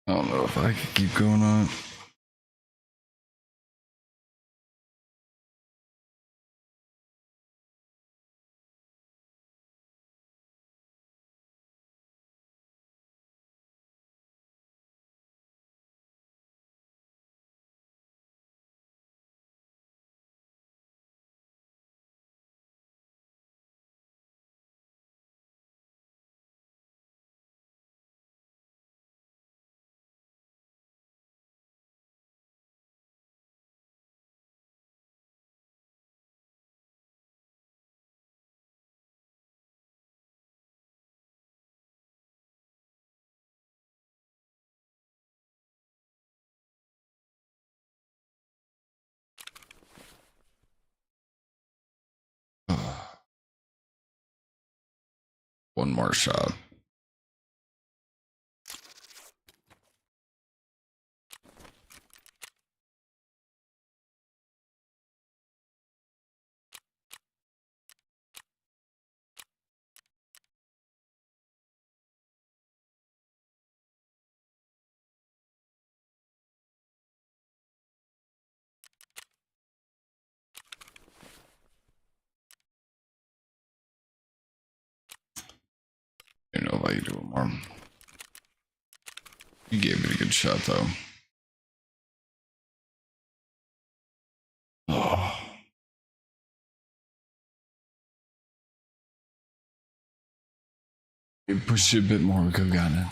I don't know if I could keep going on. One more shot. I don't know if I can do it more. You gave it a good shot, though. Oh. You pushed it a bit more, we could have gotten it.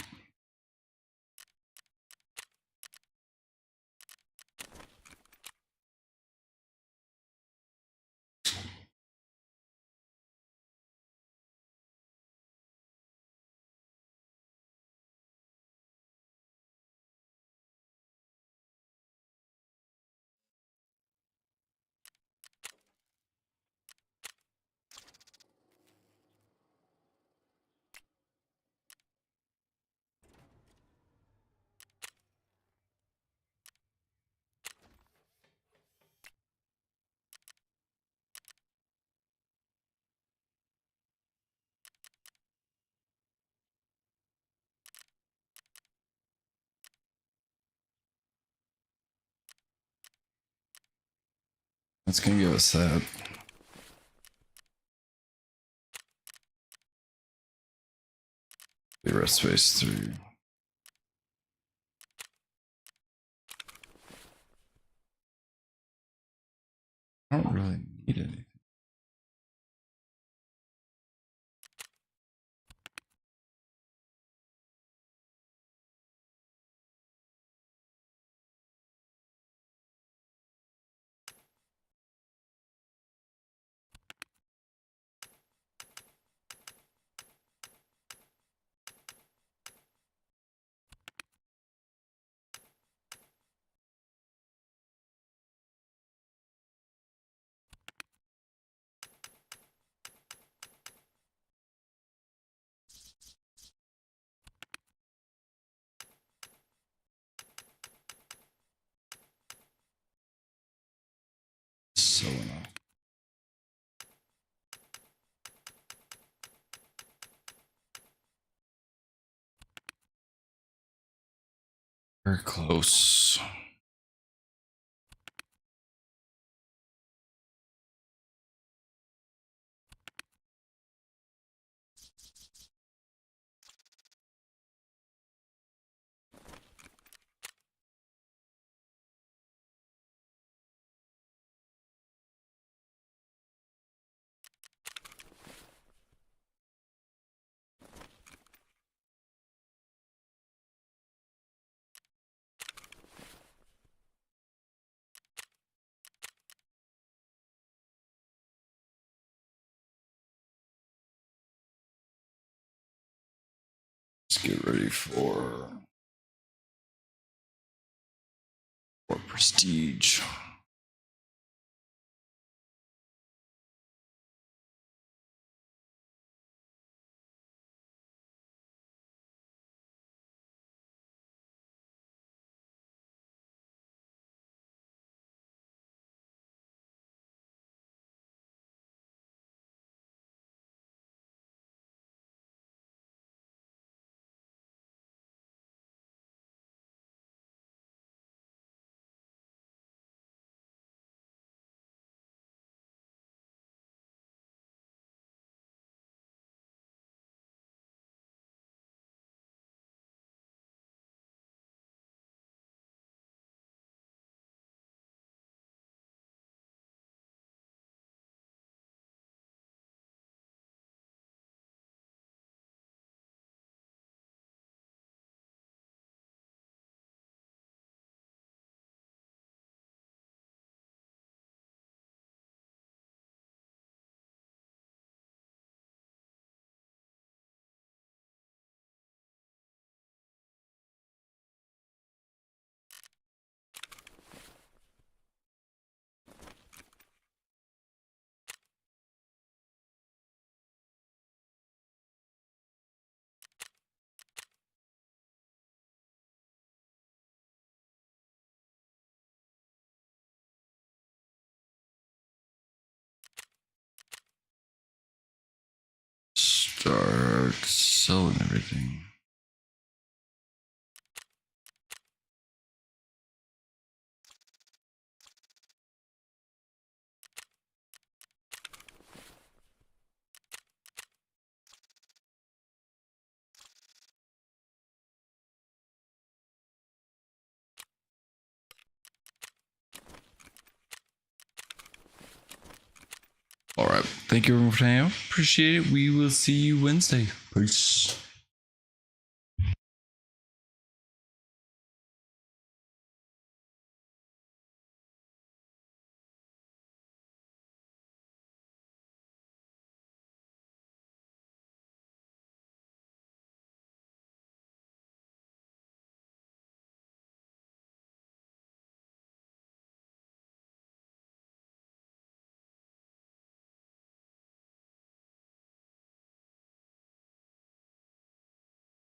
That's gonna give us that. The rest space 3. I don't really need anything. So enough. Very close. Let's get ready for prestige. start selling everything. All right. Thank you everyone for hanging out. Appreciate it. We will see you Wednesday. Peace.